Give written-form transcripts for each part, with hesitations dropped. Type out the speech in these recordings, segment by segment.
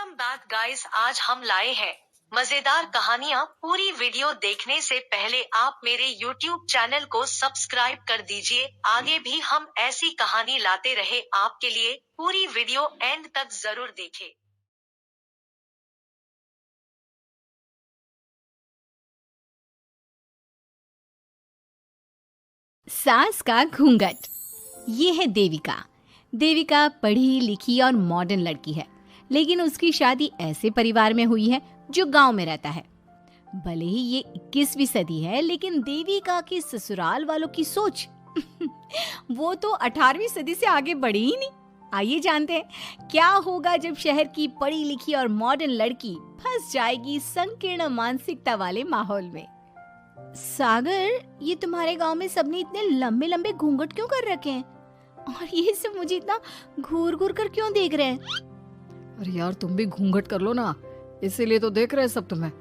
Welcome back guys, आज हम लाए हैं मजेदार कहानियाँ। पूरी वीडियो देखने से पहले आप मेरे YouTube चैनल को सब्सक्राइब कर दीजिए। आगे भी हम ऐसी कहानी लाते रहे आपके लिए। पूरी वीडियो एंड तक जरूर देखें। सास का घूंघट। ये है देविका। देविका पढ़ी लिखी और मॉडर्न लड़की है, लेकिन उसकी शादी ऐसे परिवार में हुई है जो गांव में रहता है। भले ही ये 21वीं सदी है, लेकिन देविका की ससुराल वालों की सोच वो तो 18वीं सदी से आगे बढ़ी ही नहीं। आइए जानते हैं क्या होगा जब शहर की पढ़ी लिखी और मॉडर्न लड़की फंस जाएगी संकीर्ण मानसिकता वाले माहौल में। सागर, ये तुम्हारे गांव में सबने इतने लंबे लंबे घूंघट क्यों कर रखे हैं? और ये सब मुझे इतना घूर घूर कर क्यों देख रहे हैं? अरे यार, तुम भी घूंघट कर लो ना, इसीलिए तो देख रहे हैं सब तुम्हें।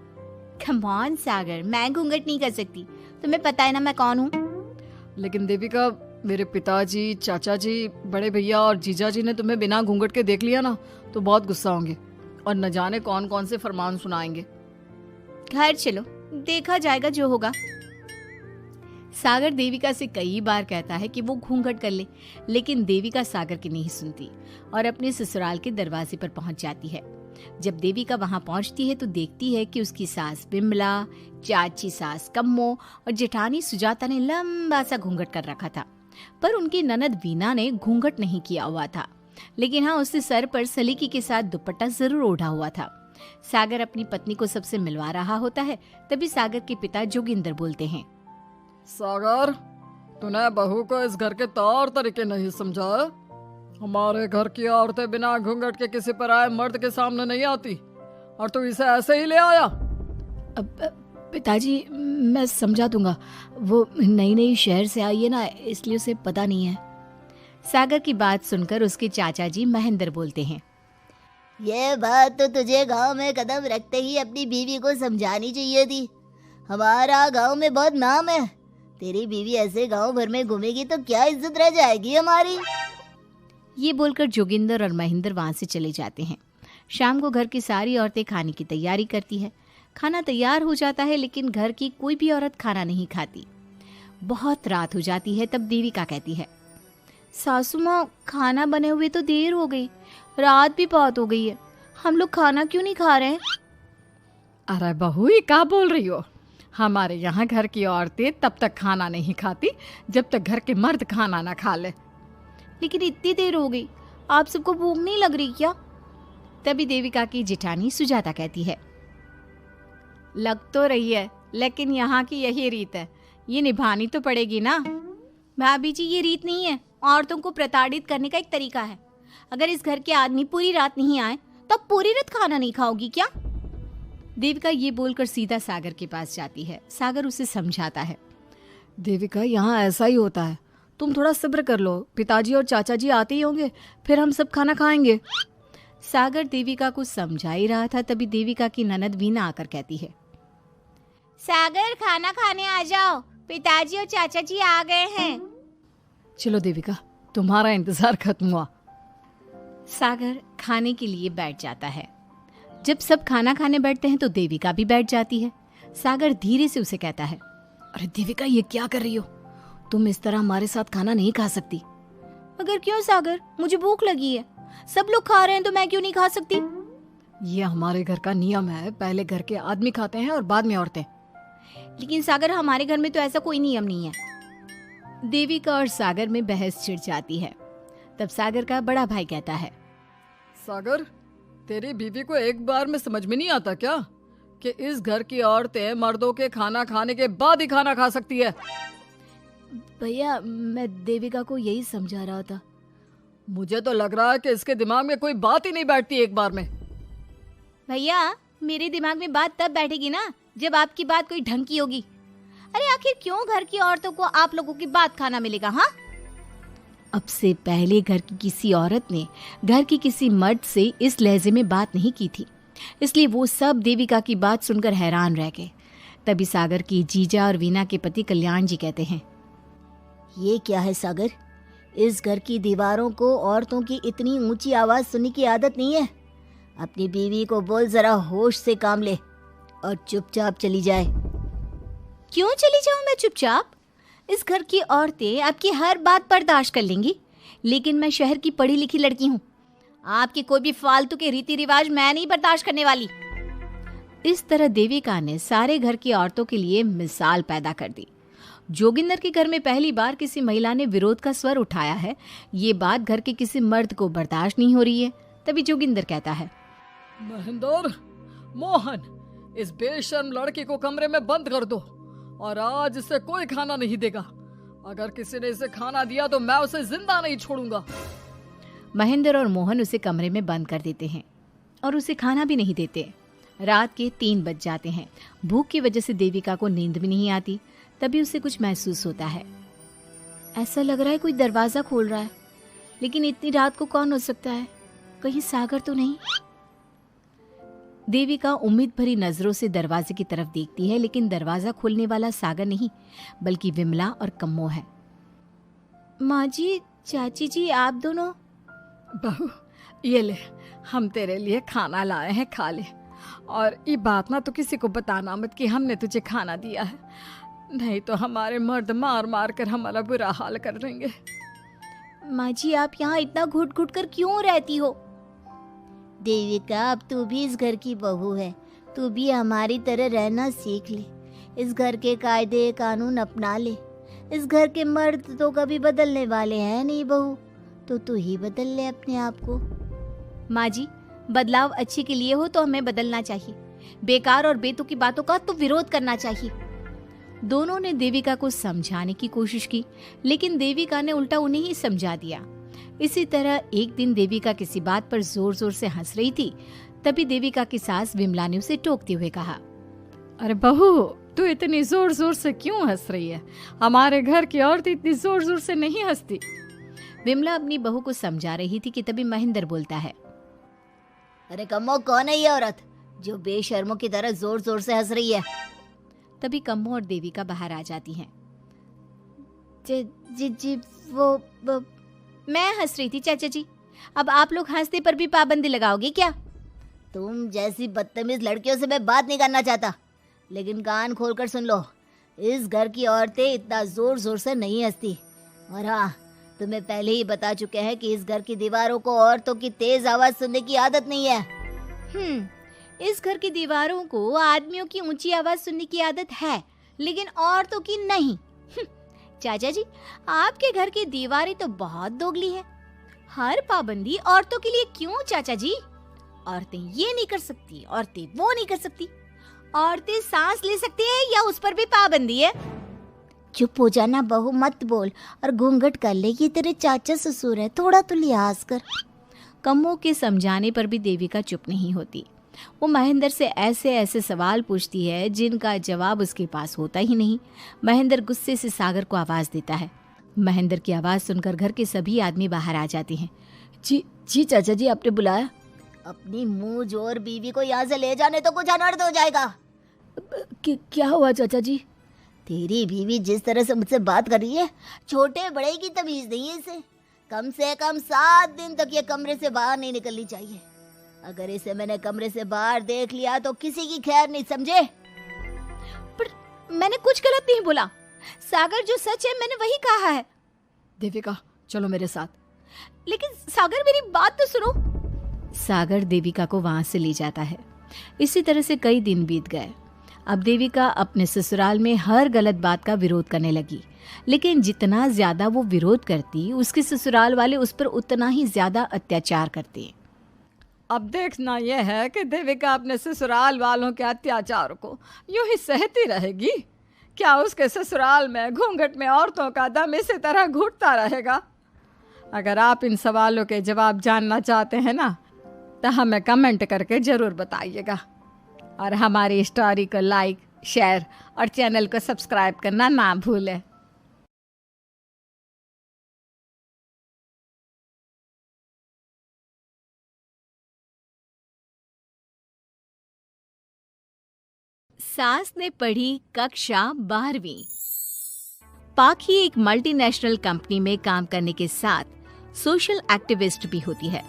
कम ऑन सागर, मैं घूंघट नहीं कर सकती। तुम्हें पता है ना मैं कौन हूँ। लेकिन देविका, मेरे पिताजी, चाचा जी, बड़े भैया और जीजा जी ने तुम्हें बिना घूंघट के देख लिया ना तो बहुत गुस्सा होंगे और न जाने कौन कौन से फरमान सुनाएंगे। घर चलो, देखा जाएगा जो होगा। सागर देविका से कई बार कहता है कि वो घूंघट कर ले, लेकिन देविका सागर की नहीं सुनती और अपने ससुराल के दरवाजे पर पहुंच जाती है। जब देविका वहां पहुंचती है तो देखती है कि उसकी सास बिमला, चाची सास कम्मो और जेठानी सुजाता ने लंबा सा घूंघट कर रखा था, पर उनकी ननद वीना ने घूंघट नहीं किया हुआ था। लेकिन हाँ, उसने सर पर सलीकी के साथ दुपट्टा जरूर ओढ़ा हुआ था। सागर अपनी पत्नी को सबसे मिलवा रहा होता है, तभी सागर के पिता जोगिंदर बोलते हैं, सागर, तूने बहू को इस घर के तौर तरीके नहीं समझा। हमारे घर की औरतें बिना घूंघट के किसी पर आए मर्द के सामने नहीं आती और तू इसे ऐसे ही ले आया। पिताजी, मैं समझा दूंगा। वो नई नई शहर से आई है ना, इसलिए उसे पता नहीं है। सागर की बात सुनकर उसके चाचा जी महेंद्र बोलते हैं, ये बात तो तुझे गांव में कदम रखते ही अपनी बीवी को समझानी चाहिए थी। हमारा गांव में बहुत नाम है। तेरी बीवी ऐसे गांव भर में घूमेगी तो क्या इज्जत रह जाएगी हमारी। ये बोलकर जोगिंदर और महेंद्र वहां से चले जाते हैं। शाम को घर की सारी औरतें खाने की तैयारी करती है। खाना तैयार हो जाता है, लेकिन घर की कोई भी औरत खाना नहीं खाती। बहुत रात हो जाती है, तब देविका कहती है, सासू माँ, खाना बने हुए तो देर हो गई, रात भी बहुत हो गई है, हम लोग खाना क्यों नहीं खा रहे हैं? अरे बहू, ये क्या बोल रही हो? हमारे यहाँ घर की औरतें तब तक खाना नहीं खाती जब तक घर के मर्द खाना ना खा ले। लेकिन इतनी देर हो गई, आप सबको भूख नहीं लग रही क्या? तभी देविका की जेठानी सुजाता कहती है, लग तो रही है, लेकिन यहाँ की यही रीत है, ये निभानी तो पड़ेगी ना। भाभी जी, ये रीत नहीं है, औरतों को प्रताड़ित करने का एक तरीका है। अगर इस घर के आदमी पूरी रात नहीं आए तो पूरी रात खाना नहीं खाओगी क्या? देविका ये बोलकर सीधा सागर के पास जाती है। सागर उसे समझाता है, देविका, यहाँ ऐसा ही होता है, तुम थोड़ा सब्र कर लो, पिताजी और चाचा जी आते ही होंगे, फिर हम सब खाना खाएंगे। सागर देविका को समझा ही रहा था, तभी देविका की ननद वीना आकर कहती है, सागर, खाना खाने आ जाओ, पिताजी और चाचा जी आ गए हैं। चलो देविका, तुम्हारा इंतजार खत्म हुआ। सागर खाने के लिए बैठ जाता है। जब सब खाना खाने बैठते हैं तो देविका भी बैठ जाती है। सागर धीरे से उसे कहता है, अरे देविका, ये क्या कर रही हो? तुम इस तरह हमारे साथ खाना नहीं खा सकती। मगर क्यों सागर, मुझे भूख लगी है, सब लोग खा रहे हैं तो मैं क्यों नहीं खा सकती? ये हमारे घर का नियम है, पहले घर के आदमी खाते हैं और बाद में औरतें। लेकिन सागर, हमारे घर में तो ऐसा कोई नियम नहीं है। देविका और सागर में बहस छिड़ जाती है। तब सागर का बड़ा भाई कहता है, सागर, तेरी बीवी को एक बार में समझ में नहीं आता क्या कि इस घर की औरतें मर्दों के खाना खाने के बाद ही खाना खा सकती है? भैया, मैं देविका को यही समझा रहा था। मुझे तो लग रहा है कि इसके दिमाग में कोई बात ही नहीं बैठती एक बार में। भैया, मेरे दिमाग में बात तब बैठेगी ना जब आपकी बात कोई ढंग की होगी। अरे आखिर क्यों घर की औरतों को आप लोगों की बात खाना मिलेगा? हाँ, अब से पहले घर की किसी औरत ने घर की किसी मर्द से इस लहजे में बात नहीं की थी, इसलिए वो सब देविका की बात सुनकर हैरान रह गए। तभी सागर की जीजा और वीना के पति कल्याण जी कहते हैं, ये क्या है सागर, इस घर की दीवारों को औरतों की इतनी ऊंची आवाज सुनने की आदत नहीं है। अपनी बीवी को बोल जरा होश से काम ले और चुपचाप चली जाए। क्यों चली जाऊं मैं चुपचाप? इस घर की औरतें आपकी हर बात बर्दाश्त कर लेंगी, लेकिन मैं शहर की पढ़ी लिखी लड़की हूँ। आपके कोई भी फालतू के रीति रिवाज मैं नहीं बर्दाश्त करने वाली। इस तरह देविका ने सारे घर की औरतों के लिए मिसाल पैदा कर दी। जोगिंदर के घर में पहली बार किसी महिला ने विरोध का स्वर उठाया है। ये बात घर के किसी मर्द को बर्दाश्त नहीं हो रही है। तभी जोगिंदर कहता है, महेंद्र, मोहन, इस बेशर्म लड़की को कमरे में बंद कर दो और आज इसे कोई खाना नहीं देगा। अगर किसी ने इसे खाना दिया तो मैं उसे जिंदा नहीं छोड़ूंगा। महेंद्र और मोहन उसे कमरे में बंद कर देते हैं और उसे खाना भी नहीं देते। रात के 3 बज जाते हैं। भूख की वजह से देविका को नींद भी नहीं आती। तभी उसे कुछ महसूस होता है। ऐसा लग रहा है कोई दरवाजा खोल रहा है, लेकिन इतनी रात को कौन हो सकता है? कहीं सागर तो नहीं? देविका उम्मीद भरी नजरों से दरवाजे की तरफ देखती है, लेकिन दरवाजा खोलने वाला सागर नहीं बल्कि विमला और कम्मो है। माँ जी, चाची जी, आप दोनों? बहू, ये ले, हम तेरे लिए खाना लाए हैं, खा ले। और ये बात ना तो किसी को बताना मत कि हमने तुझे खाना दिया है, नहीं तो हमारे मर्द मार मार कर हमारा बुरा हाल कर देंगे। माँ जी, आप यहाँ इतना घुट घुट कर क्यों रहती हो? देविका, अब तू भी इस घर की बहू है, तू भी हमारी तरह रहना सीख ले। इस घर के कायदे कानून अपना ले। इस घर के मर्द तो कभी बदलने वाले हैं नहीं बहू, तो तू ही बदल ले अपने आप को। माँ जी, बदलाव अच्छे के लिए हो तो हमें बदलना चाहिए। बेकार और बेतुकी बातों का तो विरोध करना चाहिए। दोनों ने देविका को समझाने की कोशिश की, लेकिन देविका ने उल्टा उन्हें ही समझा दिया। इसी तरह एक दिन देविका किसी बात पर जोर जोर से हंस रही थी। तभी देविका की सास विमला ने उसे टोकते हुए कहा, अरे बहू, तू इतनी जोर जोर से क्यों हंस रही है? हमारे घर की औरत इतनी जोर जोर से नहीं हंसती। विमला अपनी बहू को समझा रही थी कि तभी महेंद्र बोलता है, अरे कम्मो, कौन है ये औरत जो बेशर्मों की तरह जोर जोर से हंस रही है? तभी कम्मो और देविका बाहर आ जाती हैं। जी वो मैं हंस रही थी चाचा जी। अब आप लोग हंसने पर भी पाबंदी लगाओगे क्या? तुम जैसी बदतमीज लड़कियों से मैं बात नहीं करना चाहता, लेकिन कान खोलकर सुन लो, इस घर की औरतें इतना जोर जोर से नहीं हंसती। और हाँ, तुम्हें पहले ही बता चुके हैं कि इस घर की दीवारों को औरतों की तेज आवाज सुनने की आदत नहीं है। इस घर की दीवारों को आदमियों की ऊंची आवाज सुनने की आदत है, लेकिन औरतों की नहीं। चाचा जी, आपके घर की दीवारें तो बहुत दोगली है। हर पाबंदी औरतों के लिए क्यों चाचा जी? औरतें ये नहीं कर सकती, औरतें वो नहीं कर सकती। औरतें सांस ले सकती है या उस पर भी पाबंदी है? चुप हो जाना बहू, मत बोल और घूंघट कर ले। ये तेरे चाचा ससुर है, थोड़ा तो लिहाज कर। कम्मो के समझाने पर भी देविका चुप नहीं होती। वो महेंद्र से ऐसे ऐसे सवाल पूछती है जिनका जवाब उसके पास होता ही नहीं। महेंद्र गुस्से से सागर को आवाज देता है। महेंद्र की आवाज सुनकर घर के सभी आदमी बाहर आ जाते हैं। जी चाचा जी, आपने बुलाया? अपनी मुंह जोर बीवी को यहाँ से ले जाने तो कुछ अनर्थ हो जाएगा। क्या हुआ चाचा जी? तेरी बीवी जिस तरह से मुझसे बात कर रही है, छोटे बड़े की तमीज नहीं है इसे। कम से कम 7 दिन तक ये कमरे से बाहर नहीं निकलनी चाहिए। अगर इसे मैंने कमरे से बाहर देख लिया तो किसी की खैर नहीं, समझे? पर मैंने कुछ गलत नहीं बोला। सागर, जो सच है मैंने वही कहा है। देविका, चलो मेरे साथ। लेकिन सागर, मेरी बात तो सुनो। सागर देविका को वहां से ले जाता है। इसी तरह से कई दिन बीत गए। अब देविका अपने ससुराल में हर गलत बात का विरोध करने लगी, लेकिन जितना ज्यादा वो विरोध करती, उसके ससुराल वाले उस पर उतना ही ज्यादा अत्याचार करते। अब देखना यह है कि देविका अपने ससुराल वालों के अत्याचार को यूं ही सहती रहेगी। क्या उसके ससुराल में घूंघट में औरतों का दम इसी तरह घुटता रहेगा? अगर आप इन सवालों के जवाब जानना चाहते हैं ना, तो हमें कमेंट करके जरूर बताइएगा। और हमारी स्टोरी को लाइक, शेयर और चैनल को सब्सक्राइब करना ना भूलें। सास ने पढ़ी कक्षा 12वीं। पाखी एक मल्टीनेशनल कंपनी में काम करने के साथ सोशल एक्टिविस्ट भी होती है।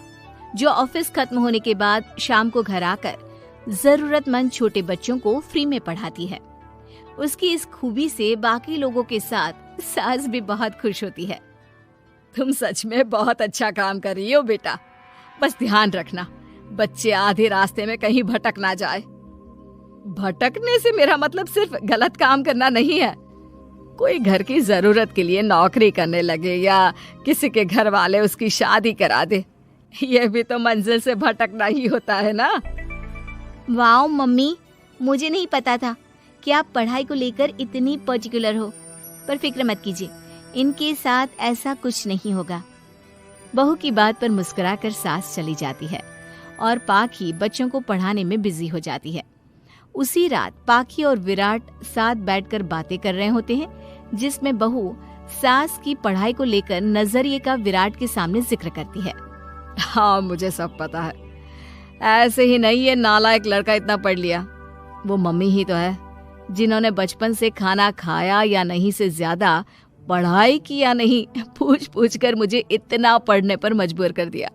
जो ऑफिस खत्म होने के बाद शाम को घर आकर जरूरतमंद छोटे बच्चों को फ्री में पढ़ाती है। उसकी इस खूबी से बाकी लोगों के साथ सास भी बहुत खुश होती है। तुम सच में बहुत अच्छा काम कर रही हो बेटा। बस ध्यान रखना बच्चे आधे रास्ते में कहीं भटक ना जाए। भटकने से मेरा मतलब सिर्फ गलत काम करना नहीं है। कोई घर की जरूरत के लिए नौकरी करने लगे या किसी के घर वाले उसकी शादी करा दे, ये भी तो मंजिल से भटकना ही होता है ना। वाओ मम्मी, मुझे नहीं पता था कि आप पढ़ाई को लेकर इतनी पर्टिकुलर हो। पर फिक्र मत कीजिए, इनके साथ ऐसा कुछ नहीं होगा। बहू की बात पर मुस्कुराकर सास चली जाती है और पाखी बच्चों को पढ़ाने में बिजी हो जाती है। उसी रात पाखी और विराट साथ बैठकर बातें कर रहे होते हैं, जिसमें बहू सास की पढ़ाई को लेकर नजरिए का विराट के सामने जिक्र करती है। हाँ, मुझे सब पता है। ऐसे ही नहीं ये नालायक लड़का इतना पढ़ लिया। वो मम्मी ही तो है जिन्होंने बचपन से खाना खाया या नहीं से ज्यादा पढ़ाई की या नहीं पूछ पूछ कर मुझे इतना पढ़ने पर मजबूर कर दिया।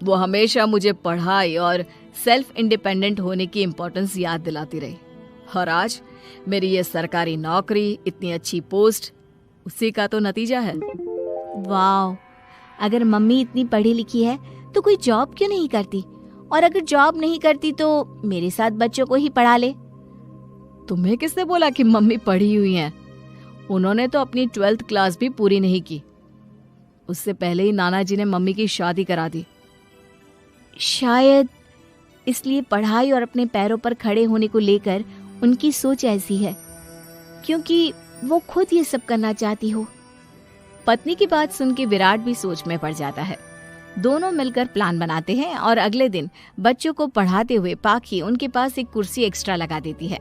वो हमेशा मुझे पढ़ाई और सेल्फ इंडिपेंडेंट होने की इम्पोर्टेंस याद दिलाती रही। और आज मेरी ये सरकारी नौकरी, इतनी अच्छी पोस्ट, उसी का तो नतीजा है। वाह, अगर मम्मी इतनी पढ़ी लिखी है तो कोई जॉब क्यों नहीं करती? और अगर जॉब नहीं करती तो मेरे साथ बच्चों को ही पढ़ा ले। तुम्हें किसने बोला कि मम्मी पढ़ी हुई हैं? उन्होंने तो अपनी 12th क्लास भी पूरी नहीं की। उससे पहले ही नाना जी ने मम्मी की शादी करा दी। शायद इसलिए पढ़ाई और अपने पैरों पर खड़े होने को लेकर उनकी सोच ऐसी है, क्योंकि वो खुद ये सब करना चाहती हो। पत्नी की बात सुन के विराट भी सोच में पड़ जाता है। दोनों मिलकर प्लान बनाते हैं और अगले दिन बच्चों को पढ़ाते हुए पाखी उनके पास एक कुर्सी एक्स्ट्रा लगा देती है।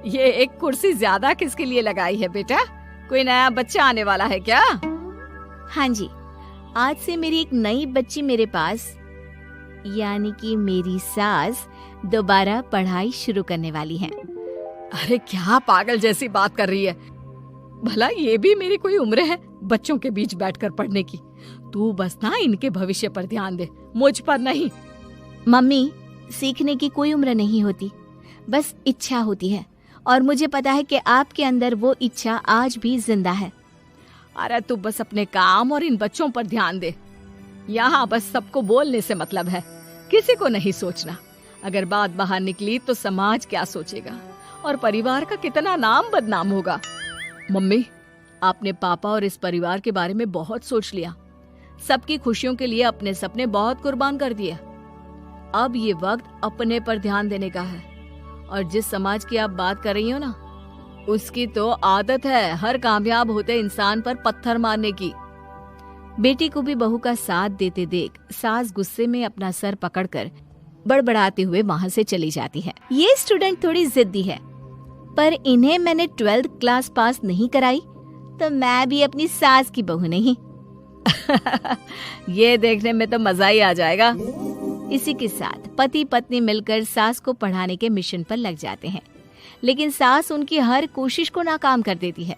ये एक कुर्सी ज्यादा किसके लिए लगाई है बेटा? कोई नया बच्चा आने वाला है क्या? हाँ जी, आज से मेरी एक नई बच्ची मेरे पास, यानी कि मेरी सास, दोबारा पढ़ाई शुरू करने वाली है। अरे क्या पागल जैसी बात कर रही है? भला ये भी मेरी कोई उम्र है बच्चों के बीच बैठकर पढ़ने की? तू बस ना इनके भविष्य पर ध्यान दे, मुझ पर नहीं। मम्मी, सीखने की कोई उम्र नहीं होती, बस इच्छा होती है। और मुझे पता है कि आपके अंदर वो इच्छा आज भी जिंदा है। अरे तू बस अपने काम और इन बच्चों पर ध्यान दे। यहाँ बस सबको बोलने से मतलब है, किसी को नहीं सोचना। अगर बात बाहर निकली तो समाज क्या सोचेगा और परिवार का कितना नाम बदनाम होगा। मम्मी, आपने पापा और इस परिवार के बारे में बहुत सोच लिया। सबकी खुशियों के लिए अपने सपने बहुत कुर्बान कर दिए। अब ये वक्त अपने पर ध्यान देने का है। और जिस समाज की आप बात कर रही हो ना, उसकी तो आदत है हर कामयाब होते इंसान पर पत्थर मारने की। बेटी को भी बहू का साथ देते देख सास गुस्से में अपना सर पकड़कर बड़बड़ाते हुए वहां से चली जाती है। ये स्टूडेंट थोड़ी जिद्दी है, पर इन्हें मैंने 12th क्लास पास नहीं कराई तो मैं भी अपनी सास की बहू नहीं। ये देखने में तो मजा ही आ जाएगा। इसी के साथ पति पत्नी मिलकर सास को पढ़ाने के मिशन पर लग जाते हैं, लेकिन सास उनकी हर कोशिश को नाकाम कर देती है।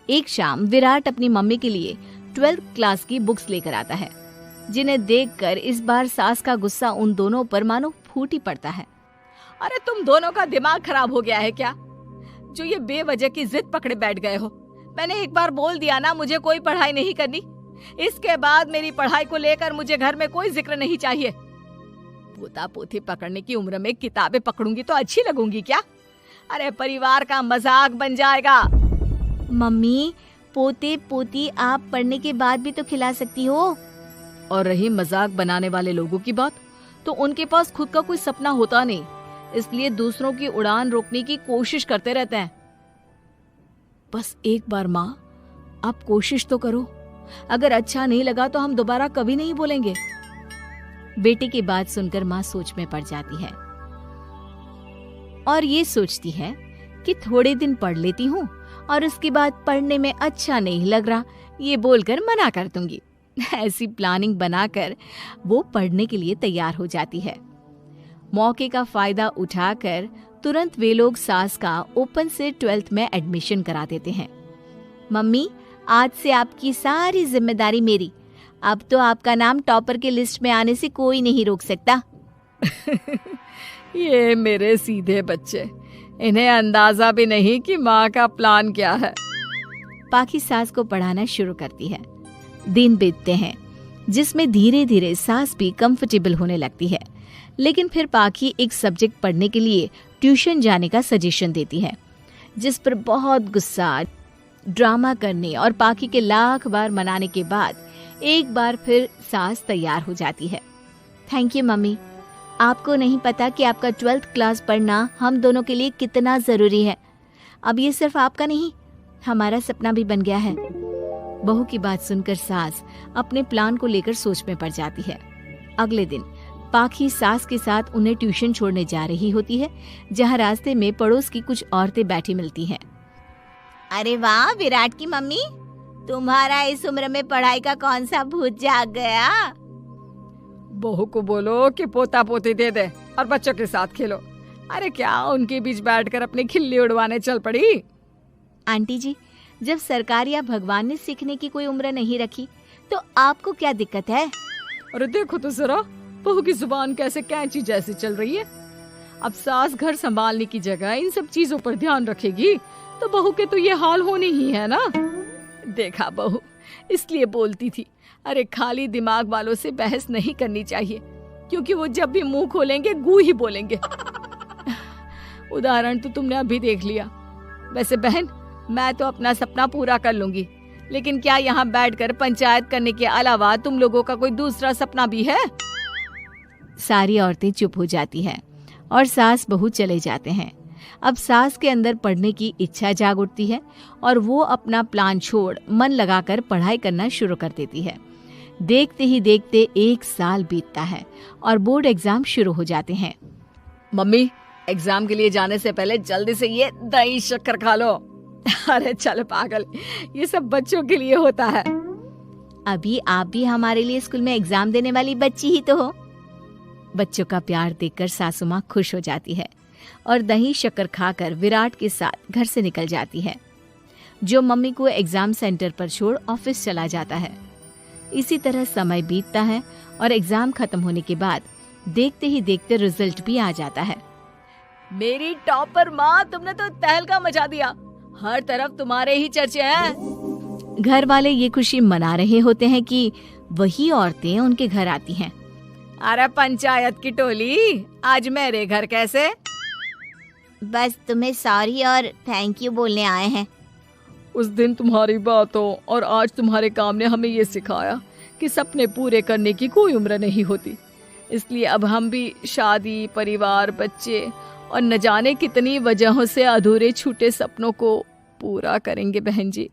एक शाम विराट अपनी मम्मी के लिए 12th क्लास की बुक्स लेकर आता है, जिन्हें देखकर इस बार सास का गुस्सा उन दोनों पर मानो फूट ही पड़ता है। अरे तुम दोनों का दिमाग खराब हो गया है क्या, जो ये बेवजह की जिद पकड़े बैठ गए हो? मैंने एक बार बोल दिया ना, मुझे कोई पढ़ाई नहीं करनी। इसके बाद मेरी पढ़ाई को लेकर मुझे घर में कोई जिक्र नहीं चाहिए। पोता पोती पकड़ने की उम्र में किताबें पकड़ूंगी तो अच्छी लगूंगी क्या? अरे परिवार का मजाक बन जाएगा। मम्मी, पोते पोती आप पढ़ने के बाद भी तो खिला सकती हो। और रही मजाक बनाने वाले लोगों की बात, तो उनके पास खुद का कोई सपना होता नहीं, इसलिए दूसरों की उड़ान रोकने की कोशिश करते रहते हैं। बस एक बार माँ, आप कोशिश तो करो। अगर अच्छा नहीं लगा तो हम दोबारा कभी नहीं बोलेंगे। बेटी की बात सुनकर माँ सोच में पड़ जाती है और ये सोचती है कि थोड़े दिन पढ़ लेती हूँ और उसके बाद पढ़ने में अच्छा नहीं लग रहा, ये बोलकर मना कर दूंगी। ऐसी प्लानिंग बनाकर वो पढ़ने के लिए तैयार हो जाती है। मौके का फायदा उठाकर तुरंत वे लोग सास का ओपन से 12th में एडमिशन करा देते हैं। मम्मी, आज से आपकी सारी जिम्मेदारी मेरी। अब तो आपका नाम टॉपर के लिस्ट में आने से कोई नहीं रोक सकता। ये मेरे सीधे बच्चे, इन्हें अंदाजा भी नहीं कि माँ का प्लान क्या है। पाखी सास को पढ़ाना शुरू करती है। दिन बीतते हैं जिसमें धीरे धीरे सास भी कंफर्टेबल होने लगती है, लेकिन फिर पाखी एक सब्जेक्ट पढ़ने के लिए ट्यूशन जाने का सजेशन देती है, जिस पर बहुत गुस्सा, ड्रामा करने और पाखी के लाख बार मनाने के बाद एक बार फिर सास तैयार हो जाती है। थैंक यू मम्मी, आपको नहीं पता कि आपका 12th क्लास पढ़ना हम दोनों के लिए कितना जरूरी है। अब ये सिर्फ आपका नहीं, हमारा सपना भी बन गया है। बहू की बात सुनकर सास अपने प्लान को लेकर सोच में पड़ जाती है। अगले दिन पाखी सास के साथ उन्हें ट्यूशन छोड़ने जा रही होती है, जहाँ रास्ते में पड़ोस की कुछ औरतें बैठी मिलती हैं। अरे वाह विराट की मम्मी, तुम्हारा इस उम्र में पढ़ाई का कौन सा भूत जाग गया? बहू को बोलो कि पोता पोती दे दे और बच्चों के साथ खेलो। अरे क्या उनके बीच बैठकर अपनी खिल्ली उड़वाने चल पड़ी? आंटी जी, जब सरकार या भगवान ने सीखने की कोई उम्र नहीं रखी तो आपको क्या दिक्कत है? अरे देखो तो जरा, बहू की जुबान कैसे कैंची जैसे चल रही है। अब सास घर संभालने की जगह इन सब चीजों पर ध्यान रखेगी तो बहू के तो ये हाल होने ही है ना। देखा बहू, इसलिए बोलती थी, अरे खाली दिमाग वालों से बहस नहीं करनी चाहिए, क्योंकि वो जब भी मुंह खोलेंगे गू ही बोलेंगे। उदाहरण तो तुमने अभी देख लिया। वैसे बहन, मैं तो अपना सपना पूरा कर लूंगी, लेकिन क्या यहाँ बैठकर पंचायत करने के अलावा तुम लोगों का कोई दूसरा सपना भी है? सारी औरतें चुप हो जाती हैं और सास बहू चले जाते हैं। अब सास के अंदर पढ़ने की इच्छा जाग उठती है और वो अपना प्लान छोड़ मन लगाकर पढ़ाई करना शुरू कर देती है। देखते ही देखते 1 साल बीतता है और बोर्ड एग्जाम शुरू हो जाते हैं। मम्मी, एग्जाम के लिए जाने से पहले जल्दी से ये दही शक्कर खा लो। अरे चल पागल, ये सब बच्चों के लिए होता है। अभी आप भी हमारे लिए स्कूल में एग्जाम देने वाली बच्ची ही तो हो। बच्चों का प्यार देखकर सासू माँ खुश हो जाती है और दही शक्कर खाकर विराट के साथ घर से निकल जाती है, जो मम्मी को एग्जाम सेंटर पर छोड़ ऑफिस चला जाता है। इसी तरह समय बीतता है और एग्जाम खत्म होने के बाद देखते ही देखते रिजल्ट भी आ जाता है। मेरी टॉपर माँ, तुमने तो तहलका मचा दिया। हर तरफ तुम्हारे ही चर्चे हैं। घर वाले ये खुशी मना रहे होते हैं कि वही औरतें उनके घर आती हैं। अरे पंचायत की टोली, आज मेरे घर कैसे? बस तुम्हें सॉरी और थैंक यू बोलने आए हैं। उस दिन तुम्हारी बातों और आज तुम्हारे काम ने हमें ये सिखाया कि सपने पूरे करने की कोई उम्र नहीं होती। इसलिए अब हम भी शादी, परिवार, बच्चे और न जाने कितनी वजहों से अधूरे छूटे सपनों को पूरा करेंगे बहन जी।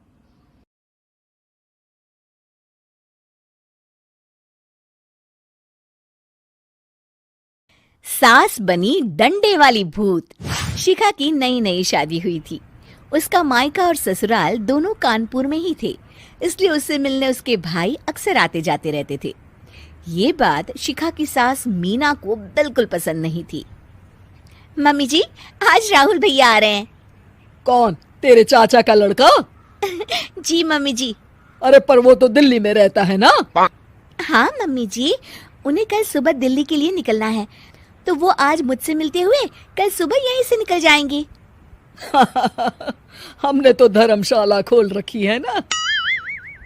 सास बनी डंडे वाली भूत। शिखा की नई नई शादी हुई थी। उसका मायका और ससुराल दोनों कानपुर में ही थे, इसलिए उससे मिलने उसके भाई अक्सर आते जाते रहते थे। ये बात शिखा की सास मीना को बिल्कुल पसंद नहीं थी। मम्मी जी, आज राहुल भैया आ रहे हैं। कौन? तेरे चाचा का लड़का? जी मम्मी जी। अरे पर वो तो दिल्ली में रहता है ना? हाँ मम्मी जी, उन्हें कल सुबह दिल्ली के लिए निकलना है, तो वो आज मुझसे मिलते हुए कल सुबह यहीं से निकल जाएंगे। हमने तो धर्मशाला खोल रखी है ना।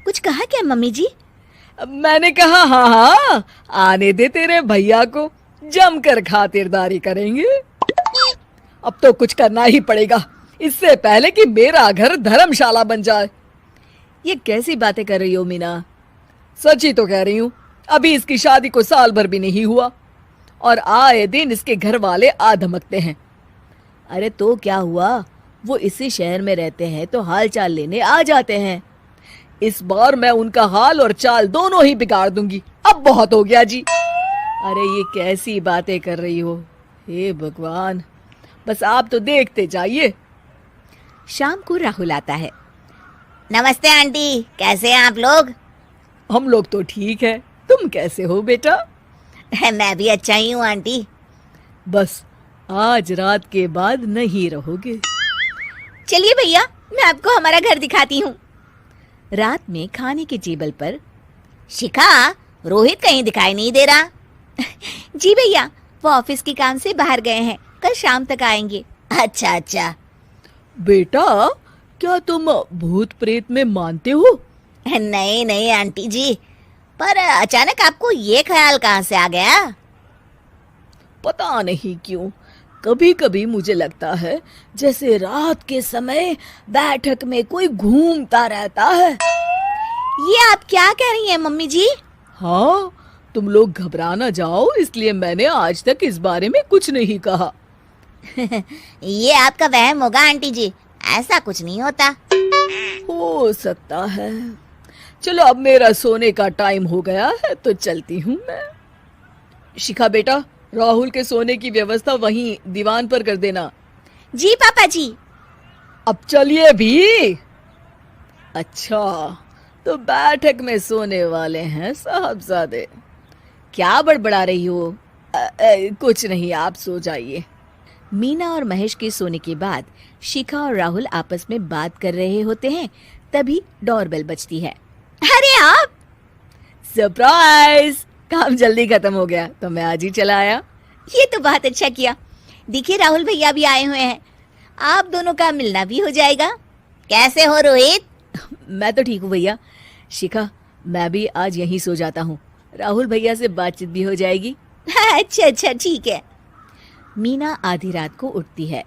कुछ कहा क्या मम्मी जी? मैंने कहा हाँ, आने दे तेरे भैया को, जमकर खातिरदारी करेंगे। अब तो कुछ करना ही पड़ेगा, इससे पहले कि मेरा घर धर्मशाला बन जाए। ये कैसी बातें कर रही हो मीना? सच ही तो कह रही हूँ। अभी इसकी शादी को साल भर भी नहीं हुआ और आए दिन इसके घर वाले आ धमकते हैं। अरे तो क्या हुआ, वो इसी शहर में रहते हैं तो हाल चाल लेने आ जाते हैं। इस बार मैं उनका हाल और चाल दोनों ही बिगाड़ दूंगी। अब बहुत हो गया जी। अरे ये कैसी बातें कर रही हो, हे भगवान, बस आप तो देखते जाइए। शाम को राहुल आता है। नमस्ते आंटी, कैसे हैं आप लोग? हम लोग तो ठीक है, तुम कैसे हो बेटा? मैं भी अच्छा ही हूँ आंटी। बस आज रात के बाद नहीं रहोगे। चलिए भैया, मैं आपको हमारा घर दिखाती हूँ। रात में खाने के टेबल पर शिखा, रोहित कहीं दिखाई नहीं दे रहा। जी भैया, वो ऑफिस के काम से बाहर गए हैं, कल शाम तक आएंगे। अच्छा अच्छा। बेटा, क्या तुम भूत प्रेत में मानते हो? नहीं नहीं आंटी जी, पर अचानक आपको ये ख्याल कहाँ से आ गया? पता नहीं क्यों, कभी कभी मुझे लगता है जैसे रात के समय बैठक में कोई घूमता रहता है। ये आप क्या कह रही हैं मम्मी जी? हाँ, तुम लोग घबरा ना जाओ, इसलिए मैंने आज तक इस बारे में कुछ नहीं कहा। ये आपका वहम होगा आंटी जी, ऐसा कुछ नहीं होता। हो सकता है। चलो, अब मेरा सोने का टाइम हो गया है तो चलती हूँ मैं। शिखा बेटा, राहुल के सोने की व्यवस्था वहीं दीवान पर कर देना। जी पापा जी। अब चलिए भी। अच्छा, तो बैठक में सोने वाले हैं साहबजादे। क्या बड़बड़ा रही हो? कुछ नहीं, आप सो जाइए। मीना और महेश के सोने के बाद शिखा और राहुल आपस में बात कर रहे होते हैं, तभी डोरबेल बजती है। अरे आप! सरप्राइज! काम जल्दी खत्म हो गया तो मैं आज ही चला आया। ये तो बहुत अच्छा किया। देखिए राहुल भैया भी आए हुए हैं, आप दोनों का मिलना भी हो जाएगा। कैसे हो रोहित? मैं तो ठीक हूँ भैया। शिखा, मैं भी आज यहीं सो जाता हूँ, राहुल भैया से बातचीत भी हो जाएगी। अच्छा अच्छा, ठीक है। मीना आधी रात को उठती है,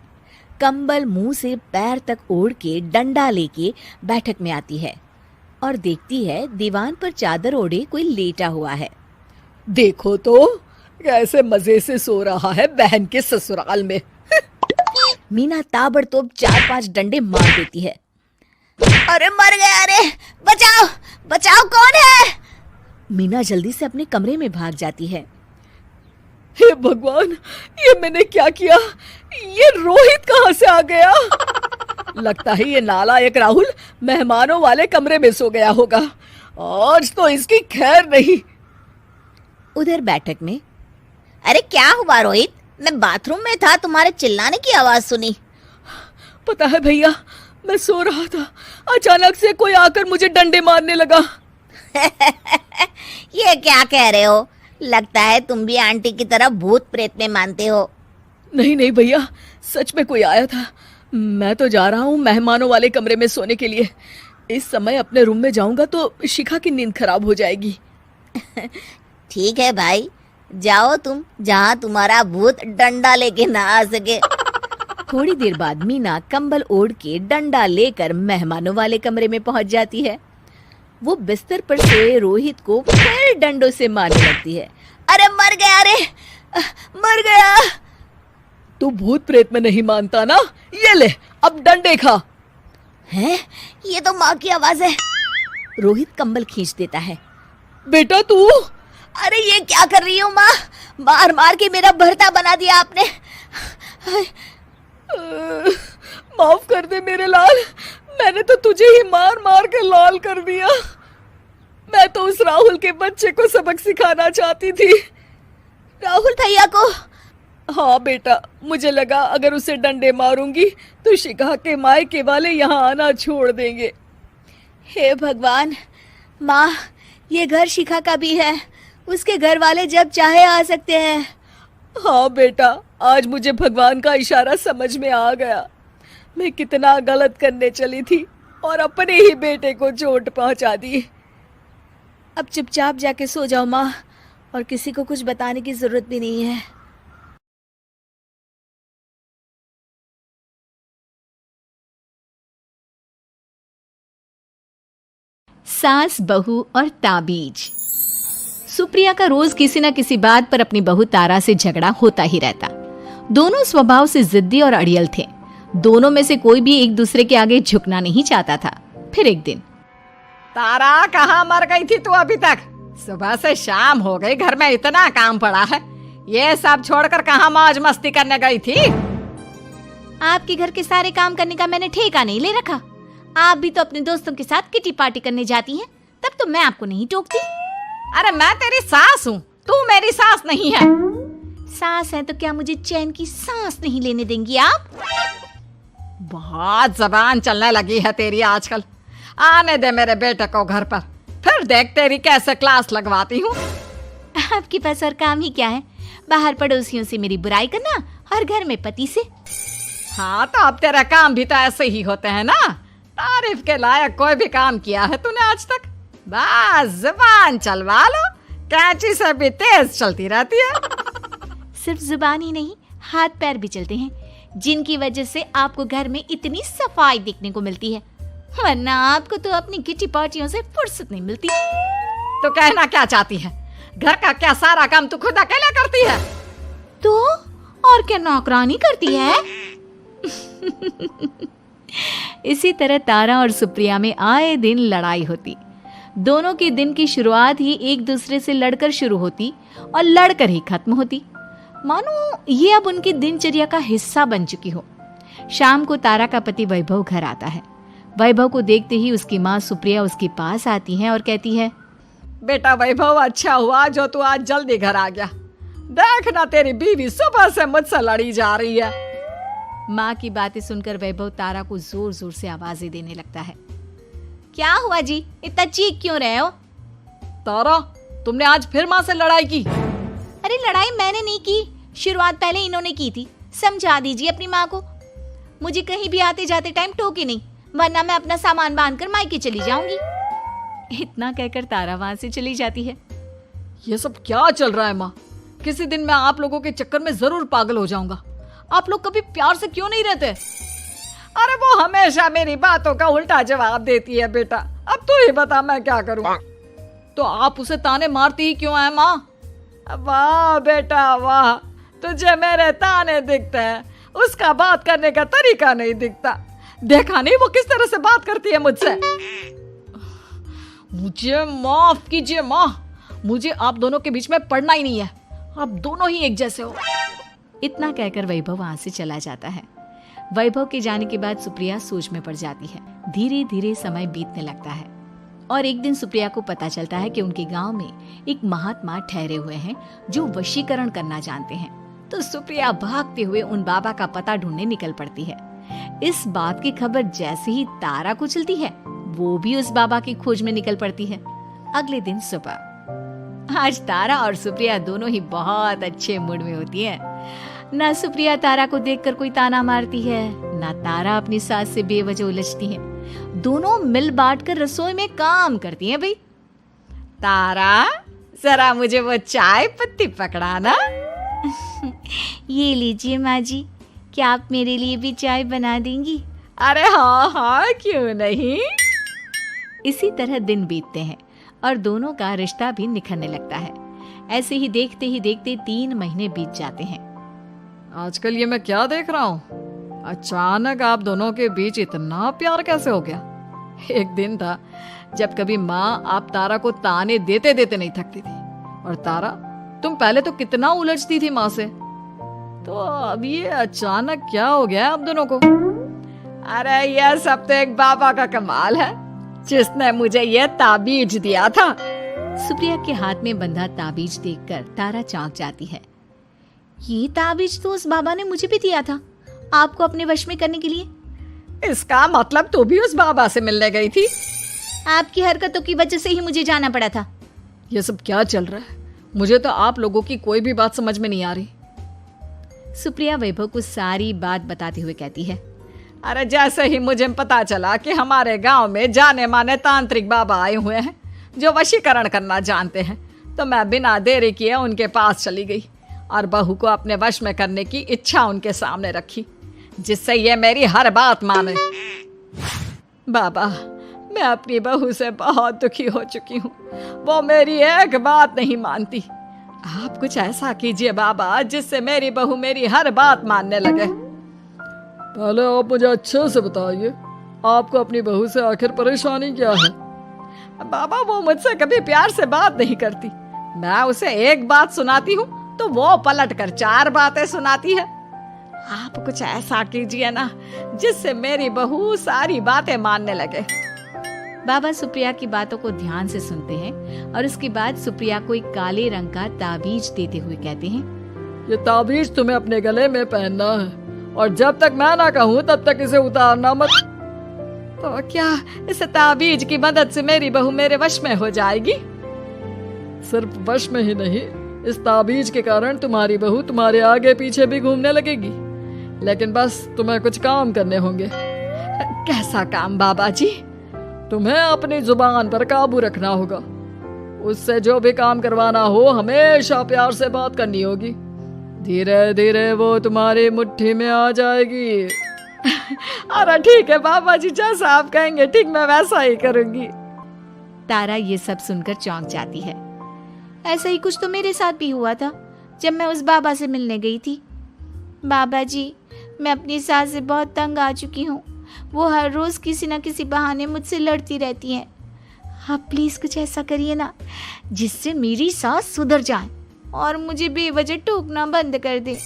कंबल मुंह से पैर तक ओढ़ के डंडा लेके बैठक में आती है और देखती है दीवान पर चादर ओढ़े कोई लेटा हुआ है। देखो तो कैसे मजे से सो रहा है बहन के ससुराल में। मीना ताबड़तोड़ 4-5 डंडे मार देती है। अरे मर गया! अरे बचाओ बचाओ, कौन है? मीना जल्दी से अपने कमरे में भाग जाती है। हे भगवान, ये मैंने क्या किया? ये रोहित कहाँ से आ गया? लगता है ये नालायक राहुल मेहमानों वाले कमरे में सो गया होगा। आज तो इसकी खैर नहीं। उधर बैठक में, अरे क्या हुआ रोहित? मैं बाथरूम में था, तुम्हारे चिल्लाने की आवाज सुनी। पता है भैया, मैं सो रहा था, अचानक से कोई आकर मुझे डंडे मारने लगा। ये क्या कह रहे हो? लगता है तुम भी आंटी की तरह भूत प्रेत में मानते हो। नहीं नहीं भैया, सच में कोई आया था। मैं तो जा रहा हूँ मेहमानों वाले कमरे में सोने के लिए। इस समय अपने रूम में जाऊंगा तो शिखा की नींद खराब हो जाएगी। ठीक है भाई, जाओ तुम, जहाँ तुम्हारा भूत डंडा लेके ना आ सके। थोड़ी देर बाद मीना कंबल ओढ़ के डंडा लेकर मेहमानों वाले कमरे में पहुंच जाती है। वो बिस्तर पर से रोहित को फिर डंडों से मारने लगती है। अरे मर गया! अरे मर गया! तू भूत प्रेत में नहीं मानता ना? ये ले, अब डंडे खा। हैं? ये तो माँ की आवाज है। रोहित कंबल खींच देता है। बेटा तू! अरे ये क्या कर रही हो माँ? मार मार के मेरा भरता बना दिया आपने। माफ कर दे मेरे लाल, मैंने तो तुझे ही मार मार के लाल कर दिया। मैं तो उस राहुल के बच्चे को सबक सिखाना चाहती थी। राहुल भैया को? हाँ बेटा, मुझे लगा अगर उसे डंडे मारूंगी तो शिखा के मायके वाले यहाँ आना छोड़ देंगे। हे भगवान, माँ, ये घर शिखा का भी है, उसके घर वाले जब चाहे आ सकते हैं। हाँ बेटा, आज मुझे भगवान का इशारा समझ में आ गया। मैं कितना गलत करने चली थी और अपने ही बेटे को चोट पहुंचा दी। अब चुपचाप जाके सो जाओ माँ, और किसी को कुछ बताने की जरूरत भी नहीं है। सास, बहू और ताबीज। सुप्रिया का रोज किसी न किसी बात पर अपनी बहू तारा से झगड़ा होता ही रहता। दोनों स्वभाव से जिद्दी और अड़ियल थे। दोनों में से कोई भी एक दूसरे के आगे झुकना नहीं चाहता था। फिर एक दिन, तारा, कहाँ मर गई थी तू अभी तक? सुबह से शाम हो गई, घर में इतना काम पड़ा है, ये सब छोड़कर कहाँ मौज मस्ती करने गई थी? आपके घर के सारे काम करने का मैंने ठेका नहीं ले रखा। आप भी तो अपने दोस्तों के साथ किटी पार्टी करने जाती हैं, तब तो मैं आपको नहीं टोकती। अरे मैं तेरी सास हूँ, तू मेरी सास नहीं है। सास है तो क्या मुझे चैन की सांस नहीं लेने देंगी आप? बहुत जबान चलने लगी है तेरी आजकल। आने दे मेरे बेटे को घर पर, फिर देख तेरी कैसे क्लास लगवाती हूँ। आपके पास और काम ही क्या है? बाहर पड़ोसियों से मेरी बुराई करना और घर में पति से। हाँ तो अब तेरा काम भी तो ऐसे ही होते हैं ना। तारीफ के लायक कोई भी काम किया है तूने आज तक? बस जुबान चलवा लो, कैंची से भी तेज चलती रहती है। सिर्फ जुबान ही नहीं, हाथ पैर भी चलते हैं, जिनकी वजह से आपको घर में इतनी सफाई देखने को मिलती है, वरना आपको तो अपनी किटी पार्टियों से फुर्सत नहीं मिलती। तो कहना क्या चाहती है? घर का क्या सारा काम तू खुद अकेला करती है? तो और क्या नौकरानी करती है? इसी तरह तारा और सुप्रिया में आए दिन लड़ाई होती। दोनों के दिन की शुरुआत ही एक दूसरे से लड़कर शुरू होती और लड़कर ही खत्म होती, मानो ये अब उनकी दिनचर्या का हिस्सा बन चुकी हो। शाम को तारा का पति वैभव घर आता है। वैभव को देखते ही उसकी माँ सुप्रिया उसके पास आती है और कहती है, बेटा वैभव, अच्छा हुआ जो तू आज जल्दी घर आ गया। देखना तेरी बीवी सुबह से मुझसे लड़ी जा रही है। माँ की बातें सुनकर वैभव तारा को जोर जोर से आवाजें देने लगता है। क्या हुआ जी, इतना चीख क्यों रहे हो? तारा, तुमने आज फिर माँ से लड़ाई की? अरे लड़ाई मैंने नहीं की, शुरुआत पहले इन्होंने की थी। समझा दीजिए अपनी माँ को। मुझे कहीं भी आते जाते टाइम टोके नहीं, वरना मैं अपना सामान बांधकर मायके चली जाऊंगी। इतना कहकर तारा वहां से चली जाती है। ये सब क्या चल रहा है माँ? किसी दिन मैं आप लोगों के चक्कर में जरूर पागल हो जाऊंगा। आप लोग कभी प्यार से क्यों नहीं रहते? अरे वो हमेशा मेरी बातों का उल्टा जवाब देती है बेटा। अब तू ही बता मैं क्या करूं? तो आप उसे ताने मारती ही क्यों है माँ? वाह बेटा वाह, तुझे मेरे ताने दिखते हैं, उसका बात करने का तरीका नहीं दिखता। देखा नहीं वो किस तरह से बात करती है मुझसे। मुझे माफ कीजिए माँ, मुझे आप दोनों के बीच में पड़ना ही नहीं है। आप दोनों ही एक जैसे हो। इतना कहकर वैभव वहां से चला जाता है। वैभव के जाने के बाद सुप्रिया सोच में पड़ जाती है। धीरे धीरे समय बीतने लगता है और एक दिन सुप्रिया को पता चलता है कि उनके गांव में एक महात्मा ठहरे हुए हैं जो वशीकरण करना जानते हैं। तो सुप्रिया भागते हुए उन बाबा का पता ढूंढने निकल पड़ती है। इस बात की खबर जैसे ही तारा को चलती है, वो भी उस बाबा की खोज में निकल पड़ती है। अगले दिन सुबह आज तारा और सुप्रिया दोनों ही बहुत अच्छे मूड में होती है। ना सुप्रिया तारा को देखकर कोई ताना मारती है, ना तारा अपनी सास से बेवजह उलझती है। दोनों मिल बांट कर रसोई में काम करती हैं। भाई तारा, जरा मुझे वो चाय पत्ती पकड़ाना। ये लीजिए माँ जी, क्या आप मेरे लिए भी चाय बना देंगी? अरे हाँ हाँ, क्यों नहीं। इसी तरह दिन बीतते हैं और दोनों का रिश्ता भी निखरने लगता है। ऐसे ही देखते 3 महीने बीत जाते हैं। आजकल ये मैं क्या देख रहा हूँ? अचानक आप दोनों के बीच इतना प्यार कैसे हो गया? एक दिन था जब कभी माँ आप तारा को ताने देते देते नहीं थकती थी, और तारा तुम पहले तो कितना उलझती थी माँ से। तो अब ये अचानक क्या हो गया आप दोनों को? अरे यह सब तो एक बाबा का कमाल है, जिसने मुझे ये ताबीज दिया था। सुप्रिया के हाथ में बंधा ताबीज देखकर तारा चौंक जाती है। ये ताबीज तो उस बाबा ने मुझे भी दिया था, आपको अपने वश में करने के लिए। इसका मतलब तू भी उस बाबा से मिलने गई थी? आपकी हरकतों की वजह से ही मुझे जाना पड़ा था। ये सब क्या चल रहा है? मुझे तो आप लोगों की कोई भी बात समझ में नहीं आ रही। सुप्रिया वैभव को सारी बात बताते हुए कहती है, अरे जैसे ही मुझे पता चला कि हमारे गांव में जाने माने तांत्रिक बाबा आए हुए हैं जो वशीकरण करना जानते हैं, तो मैं बिना देरी किए उनके पास चली गई और बहू को अपने वश में करने की इच्छा उनके सामने रखी, जिससे ये मेरी हर बात माने। बाबा, मैं अपनी बहू से बहुत दुखी हो चुकी हूँ, वो मेरी एक बात नहीं मानती। आप कुछ ऐसा कीजिए बाबा जिससे मेरी बहू मेरी हर बात मानने लगे। पहले आप मुझे अच्छे से बताइए, आपको अपनी बहू से आखिर परेशानी क्या है? बाबा, वो मुझसे कभी प्यार से बात नहीं करती। मैं उसे एक बात सुनाती हूँ तो वो पलट कर 4 बातें सुनाती है। आप कुछ ऐसा कीजिए ना जिससे मेरी बहू सारी बातें मानने लगे। बाबा सुप्रिया की बातों को ध्यान से सुनते हैं और उसके बाद सुप्रिया को एक काले रंग का ताबीज देते हुए कहते हैं, ये ताबीज तुम्हें अपने गले में पहनना है और जब तक मैं ना कहूँ तब तक इसे उतारना मत। तो क्या इस ताबीज की मदद से मेरी बहू मेरे वश में हो जाएगी? सिर्फ वश में ही नहीं, इस ताबीज के कारण तुम्हारी बहू तुम्हारे आगे पीछे भी घूमने लगेगी। लेकिन बस तुम्हें कुछ काम करने होंगे। कैसा काम बाबा जी? तुम्हें अपनी जुबान पर काबू रखना होगा। उससे जो भी काम करवाना हो हमेशा प्यार से बात करनी होगी। धीरे धीरे वो तुम्हारी मुट्ठी में आ जाएगी। अरे ठीक है बाबा जी, जैसा आप कहेंगे ठीक मैं वैसा ही करूंगी। तारा ये सब सुनकर चौंक जाती है। ऐसा ही कुछ तो मेरे साथ भी हुआ था जब मैं उस बाबा से मिलने गई थी। बाबा जी, मैं अपनी सास से बहुत तंग आ चुकी हूँ। वो हर रोज किसी न किसी बहाने मुझसे लड़ती रहती हैं। आप प्लीज कुछ ऐसा करिए ना जिससे मेरी सास सुधर जाए और मुझे बेवजह टोकना बंद कर दे।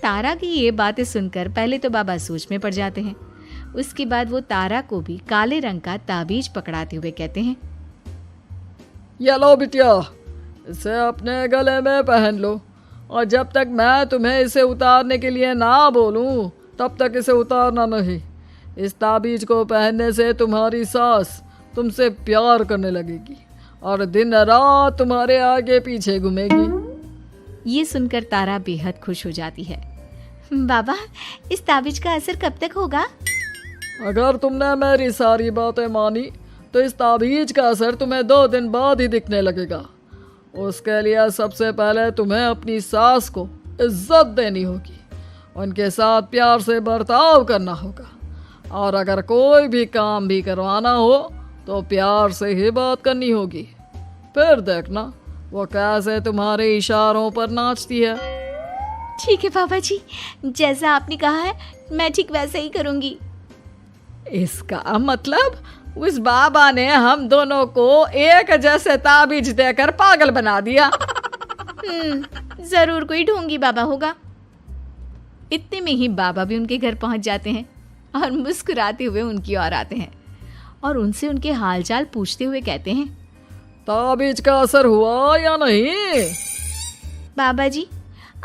तारा की ये बातें सुनकर पहले तो बाबा सोच में पड़ जाते हैं। उसके बाद वो तारा को भी काले रंग का ताबीज पकड़ाते हुए कहते हैं, ये लो बिटिया, इसे अपने गले में पहन लो और जब तक मैं तुम्हें इसे उतारने के लिए ना बोलूं तब तक इसे उतारना नहीं। इस ताबीज को पहनने से तुम्हारी सास तुमसे प्यार करने लगेगी और दिन रात तुम्हारे आगे पीछे घूमेगी। ये सुनकर तारा बेहद खुश हो जाती है। बाबा, इस ताबीज का असर कब तक होगा? अगर तुमने मेरी सारी बातें मानी तो इस ताबीज का असर तुम्हें 2 दिन बाद ही दिखने लगेगा। उसके लिए सबसे पहले तुम्हें अपनी सास को इज्जत देनी होगी, उनके साथ प्यार से बर्ताव करना होगा और अगर कोई भी काम भी करवाना हो तो प्यार से ही बात करनी होगी। फिर देखना वो कैसे तुम्हारे इशारों पर नाचती है। ठीक है बाबा जी, जैसा आपने कहा है मैं ठीक वैसे ही करूंगी। इसका मतलब उस बाबा ने हम दोनों को एक जैसे ताबीज देकर पागल बना दिया। जरूर कोई ढोंगी बाबा होगा। इतने में ही बाबा भी उनके घर पहुंच जाते हैं और मुस्कुराते हुए उनकी ओर आते हैं और उनसे उनके हालचाल पूछते हुए कहते हैं, ताबीज का असर हुआ या नहीं? बाबा जी,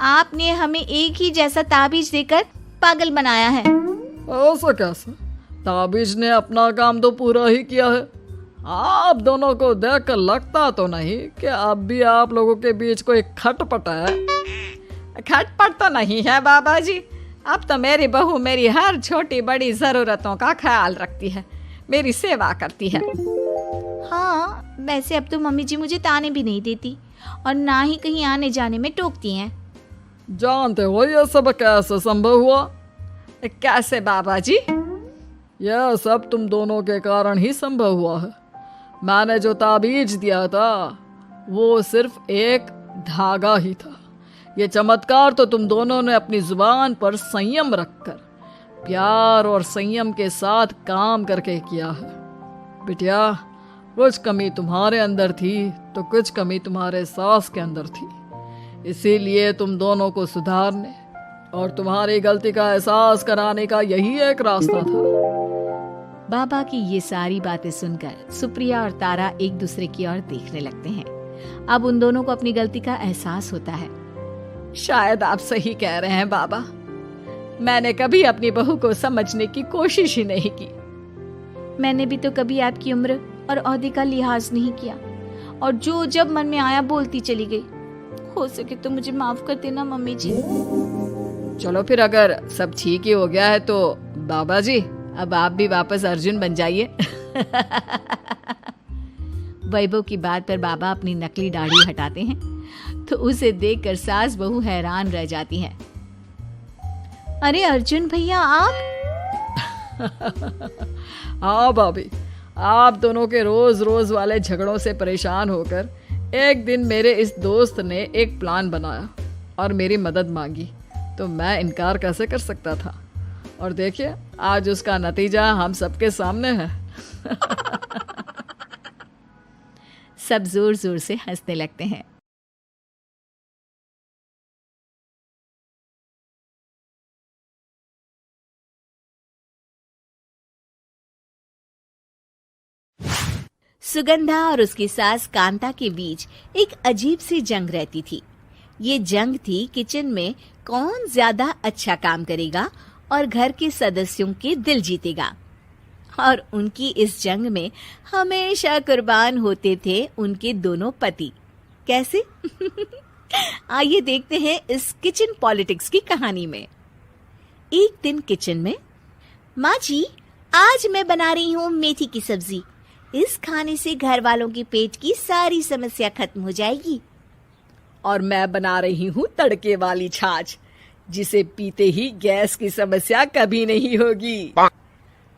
आपने हमें एक ही जैसा ताबीज देकर पागल बनाया है। ऐसा कैसे? ताबीज ने अपना काम तो पूरा ही किया है। आप दोनों को देखकर लगता तो नहीं कि अब भी आप लोगों के बीच कोई खटपट है। खटपट तो नहीं है बाबा जी। अब तो मेरी बहू मेरी हर छोटी बड़ी ज़रूरतों का ख्याल रखती है, मेरी सेवा करती है। हाँ, वैसे अब तो मम्मी जी मुझे ताने भी नहीं देती और ना ही कहीं आने जाने में टोकती हैं। जानते हो यह सब कैसे संभव हुआ? कैसे बाबा जी? यह सब तुम दोनों के कारण ही संभव हुआ है। मैंने जो ताबीज दिया था वो सिर्फ एक धागा ही था। ये चमत्कार तो तुम दोनों ने अपनी जुबान पर संयम रखकर प्यार और संयम के साथ काम करके किया है। बिटिया, कुछ कमी तुम्हारे अंदर थी तो कुछ कमी तुम्हारे सास के अंदर थी। इसीलिए तुम दोनों को सुधारने और तुम्हारी गलती का एहसास कराने का यही एक रास्ता था। बाबा की ये सारी बातें सुनकर सुप्रिया और तारा एक दूसरे की ओर देखने लगते हैं। अब उन दोनों को अपनी गलती का एहसास होता है। शायद आप सही कह रहे हैं बाबा। मैंने कभी अपनी बहू को समझने की कोशिश ही नहीं की। मैंने भी तो कभी आपकी उम्र और ओहदे का लिहाज नहीं किया और जो जब मन में आया बोलती चली गई। हो सके तो मुझे माफ कर देना मम्मी जी। चलो फिर, अगर सब ठीक ही हो गया है तो बाबा जी अब आप भी वापस अर्जुन बन जाइए। वैभव की बात पर बाबा अपनी नकली दाढ़ी हटाते हैं तो उसे देखकर सास बहू हैरान रह जाती हैं। अरे अर्जुन भैया, आप? हाँ भाभी, आप दोनों के रोज रोज वाले झगड़ों से परेशान होकर एक दिन मेरे इस दोस्त ने एक प्लान बनाया और मेरी मदद मांगी, तो मैं इनकार कैसे कर सकता था। और देखिए आज उसका नतीजा हम सबके सामने है। सब जोर जोर से हंसने लगते हैं। सुगंधा और उसकी सास कांता के बीच एक अजीब सी जंग रहती थी। ये जंग थी किचन में कौन ज्यादा अच्छा काम करेगा और घर के सदस्यों के दिल जीतेगा। और उनकी इस जंग में हमेशा कुर्बान होते थे उनके दोनों पति। कैसे? आइए देखते हैं इस किचन पॉलिटिक्स की कहानी में। एक दिन किचन में, माँ जी, आज मैं बना रही हूँ मेथी की सब्जी। इस खाने से घर वालों के पेट की सारी समस्या खत्म हो जाएगी। और मैं बना रही हूँ तड़के वाली छाछ, जिसे पीते ही गैस की समस्या कभी नहीं होगी।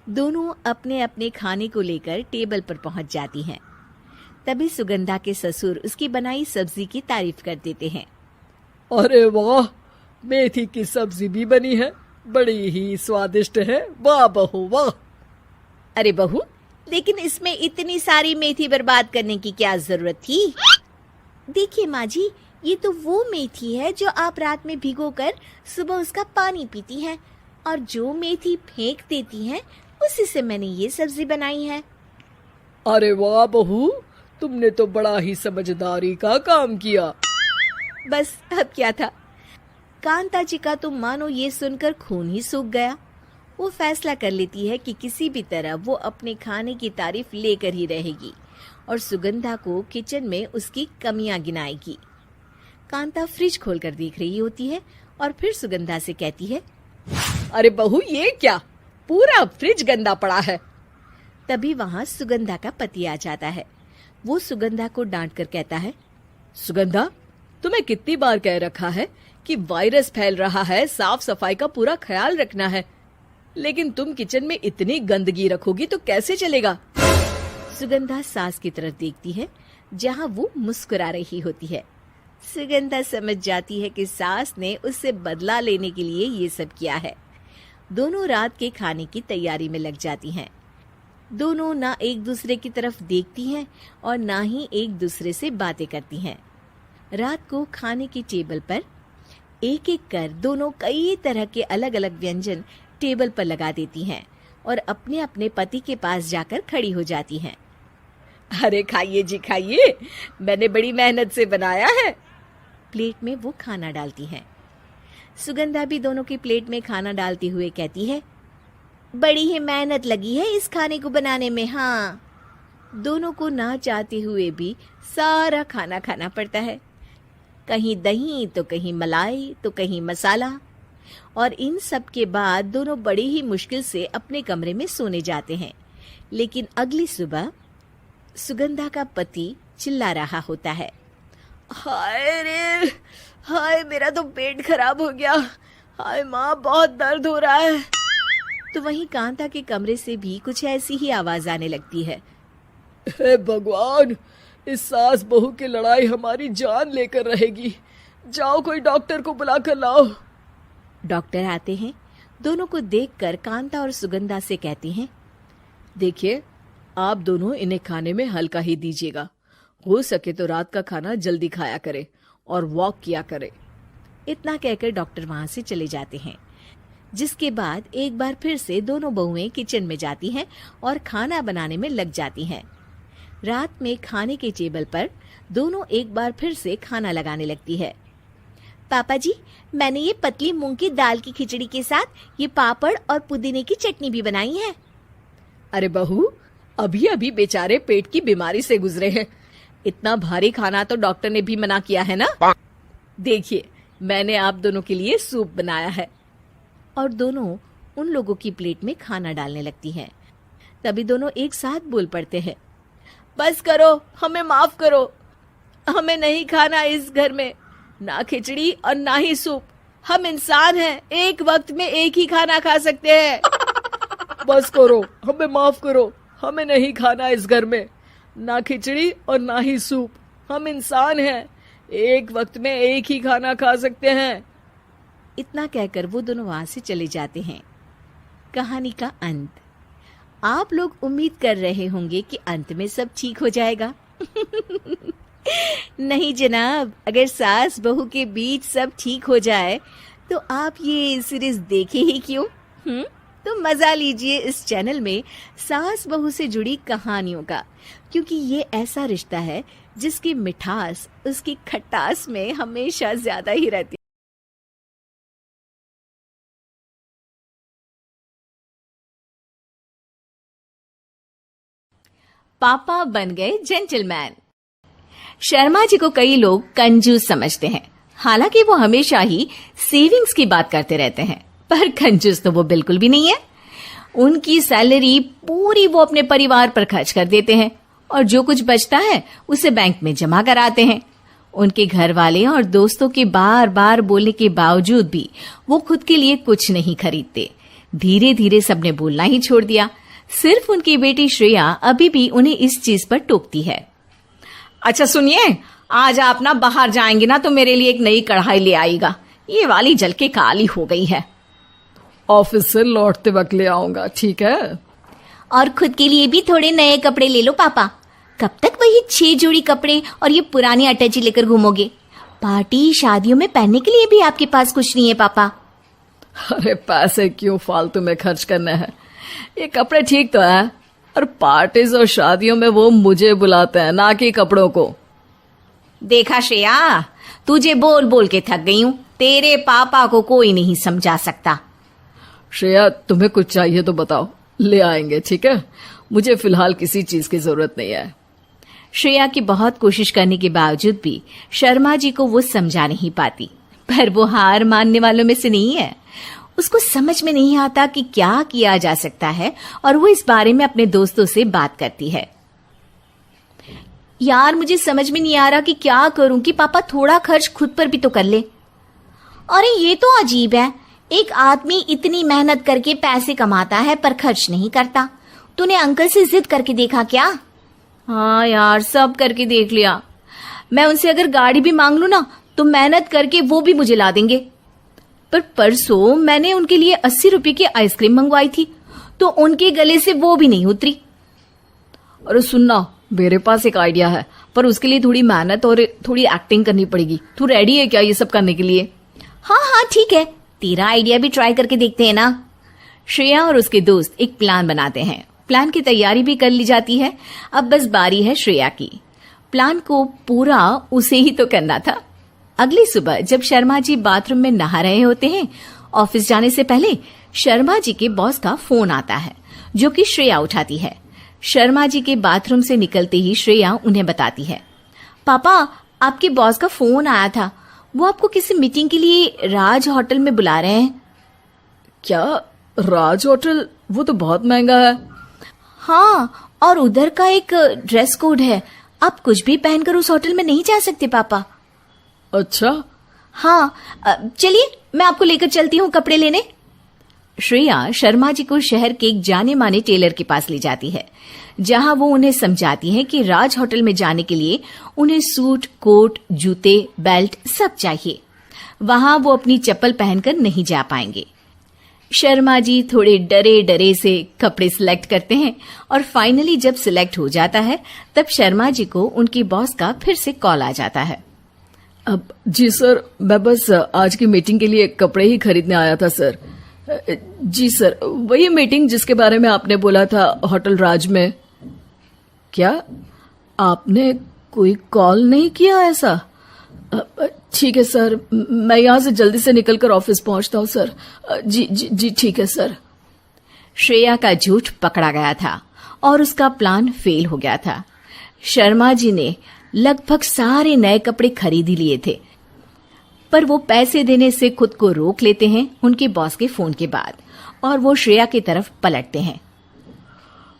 दोनों अपने अपने खाने को लेकर टेबल पर पहुंच जाती हैं। तभी सुगंधा के ससुर उसकी बनाई सब्जी की तारीफ कर देते हैं। अरे वाह, मेथी की सब्जी भी बनी है, बड़ी ही स्वादिष्ट है। वाह बहू वाह। अरे बहू, लेकिन इसमें इतनी सारी मेथी बर्बाद करने की क्या जरूरत थी? देखिए माँ जी, ये तो वो मेथी है जो आप रात में भिगोकर सुबह उसका पानी पीती हैं, और जो मेथी फेंक देती हैं उसी से मैंने ये सब्जी बनाई है। अरे वाह बहू, तुमने तो बड़ा ही समझदारी का काम किया। बस अब क्या था, कांता जी का तो मानो ये सुनकर खून ही सूख गया। वो फैसला कर लेती है कि किसी भी तरह वो अपने खाने की तारीफ लेकर ही रहेगी और सुगंधा को किचन में उसकी कमियां गिनाएगी। कांता फ्रिज खोलकर देख रही होती है और फिर सुगंधा से कहती है, अरे बहू, ये क्या, पूरा फ्रिज गंदा पड़ा है। तभी वहां सुगंधा का पति आ जाता है। वो सुगंधा को डांट कर कहता है, सुगंधा, तुम्हें कितनी बार कह रखा है कि वायरस फैल रहा है, साफ सफाई का पूरा ख्याल रखना है, लेकिन तुम किचन में इतनी गंदगी रखोगी तो कैसे चलेगा। सुगंधा सास की तरफ देखती है जहां वो मुस्कुरा रही होती है। सुगंधा समझ जाती है कि सास ने उससे बदला लेने के लिए ये सब किया है। दोनों रात के खाने की तैयारी में लग जाती हैं। दोनों ना एक दूसरे की तरफ देखती हैं और ना ही एक दूसरे से बातें करती हैं। रात को खाने की टेबल पर एक एक कर दोनों कई तरह के अलग अलग व्यंजन टेबल पर लगा देती हैं और अपने अपने पति के पास जाकर खड़ी हो जाती हैं। अरे खाइए जी खाइए, मैंने बड़ी मेहनत से बनाया है। प्लेट में वो खाना डालती हैं। सुगंधा भी दोनों की प्लेट में खाना डालते हुए कहती है, बड़ी ही मेहनत लगी है इस खाने को बनाने में। हाँ, दोनों को ना चाहते हुए भी सारा खाना खाना पड़ता है। कहीं दही तो कहीं मलाई तो कहीं मसाला, और इन सब के बाद दोनों बड़ी ही मुश्किल से अपने कमरे में सोने जाते हैं। लेकिन अगली सुबह सुगंधा का पति चिल्ला रहा होता है, हाय रे, हाय मेरा तो पेट खराब हो गया, हाय माँ बहुत दर्द हो रहा है। तो वहीं कांता के कमरे से भी कुछ ऐसी ही आवाज आने लगती है। हे भगवान, इस सास बहू की लड़ाई हमारी जान लेकर रहेगी। जाओ कोई डॉक्टर को बुला कर लाओ। डॉक्टर आते हैं। दोनों को देखकर कांता और सुगंधा से कहते हैं, देखिए, आप दोनों इन्हें खाने में हल्का ही दीजिएगा। हो सके तो रात का खाना जल्दी खाया करे और वॉक किया करे। इतना कहकर डॉक्टर वहां से चले जाते हैं। जिसके बाद एक बार फिर से दोनों बहुएं किचन में जाती हैं और खाना बनाने में लग जाती हैं। रात में खाने के टेबल पर दोनों एक बार फिर से खाना लगाने लगती है। पापा जी, मैंने ये पतली मूंग की दाल की खिचड़ी के साथ ये पापड़ और पुदीने की चटनी भी बनाई है। अरे बहू, अभी अभी बेचारे पेट की बीमारी से गुजरे हैं, इतना भारी खाना तो डॉक्टर ने भी मना किया है ना। देखिए, मैंने आप दोनों के लिए सूप बनाया है। और दोनों उन लोगों की प्लेट में खाना डालने लगती हैं। तभी दोनों एक साथ बोल पड़ते हैं, बस करो, हमें माफ करो, हमें नहीं खाना इस घर में, ना खिचड़ी और ना ही सूप। हम इंसान हैं, एक वक्त में एक ही खाना खा सकते हैं। बस करो, हमें माफ करो, हमें नहीं खाना इस घर में, ना खिचड़ी और ना ही सूप। हम इंसान हैं, एक वक्त में एक ही खाना खा सकते हैं। इतना कहकर वो दोनों वहां से चले जाते हैं। कहानी का अंत। आप लोग उम्मीद कर रहे होंगे कि अंत में सब ठीक हो जाएगा। नहीं जनाब, अगर सास बहू के बीच सब ठीक हो जाए तो आप ये सीरीज देखे ही क्यों? तो मजा लीजिए इस चैनल में सास बहू से जुड़ी कहानियों का, क्योंकि ये ऐसा रिश्ता है जिसकी मिठास उसकी खटास में हमेशा ज्यादा ही रहती है। पापा बन गए जेंटलमैन। शर्मा जी को कई लोग कंजूस समझते हैं, हालांकि वो हमेशा ही सेविंग्स की बात करते रहते हैं, पर कंजूस तो वो बिल्कुल भी नहीं है। उनकी सैलरी पूरी वो अपने परिवार पर खर्च कर देते हैं और जो कुछ बचता है उसे बैंक में जमा कराते हैं। उनके घर वाले और दोस्तों के बार बार बोलने के बावजूद भी वो खुद के लिए कुछ नहीं खरीदते। धीरे धीरे सबने बोलना ही छोड़ दिया। सिर्फ उनकी बेटी श्रेया अभी भी उन्हें इस चीज पर टोकती है। अच्छा सुनिए, आज आप ना बाहर जाएंगे ना तो मेरे लिए एक नई कढ़ाई ले आएगा, ये वाली जल के काली हो गई है। ऑफिस से लौटते वक्त ले आऊंगा, ठीक है? और खुद के लिए भी थोड़े नए कपड़े ले लो पापा। कब तक वही 6 जोड़ी कपड़े और ये पुरानी अटैची लेकर घूमोगे? पार्टी शादियों में पहनने के लिए भी आपके पास कुछ नहीं है पापा। अरे पैसे क्यों फालतू में खर्च करने हैं? ये कपड़े ठीक तो है, और पार्टीज और शादियों में वो मुझे बुलाते हैं, ना कि कपड़ों को। देखा श्रेया, तुझे बोल बोल के थक गई हूँ। तेरे पापा को कोई नहीं समझा सकता। श्रेया, तुम्हें कुछ चाहिए तो बताओ, ले आएंगे, ठीक है? मुझे फिलहाल किसी चीज की जरूरत नहीं है। श्रेया की बहुत कोशिश करने के बावजूद भी शर्मा जी को वो समझा नहीं पाती, पर वो हार मानने वालों में से नहीं है। उसको समझ में नहीं आता कि क्या किया जा सकता है और वो इस बारे में अपने दोस्तों से बात करती है। यार, मुझे समझ में नहीं आ रहा कि क्या करूं कि पापा थोड़ा खर्च खुद पर भी तो कर ले। अरे ये तो अजीब है, एक आदमी इतनी मेहनत करके पैसे कमाता है पर खर्च नहीं करता। तूने अंकल से जिद करके देखा क्या? हाँ यार, सब करके देख लिया। मैं उनसे अगर गाड़ी भी मांग लूं ना तो मेहनत करके वो भी मुझे ला देंगे। पर परसों मैंने उनके लिए 80 रुपए की आइसक्रीम मंगवाई थी तो उनके गले से वो भी नहीं उतरी। अरे सुनना, मेरे पास एक आइडिया है, पर उसके लिए थोड़ी मेहनत और थोड़ी एक्टिंग करनी पड़ेगी। तू रेडी है क्या ये सब करने के लिए? हाँ हाँ ठीक है, तेरा आइडिया भी ट्राई करके देखते हैं ना। श्रेया और उसके दोस्त एक प्लान बनाते हैं। प्लान की तैयारी भी कर ली जाती है। अब बस बारी है श्रेया की। प्लान को पूरा उसे ही तो करना था। अगली सुबह जब शर्मा जी बाथरूम में नहा रहे होते हैं, ऑफिस जाने से पहले शर्मा जी के बॉस का फोन आता है, जो कि श्रेया उठाती है। शर्मा जी के बाथरूम से निकलते ही श्रेया उन्हें बताती है, पापा आपके बॉस का फोन आया था, वो आपको किसी मीटिंग के लिए राज होटल में बुला रहे हैं। क्या? राज होटल? वो तो बहुत महंगा है। हाँ, और उधर का एक ड्रेस कोड है, आप कुछ भी पहनकर उस होटल में नहीं जा सकते पापा। अच्छा। हाँ, चलिए मैं आपको लेकर चलती हूँ कपड़े लेने। श्रेया शर्मा जी को शहर के एक जाने माने टेलर के पास ले जाती है, जहां वो उन्हें समझाती है कि राज होटल में जाने के लिए उन्हें सूट, कोट, जूते, बेल्ट सब चाहिए। वहां वो अपनी चप्पल पहनकर नहीं जा पाएंगे। शर्मा जी थोड़े डरे डरे से कपड़े सिलेक्ट करते हैं और फाइनली जब सिलेक्ट हो जाता है तब शर्मा जी को उनके बॉस का फिर से कॉल आ जाता है। अब जी सर, मैं बस आज की मीटिंग के लिए कपड़े ही खरीदने आया था सर। जी सर, वही मीटिंग जिसके बारे में आपने बोला था होटल राज में। क्या आपने कोई कॉल नहीं किया ऐसा? ठीक है सर, मैं यहाँ से जल्दी से निकलकर ऑफिस पहुंचता हूँ सर। जी जी जी ठीक है सर। श्रेया का झूठ पकड़ा गया था और उसका प्लान फेल हो गया था। शर्मा जी ने लगभग सारे नए कपड़े खरीद ही लिए थे, पर वो पैसे देने से खुद को रोक लेते हैं उनके बॉस के फोन के बाद, और वो श्रेया की तरफ पलटते हैं।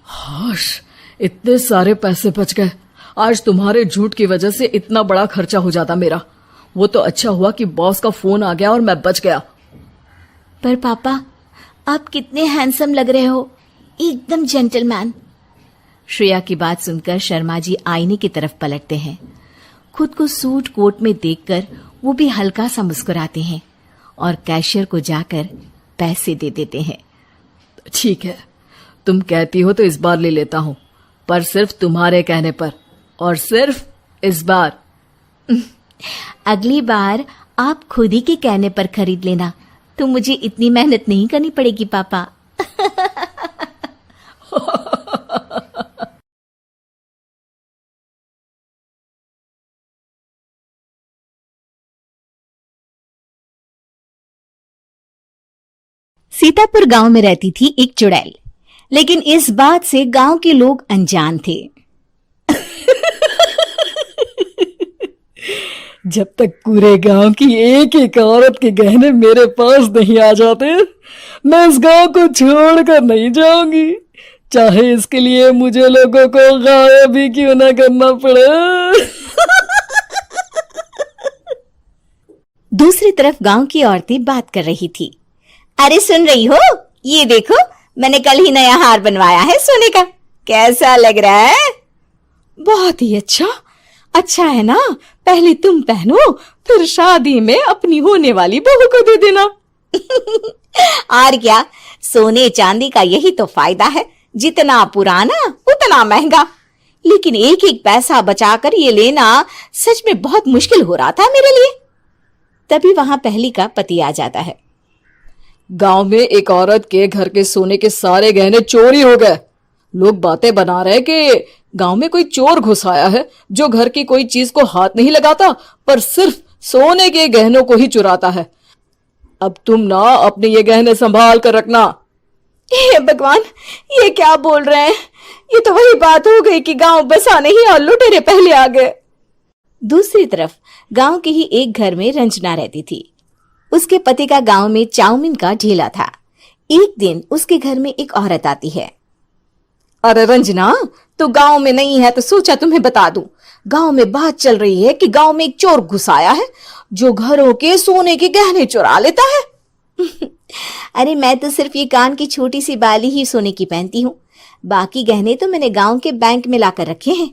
हाश, इतने सारे पैसे बच गए। आज तुम्हारे झूठ की वजह से इतना बड़ा खर्चा हो जाता मेरा। वो तो अच्छा हुआ कि बॉस का फोन आ गया और मैं बच गया। पर पापा, आप कितने हैंडसम लग रहे हो, एकदम जेंटलमैन। श्रेया की बात सुनकर शर्मा जी आईने की तरफ पलटते हैं। खुद को सूट कोट में देखकर वो भी हल्का सा मुस्कुराते हैं और कैशियर को जाकर पैसे दे देते हैं। ठीक है, तुम कहती हो तो इस बार ले लेता हूँ, पर सिर्फ तुम्हारे कहने पर, और सिर्फ इस बार। अगली बार आप खुद ही के कहने पर खरीद लेना, तो मुझे इतनी मेहनत नहीं करनी पड़ेगी पापा। सीतापुर गांव में रहती थी एक चुड़ैल, लेकिन इस बात से गांव के लोग अनजान थे। जब तक पूरे गांव की एक एक औरत के गहने मेरे पास नहीं आ जाते, मैं इस गांव को छोड़कर नहीं जाऊंगी, चाहे इसके लिए मुझे लोगों को गायब भी क्यों ना करना पड़े। दूसरी तरफ गांव की औरतें बात कर रही थी। अरे सुन रही हो, ये देखो मैंने कल ही नया हार बनवाया है सोने का, कैसा लग रहा है? बहुत ही अच्छा। अच्छा है ना, पहले तुम पहनो, फिर शादी में अपनी होने वाली बहू को दे देना। और क्या, सोने चांदी का यही तो फायदा है, जितना पुराना उतना महंगा। लेकिन एक एक पैसा बचाकर ये लेना सच में बहुत मुश्किल हो रहा था मेरे लिए। तभी वहां पहली का पति आ जाता है। गांव में एक औरत के घर के सोने के सारे गहने चोरी हो गए। लोग बातें बना रहे कि गांव में कोई चोर घुस आया है जो घर की कोई चीज को हाथ नहीं लगाता, पर सिर्फ सोने के गहनों को ही चुराता है। अब तुम ना अपने ये गहने संभाल कर रखना। हे भगवान, ये क्या बोल रहे हैं? ये तो वही बात हो गई कि गांव बसा नहीं और लुटेरे पहले आ गए। दूसरी तरफ गांव के ही एक घर में रंजना रहती थी। उसके पति का गांव में चाउमीन का ठेला था। एक दिन उसके घर में एक औरत आती है। अरे रंजना, तू गांव में नहीं है तो सोचा तुम्हें बता दूं। गांव में बात चल रही है कि गांव में एक चोर घुस आया है जो घरों के सोने के गहने चुरा लेता है। अरे मैं तो सिर्फ ये कान की छोटी सी बाली ही सोने की पहनती हूँ, बाकी गहने तो मैंने गांव के बैंक में लाकर रखे हैं।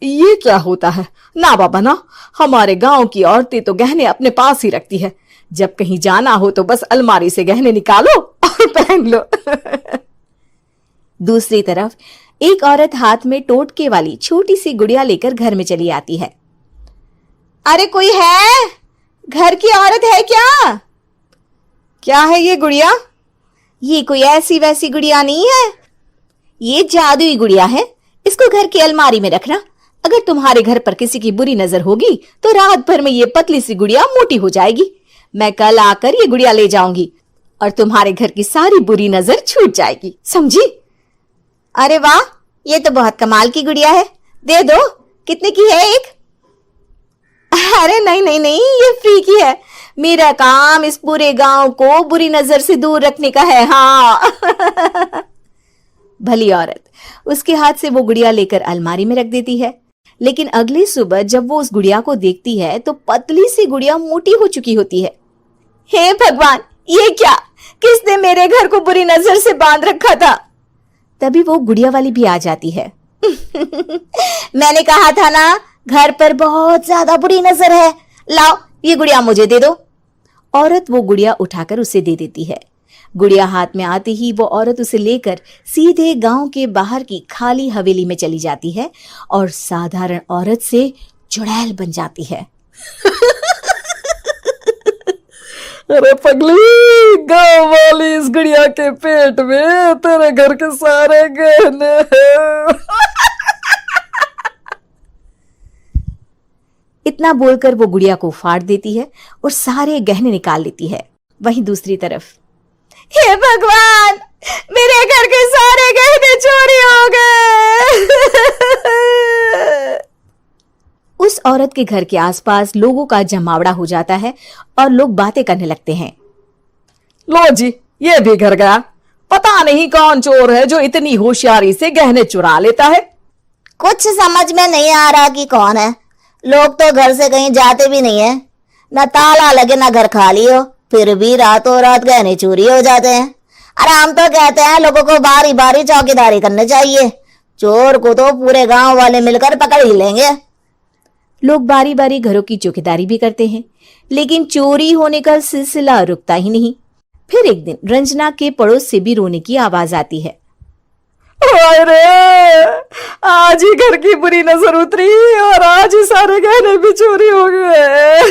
ये क्या होता है? ना बाबा ना, हमारे गांव की औरतें तो गहने अपने पास ही रखती है। जब कहीं जाना हो तो बस अलमारी से गहने निकालो और पहन लो। दूसरी तरफ एक औरत हाथ में टोटके वाली छोटी सी गुड़िया लेकर घर में चली आती है। अरे कोई है? घर की औरत है क्या? क्या है ये गुड़िया? ये कोई ऐसी वैसी गुड़िया नहीं है, ये जादुई गुड़िया है। इसको घर की अलमारी में रखना। अगर तुम्हारे घर पर किसी की बुरी नजर होगी तो रात भर में ये पतली सी गुड़िया मोटी हो जाएगी। मैं कल आकर ये गुड़िया ले जाऊंगी और तुम्हारे घर की सारी बुरी नजर छूट जाएगी, समझी? अरे वाह, ये तो बहुत कमाल की गुड़िया है, दे दो। कितने की है एक? अरे नहीं नहीं नहीं, ये फ्री की है। मेरा काम इस पूरे गांव को बुरी नजर से दूर रखने का है। हाँ। भली औरत उसके हाथ से वो गुड़िया लेकर अलमारी में रख देती है। लेकिन अगली सुबह जब वो उस गुड़िया को देखती है तो पतली सी गुड़िया मोटी हो चुकी होती है। हे भगवान, ये क्या? किसने मेरे घर को बुरी नजर से बांध रखा था? तभी वो गुड़िया वाली भी आ जाती है। मैंने कहा था ना, घर पर बहुत ज्यादा बुरी नजर है। लाओ, ये गुड़िया मुझे दे दो। औरत वो गुड़िया उठाकर उसे दे देती है। गुड़िया हाथ में आते ही वो औरत उसे लेकर सीधे गांव के बाहर की खाली हवेली में चली जाती है और साधारण औरत से चुड़ैल बन जाती है। अरे पगली, गांव वाली इस गुड़िया के पेट में तेरे घर के सारे गहने हैं। इतना बोलकर वो गुड़िया को फाड़ देती है और सारे गहने निकाल लेती है। वहीं दूसरी तरफ, हे भगवान, मेरे घर के सारे गहने चोरी हो गए। उस औरत के घर के आसपास लोगों का जमावड़ा हो जाता है और लोग बातें करने लगते हैं। लो जी, ये भी घर गया। पता नहीं कौन चोर है जो इतनी होशियारी से गहने चुरा लेता है। कुछ समझ में नहीं आ रहा कि कौन है। लोग तो घर से कहीं जाते भी नहीं है, न ताला लगे न घर खाली हो, फिर भी रातों रात गहने चोरी हो जाते हैं। अरे हम तो कहते हैं लोगों को बारी बारी चौकीदारी करनी चाहिए, चोर को तो पूरे गांव वाले मिलकर पकड़ ही लेंगे। लोग बारी बारी घरों की चौकीदारी भी करते हैं, लेकिन चोरी होने का सिलसिला रुकता ही नहीं। फिर एक दिन रंजना के पड़ोस से भी रोने की आवाज आती है। अरे आज ही घर की बुरी नजर उतरी और आज ही सारे गहने भी चोरी हो गए।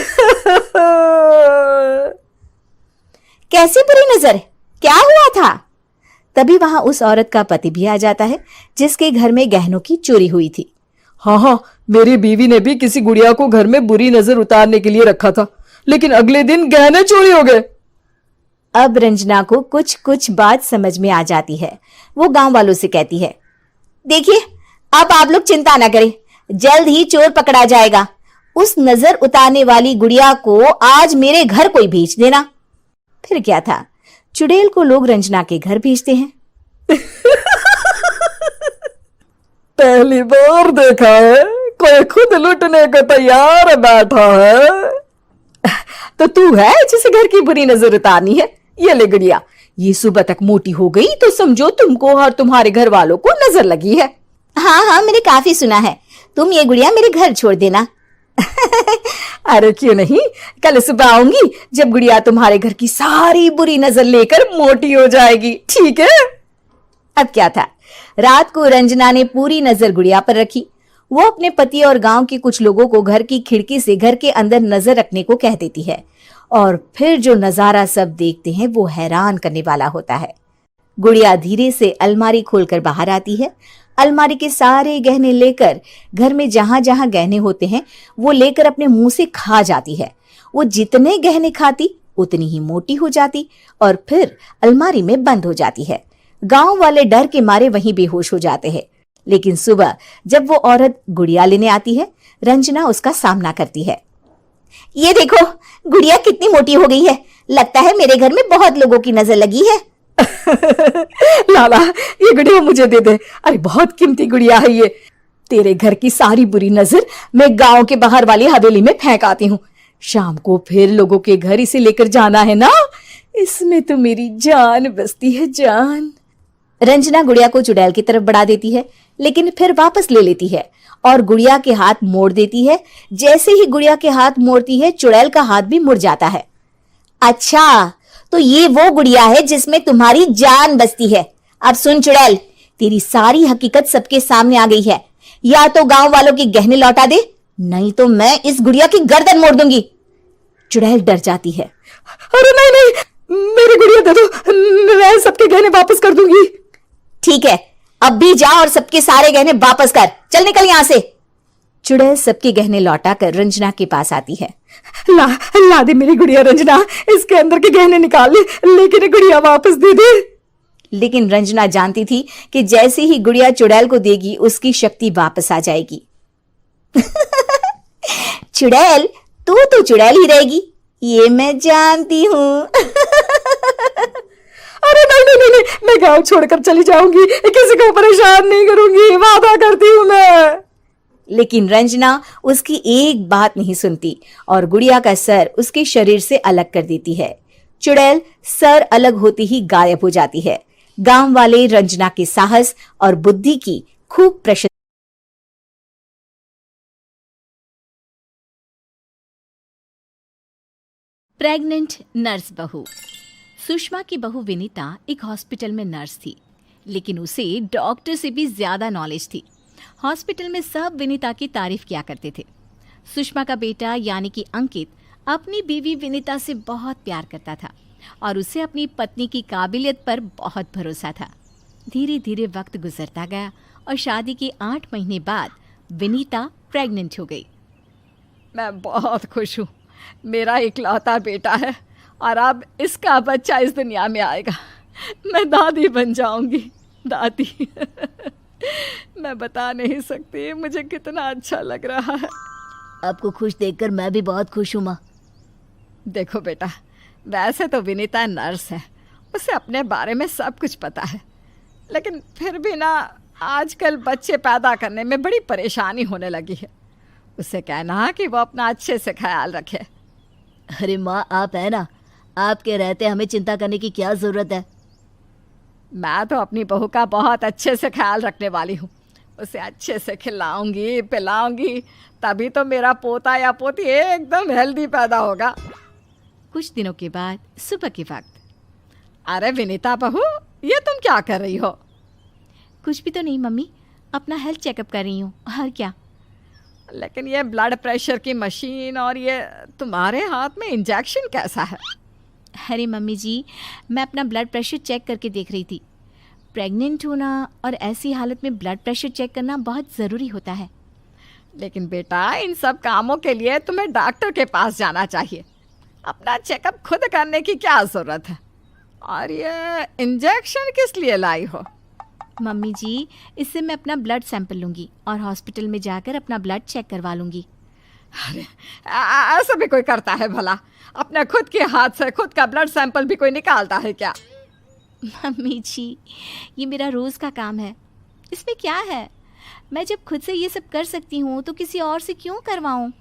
कैसी बुरी नजर? क्या हुआ था? तभी वहां उस औरत का पति भी आ जाता है जिसके घर में गहनों की चोरी हुई थी। हाँ, मेरी बीवी ने भी किसी गुड़िया को घर में बुरी नजर उतारने के लिए रखा था, लेकिन अगले दिन गहने चोरी हो गए। अब रंजना को कुछ कुछ बात समझ में आ जाती है। वो गांव वालों से कहती है, देखिए अब आप लोग चिंता ना करें, जल्द ही चोर पकड़ा जाएगा उस नजर उतारने वाली गुड़िया को आज मेरे घर कोई भेज देना। फिर क्या था, चुड़ैल को लोग रंजना के घर भेजते हैं। पहली बार देखा है कोई खुद लुटने को तैयार बैठा है। तो तू है जिसे घर की बुरी नजर उतारनी है। ये ले गुड़िया, ये सुबह तक मोटी हो गई तो समझो तुमको और तुम्हारे घर वालों को नजर लगी है। हाँ हाँ, मैंने काफी सुना है। तुम ये गुड़िया मेरे घर छोड़ देना। अरे क्यों नहीं, कल सुबह आऊंगी जब गुड़िया तुम्हारे घर की सारी बुरी नजर लेकर मोटी हो जाएगी, ठीक है। अब क्या था, रात को रंजना ने पूरी नजर गुड़िया पर रखी। वो अपने पति और गांव के कुछ लोगों को घर की खिड़की से घर के अंदर नजर रखने को कह देती है और फिर जो नजारा सब देखते हैं वो हैरान करने वाला होता है। गुड़िया धीरे से अलमारी खोलकर बाहर आती है। अलमारी के सारे गहने लेकर घर में जहां जहां गहने होते हैं वो लेकर अपने मुंह से खा जाती है। वो जितने गहने खाती उतनी ही मोटी हो जाती और फिर अलमारी में बंद हो जाती है। गांव वाले डर के मारे वहीं बेहोश हो जाते हैं। लेकिन सुबह जब वो औरत गुड़िया लेने आती है, रंजना उसका सामना करती है। ये देखो, गुड़िया कितनी मोटी हो गई है। लगता है मेरे घर में बहुत लोगों की नजर लगी है। लाला, ये गुड़िया मुझे दे दे। अरे बहुत कीमती गुड़िया है ये। तेरे घर की सारी बुरी नजर मैं गांव के बाहर वाली हवेली में फेंक आती हूँ। शाम को फिर लोगों के घर इसे लेकर जाना है ना। इसमें तो मेरी जान बसती है, जान। रंजना गुड़िया को चुड़ैल की तरफ बढ़ा देती है, लेकिन फिर वापस ले लेती है और गुड़िया के हाथ मोड़ देती है। जैसे ही गुड़िया के हाथ मोड़ती है, चुड़ैल का हाथ भी मुड़ जाता है। अच्छा, तो ये वो गुड़िया है जिसमें तुम्हारी जान बसती है। अब सुन चुड़ैल, तेरी सारी हकीकत सबके सामने आ गई है। या तो गांव वालों के गहने लौटा दे, नहीं तो मैं इस गुड़िया की गर्दन मोड़ दूंगी। चुड़ैल डर जाती है। अरे नहीं नहीं, मेरी गुड़िया दे दो, मैं सबके गहने वापस कर दूंगी। ठीक है, अब भी जा और सबके सारे गहने वापस कर। चल निकल यहां से। चुड़ैल सबके गहने लौटा कर रंजना के पास आती है। ला दे मेरी गुड़िया रंजना, इसके अंदर के गहने निकाल ले, लेकिन गुड़िया वापस दे दे। लेकिन रंजना जानती थी कि जैसे ही गुड़िया चुड़ैल को देगी उसकी शक्ति वापस आ जाएगी। चुड़ैल, तू तो चुड़ैल ही रहेगी, ये मैं जानती हूँ। अरे नहीं नहीं नहीं, मैं गांव छोड़कर चली जाऊंगी, किसी को परेशान नहीं करूंगी, वादा करती हूँ मैं। लेकिन रंजना उसकी एक बात नहीं सुनती और गुड़िया का सर उसके शरीर से अलग कर देती है। चुड़ैल सर अलग होती ही गायब हो जाती है। गांव वाले रंजना के साहस और बुद्धि की खूब प्रशंसा। प्रेग्नेंट नर्स बहू। सुषमा की बहू विनीता एक हॉस्पिटल में नर्स थी, लेकिन उसे डॉक्टर से भी ज्यादा नॉलेज थी। हॉस्पिटल में सब विनीता की तारीफ किया करते थे। सुषमा का बेटा यानी कि अंकित अपनी बीवी विनीता से बहुत प्यार करता था और उसे अपनी पत्नी की काबिलियत पर बहुत भरोसा था। धीरे धीरे वक्त गुजरता गया और शादी के 8 महीने बाद विनीता प्रेग्नेंट हो गई। मैं बहुत खुश हूँ, मेरा इकलौता बेटा है और अब इसका बच्चा इस दुनिया में आएगा। मैं दादी बन जाऊंगी, दादी। मैं बता नहीं सकती मुझे कितना अच्छा लग रहा है। आपको खुश देखकर मैं भी बहुत खुश हूँ माँ। देखो बेटा, वैसे तो विनीता नर्स है, उसे अपने बारे में सब कुछ पता है, लेकिन फिर भी ना आजकल बच्चे पैदा करने में बड़ी परेशानी होने लगी है। उसे कहना कि वो अपना अच्छे से ख्याल रखे। अरे माँ, आप है ना, आपके रहते हमें चिंता करने की क्या जरूरत है। मैं तो अपनी बहू का बहुत अच्छे से ख्याल रखने वाली हूँ। उसे अच्छे से खिलाऊंगी पिलाऊंगी, तभी तो मेरा पोता या पोती एकदम हेल्दी पैदा होगा। कुछ दिनों के बाद सुबह के वक्त। अरे विनीता बहू, ये तुम क्या कर रही हो? कुछ भी तो नहीं मम्मी, अपना हेल्थ चेकअप कर रही हूँ, और क्या। लेकिन ये ब्लड प्रेशर की मशीन और ये तुम्हारे हाथ में इंजेक्शन कैसा है? अरे मम्मी जी, मैं अपना ब्लड प्रेशर चेक करके देख रही थी। प्रेग्नेंट होना और ऐसी हालत में ब्लड प्रेशर चेक करना बहुत ज़रूरी होता है। लेकिन बेटा, इन सब कामों के लिए तुम्हें डॉक्टर के पास जाना चाहिए। अपना चेकअप खुद करने की क्या ज़रूरत है? और ये इंजेक्शन किस लिए लाई हो? मम्मी जी, इससे मैं अपना ब्लड सैंपल लूँगी और हॉस्पिटल में जाकर अपना ब्लड चेक करवा लूँगी। अरे ऐसा भी कोई करता है भला? अपने खुद के हाथ से खुद का ब्लड सैंपल भी कोई निकालता है क्या? मम्मी जी, ये मेरा रोज़ का काम है, इसमें क्या है? मैं जब खुद से ये सब कर सकती हूँ तो किसी और से क्यों करवाऊँ?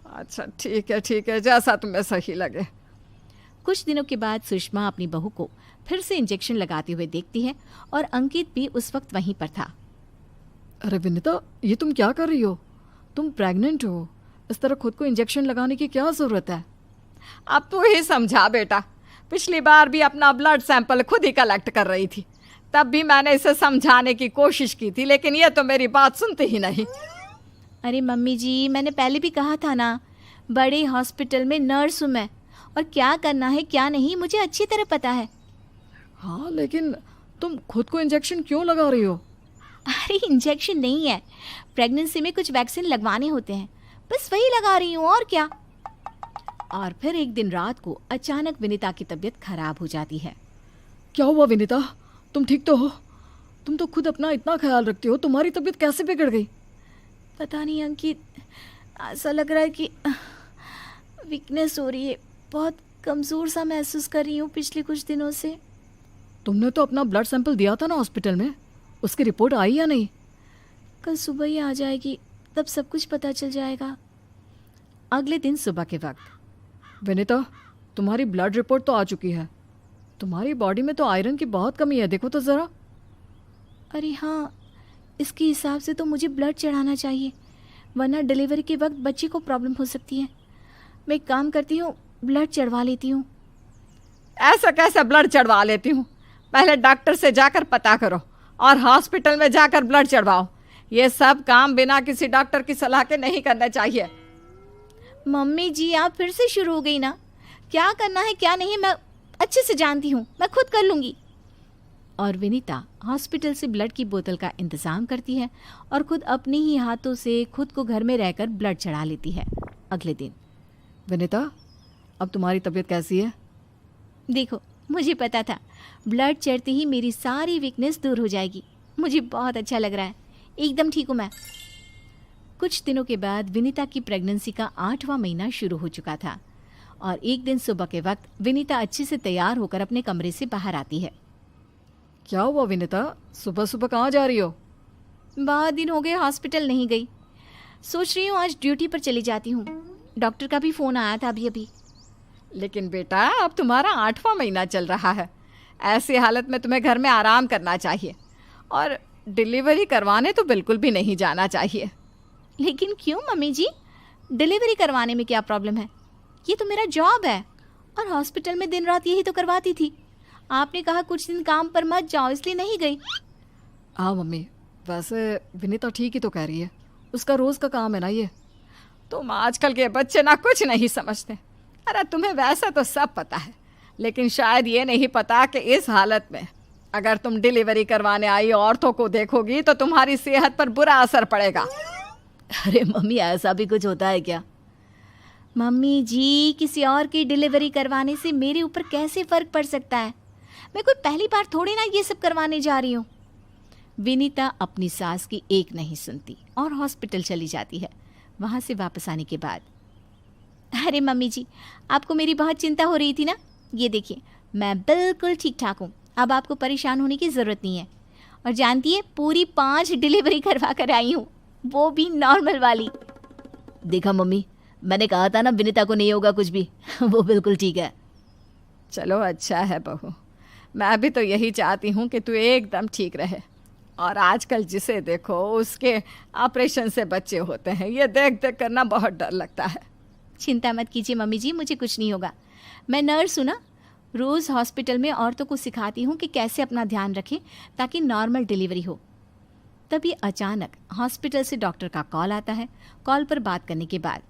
अच्छा ठीक है, जैसा तुम्हें सही लगे। कुछ दिनों के बाद सुषमा अपनी बहू को फिर से इंजेक्शन लगाते हुए देखती है और अंकित भी उस वक्त वहीं पर था। अरे विनीता, ये तुम क्या कर रही हो? तुम प्रेग्नेंट हो, इस तरह खुद को इंजेक्शन लगाने की क्या ज़रूरत है? अब तू ही समझा बेटा, पिछली बार भी अपना ब्लड सैंपल खुद ही कलेक्ट कर रही थी, तब भी मैंने इसे समझाने की कोशिश की थी, लेकिन ये तो मेरी बात सुनती ही नहीं। अरे मम्मी जी, मैंने पहले भी कहा था ना, बड़े हॉस्पिटल में नर्स हूँ मैं, और क्या करना है क्या नहीं मुझे अच्छी तरह पता है। हाँ, लेकिन तुम खुद को इंजेक्शन क्यों लगा रही हो? अरे इंजेक्शन नहीं है, प्रेगनेंसी में कुछ वैक्सीन लगवाने होते हैं, बस वही लगा रही हूँ और क्या। और फिर एक दिन रात को अचानक विनीता की तबीयत खराब हो जाती है। क्या हुआ विनीता? तुम ठीक तो हो? तुम तो खुद अपना इतना ख्याल रखती हो, तुम्हारी तबीयत कैसे बिगड़ गई? पता नहीं अंकित, ऐसा लग रहा है कि वीकनेस हो रही है, बहुत कमज़ोर सा महसूस कर रही हूँ पिछले कुछ दिनों से। तुमने तो अपना ब्लड सैंपल दिया था ना हॉस्पिटल में, उसकी रिपोर्ट आई या नहीं? कल सुबह ही आ जाएगी, तब सब कुछ पता चल जाएगा। अगले दिन सुबह के वक्त, विनीता, तुम्हारी ब्लड रिपोर्ट तो आ चुकी है। तुम्हारी बॉडी में तो आयरन की बहुत कमी है, देखो तो ज़रा। अरे हाँ, इसके हिसाब से तो मुझे ब्लड चढ़ाना चाहिए, वरना डिलीवरी के वक्त बच्चे को प्रॉब्लम हो सकती है। मैं एक काम करती हूँ, ब्लड चढ़वा लेती हूँ। ऐसा कैसे ब्लड चढ़वा लेती हूँ? पहले डॉक्टर से जाकर पता करो और हॉस्पिटल में जाकर ब्लड चढ़वाओ। ये सब काम बिना किसी डॉक्टर की सलाह के नहीं करना चाहिए। मम्मी जी, आप फिर से शुरू हो गई ना। क्या करना है क्या नहीं मैं अच्छे से जानती हूँ, मैं खुद कर लूँगी। और विनीता हॉस्पिटल से ब्लड की बोतल का इंतज़ाम करती है और खुद अपने ही हाथों से खुद को घर में रहकर ब्लड चढ़ा लेती है। अगले दिन, विनीता, अब तुम्हारी तबीयत कैसी है? देखो, मुझे पता था ब्लड चढ़ते ही मेरी सारी वीकनेस दूर हो जाएगी। मुझे बहुत अच्छा लग रहा है, एकदम ठीक हूँ मैं। कुछ दिनों के बाद विनीता की प्रेगनेंसी का 8वां महीना शुरू हो चुका था और एक दिन सुबह के वक्त विनीता अच्छे से तैयार होकर अपने कमरे से बाहर आती है। क्या हुआ विनीता, सुबह सुबह कहाँ जा रही हो? बहुत दिन हो गए हॉस्पिटल नहीं गई, सोच रही हूँ आज ड्यूटी पर चली जाती हूँ। डॉक्टर का भी फ़ोन आया था अभी। लेकिन बेटा, अब तुम्हारा 8वां महीना चल रहा है, ऐसी हालत में तुम्हें घर में आराम करना चाहिए और डिलीवरी करवाने तो बिल्कुल भी नहीं जाना चाहिए। लेकिन क्यों मम्मी जी, डिलीवरी करवाने में क्या प्रॉब्लम है? ये तो मेरा जॉब है और हॉस्पिटल में दिन रात यही तो करवाती थी। आपने कहा कुछ दिन काम पर मत जाओ, इसलिए नहीं गई। हाँ मम्मी, वैसे विनीता ठीक ही तो कह रही है, उसका रोज़ का काम है ना ये। तुम आजकल के बच्चे ना कुछ नहीं समझते। अरे तुम्हें वैसे तो सब पता है, लेकिन शायद ये नहीं पता कि इस हालत में अगर तुम डिलीवरी करवाने आई औरतों को देखोगी तो तुम्हारी सेहत पर बुरा असर पड़ेगा। अरे मम्मी, ऐसा भी कुछ होता है क्या? मम्मी जी, किसी और की डिलीवरी करवाने से मेरे ऊपर कैसे फ़र्क पड़ सकता है? मैं कोई पहली बार थोड़ी ना ये सब करवाने जा रही हूँ। विनीता अपनी सास की एक नहीं सुनती और हॉस्पिटल चली जाती है। वहाँ से वापस आने के बाद, अरे मम्मी जी, आपको मेरी बहुत चिंता हो रही थी ना, ये देखिए मैं बिल्कुल ठीक ठाक हूँ, अब आपको परेशान होने की ज़रूरत नहीं है। और जानती है, पूरी 5 डिलीवरी करवा कर आई हूँ, वो भी नॉर्मल वाली। देखा मम्मी, मैंने कहा था ना विनीता को नहीं होगा कुछ भी, वो बिल्कुल ठीक है। चलो अच्छा है बहू, मैं भी तो यही चाहती हूँ कि तू एकदम ठीक रहे। और आजकल जिसे देखो उसके ऑपरेशन से बच्चे होते हैं, ये देख देख करना बहुत डर लगता है। चिंता मत कीजिए मम्मी जी, मुझे कुछ नहीं होगा। मैं नर्स हूँ ना, रोज़ हॉस्पिटल में औरतों को सिखाती हूँ कि कैसे अपना ध्यान रखें ताकि नॉर्मल डिलीवरी हो। तभी अचानक हॉस्पिटल से डॉक्टर का कॉल आता है। कॉल पर बात करने के बाद,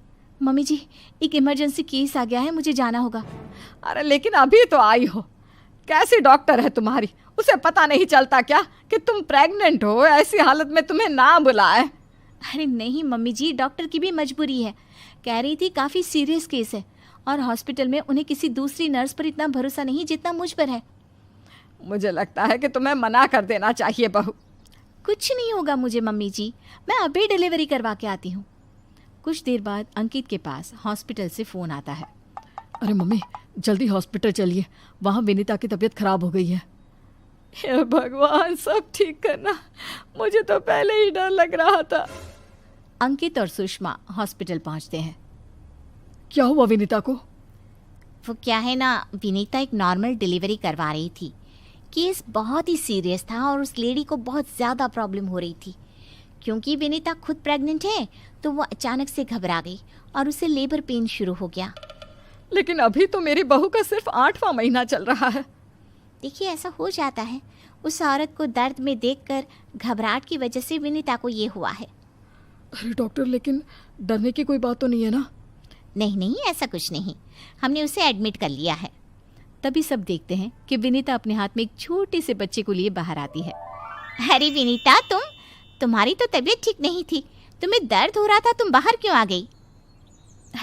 मम्मी जी एक इमरजेंसी केस आ गया है, मुझे जाना होगा। अरे लेकिन अभी तो आई हो, कैसी डॉक्टर है तुम्हारी? उसे पता नहीं चलता क्या कि तुम प्रेग्नेंट हो? ऐसी हालत में तुम्हें ना बुलाए। अरे नहीं मम्मी जी, डॉक्टर की भी मजबूरी है। कह रही थी काफ़ी सीरियस केस है और हॉस्पिटल में उन्हें किसी दूसरी नर्स पर इतना भरोसा नहीं जितना मुझ पर है। मुझे लगता है कि तुम्हें मना कर देना चाहिए बहू। कुछ नहीं होगा मुझे मम्मी जी, मैं अभी डिलीवरी करवा के आती हूँ। कुछ देर बाद अंकित के पास हॉस्पिटल से फोन आता है। अरे मम्मी, जल्दी हॉस्पिटल चलिए, वहाँ विनीता की तबीयत खराब हो गई है। हे भगवान, सब ठीक करना, मुझे तो पहले ही डर लग रहा था। अंकित और सुषमा हॉस्पिटल पहुंचते हैं। क्या हुआ विनीता को? वो क्या है ना, विनीता एक नॉर्मल डिलीवरी करवा रही थी। केस बहुत ही सीरियस था और उस लेडी को बहुत ज़्यादा प्रॉब्लम हो रही थी। क्योंकि विनीता खुद प्रेग्नेंट है तो वो अचानक से घबरा गई और उसे लेबर पेन शुरू हो गया। लेकिन अभी तो मेरी बहू का सिर्फ 8वां महीना चल रहा है। देखिए, ऐसा हो जाता है। उस औरत को दर्द में देखकर घबराहट की वजह से विनीता को ये हुआ है। अरे डॉक्टर, लेकिन डरने की कोई बात तो नहीं है ना? नहीं नहीं, ऐसा कुछ नहीं, हमने उसे एडमिट कर लिया है। तभी सब देखते हैं कि विनीता अपने हाथ में एक छोटे से बच्चे को लिए बाहर आती है। अरे विनीता, तुम्हारी तो तबीयत ठीक नहीं थी, तुम्हें दर्द हो रहा था, तुम बाहर क्यों आ गई?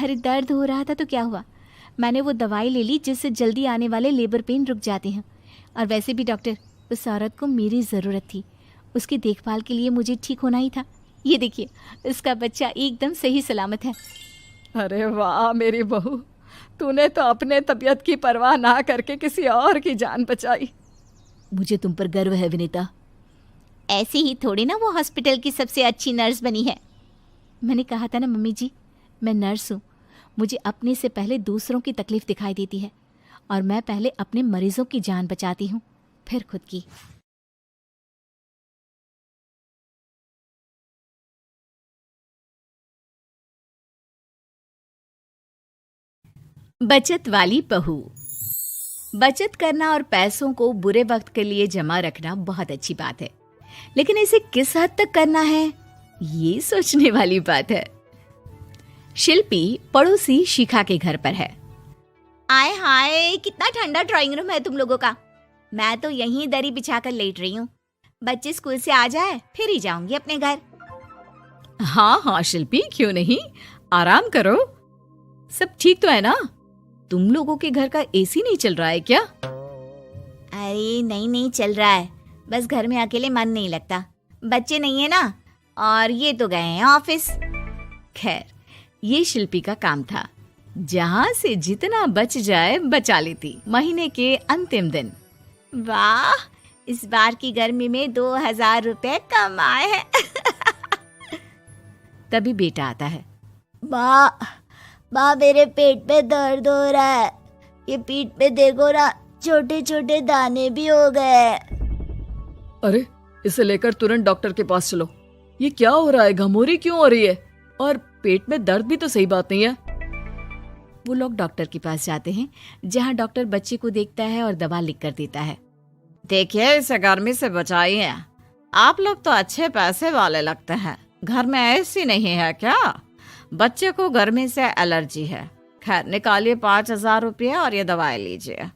अरे दर्द हो रहा था तो क्या हुआ, मैंने वो दवाई ले ली जिससे जल्दी आने वाले लेबर पेन रुक जाते हैं। और वैसे भी डॉक्टर, उस औरत को मेरी ज़रूरत थी, उसकी देखभाल के लिए मुझे ठीक होना ही था। ये देखिए, उसका बच्चा एकदम सही सलामत है। अरे वाह मेरी बहू, तूने तो अपने तबीयत की परवाह ना करके किसी और की जान बचाई। मुझे तुम पर गर्व है विनीता। ऐसी ही थोड़ी ना वो हॉस्पिटल की सबसे अच्छी नर्स बनी है। मैंने कहा था ना मम्मी जी, मैं नर्स हूँ। मुझे अपने से पहले दूसरों की तकलीफ दिखाई देती है और मैं पहले अपने मरीजों की जान बचाती हूँ, फिर खुद की। बचत वाली बहू। बचत करना और पैसों को बुरे वक्त के लिए जमा रखना बहुत अच्छी बात है, लेकिन इसे किस हद तक करना है, ये सोचने वाली बात है। शिल्पी पड़ोसी शिखा के घर पर है। आय हाय, कितना ठंडा ड्राइंग रूम है तुम लोगों का। मैं तो यहीं दरी बिछाकर लेट रही हूँ। बच्चे स्कूल से आ जाए फिर ही जाऊंगी अपने घर। हाँ हाँ शिल्पी, क्यों नहीं, आराम करो। सब ठीक तो है ना? तुम लोगों के घर का एसी नहीं चल रहा है क्या? अरे नहीं चल रहा है, बस घर में अकेले मन नहीं लगता। बच्चे नहीं है ना, और ये तो गए हैं ऑफिस। खैर, ये शिल्पी का काम था, जहाँ से जितना बच जाए बचा लेती महीने के अंतिम दिन। वाह, इस बार की गर्मी में 2000 रुपए कम आए हैं। तभी बेटा आता है। माँ, मेरे पेट में दर्द हो रहा है। ये पीठ पे देखो ना, छोटे छोटे दाने भी हो गए। अरे, इसे लेकर तुरंत डॉक्टर के पास चलो। ये क्या हो रहा है, घमोरी क्यों हो रही है? और पेट में दर्द भी तो सही बात नहीं है। वो लोग डॉक्टर के पास जाते हैं, जहाँ डॉक्टर बच्चे को देखता है और दवा लिख कर देता है। देखिए, इसे गर्मी से बचाइए। आप लोग तो अच्छे पैसे वाले लगते हैं, घर में ऐसी नहीं है क्या? बच्चे को गर्मी से एलर्जी है। खैर, निकालिए 5000 रुपये और ये दवाई लीजिए।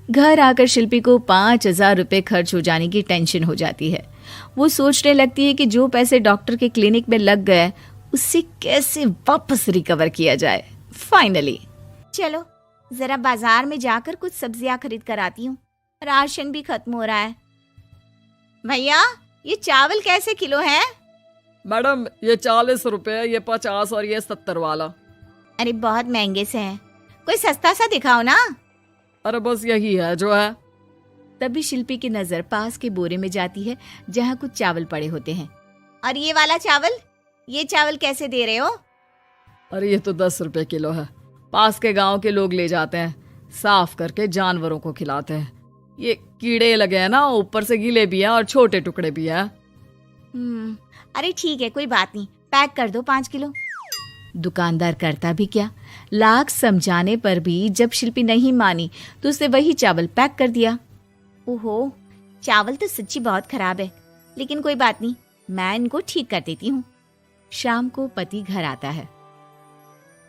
घर आकर शिल्पी को 5000 रुपये खर्च हो जाने की टेंशन हो जाती है। वो सोचने लगती है कि जो पैसे डॉक्टर के क्लिनिक में लग गए, उससे कैसे वापस रिकवर किया जाए। फाइनली चलो जरा बाजार में जाकर कुछ सब्जियां खरीद कर आती हूँ, राशन भी खत्म हो रहा है। भैया, ये चावल कैसे किलो है? मैडम, ये 40 रुपए, ये 50 और ये 70 वाला। अरे बहुत महंगे से हैं, कोई सस्ता सा दिखाओ ना। अरे बस यही है जो है। तभी शिल्पी की नजर पास के बोरे में जाती है, जहाँ कुछ चावल पड़े होते हैं। और ये वाला चावल, ये चावल कैसे दे रहे हो? अरे ये तो 10 रुपए किलो है, पास के गांव के लोग ले जाते हैं, साफ करके जानवरों को खिलाते हैं। ये कीड़े लगे हैं ना, ऊपर से गीले भी हैं और छोटे टुकड़े भी हैं। अरे ठीक है, कोई बात नहीं, पैक कर दो 5 किलो। दुकानदार करता भी क्या, लाख समझाने पर भी जब शिल्पी नहीं मानी तो उसने वही चावल पैक कर दिया। ओहो, चावल तो सच्ची बहुत खराब है, लेकिन कोई बात नहीं, मैं इनको ठीक कर देती हूँ। शाम को पति घर आता है।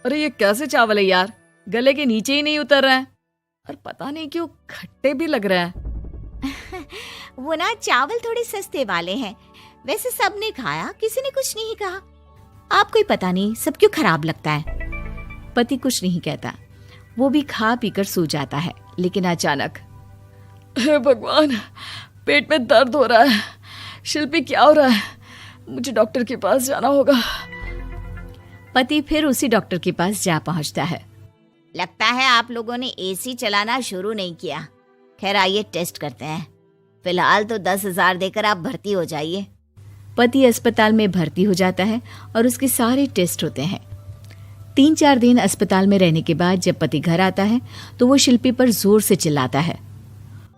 अरे ये कैसे चावल है यार, गले के नीचे ही नहीं उतर रहा है और पता नहीं क्यों खट्टे भी लग रहे हैं। वो ना चावल थोड़े सस्ते वाले हैं, वैसे सबने खाया, किसी ने कुछ नहीं कहा। आपको ही पता नहीं सब क्यों खराब लगता है। पति कुछ नहीं कहता, वो भी खा पीकर सो जाता है। लेकिन अचानक, हे भगवान, पेट में दर्द हो रहा है। शिल्पी, क्या हो रहा है? मुझे डॉक्टर के पास जाना होगा। पति फिर उसी डॉक्टर के पास जा पहुंचता है। लगता है आप लोगों ने एसी चलाना शुरू नहीं किया। खैर आइए टेस्ट करते हैं। फिलहाल तो 10,000 देकर आप भर्ती हो जाइए। पति अस्पताल में भर्ती हो जाता है और उसके सारे टेस्ट होते हैं। 3-4 दिन अस्पताल में रहने के बाद जब पति घर आता है तो वो शिल्पी पर जोर से चिल्लाता है।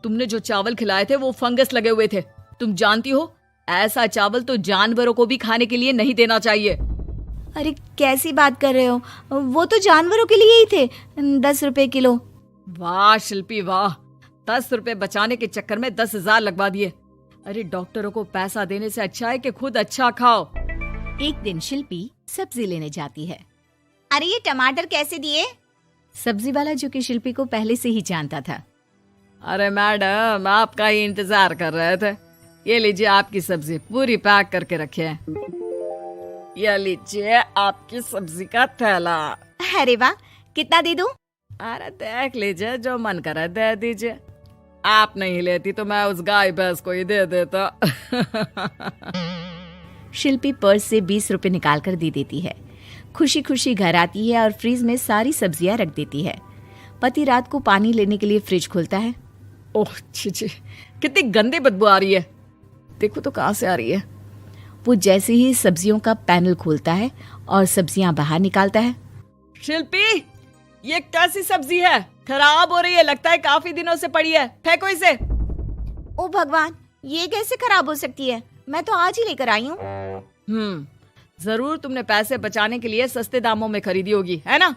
तुमने जो चावल खिलाए थे वो फंगस लगे हुए थे। तुम जानती हो ऐसा चावल तो जानवरों को भी खाने के लिए नहीं देना चाहिए। अरे कैसी बात कर रहे हो, वो तो जानवरों के लिए ही थे, 10 रुपए किलो। वाह शिल्पी वाह, 10 रुपए बचाने के चक्कर में 10,000 लगवा दिए। अरे डॉक्टरों को पैसा देने से अच्छा है कि खुद अच्छा खाओ। एक दिन शिल्पी सब्जी लेने जाती है। अरे ये टमाटर कैसे दिए? सब्जी वाला जो कि शिल्पी को पहले से ही जानता था। अरे मैडम आपका ही इंतजार कर रहे थे। ये लीजिए आपकी सब्जी पूरी पैक करके रखे हैं। ये लीजिए आपकी सब्जी का थैला। अरे वाह, कितना दे दूं? अरे देख लीजिए जो मन करे दे दीजिए। आप नहीं लेती तो मैं उस गाय भैंस को ही दे देता। शिल्पी पर्स से 20 रुपए निकाल कर दे देती है। खुशी खुशी घर आती है और फ्रिज में सारी सब्जियां रख देती है। पति रात को पानी लेने के लिए फ्रिज खोलता है। ओह छी छी, कितनी गंदी बदबू आ रही है। देखो तो कहाँ से आ रही है। वो जैसे ही सब्जियों का पैनल खोलता है और सब्जियां बाहर निकालता है। शिल्पी ये कैसी सब्जी है? खराब हो रही है, लगता है काफी दिनों से पड़ी है। फेंको इसे। ओ भगवान, ये कैसे खराब हो सकती है? मैं तो आज ही लेकर आई हूँ। जरूर तुमने पैसे बचाने के लिए सस्ते दामों में खरीदी होगी, है ना?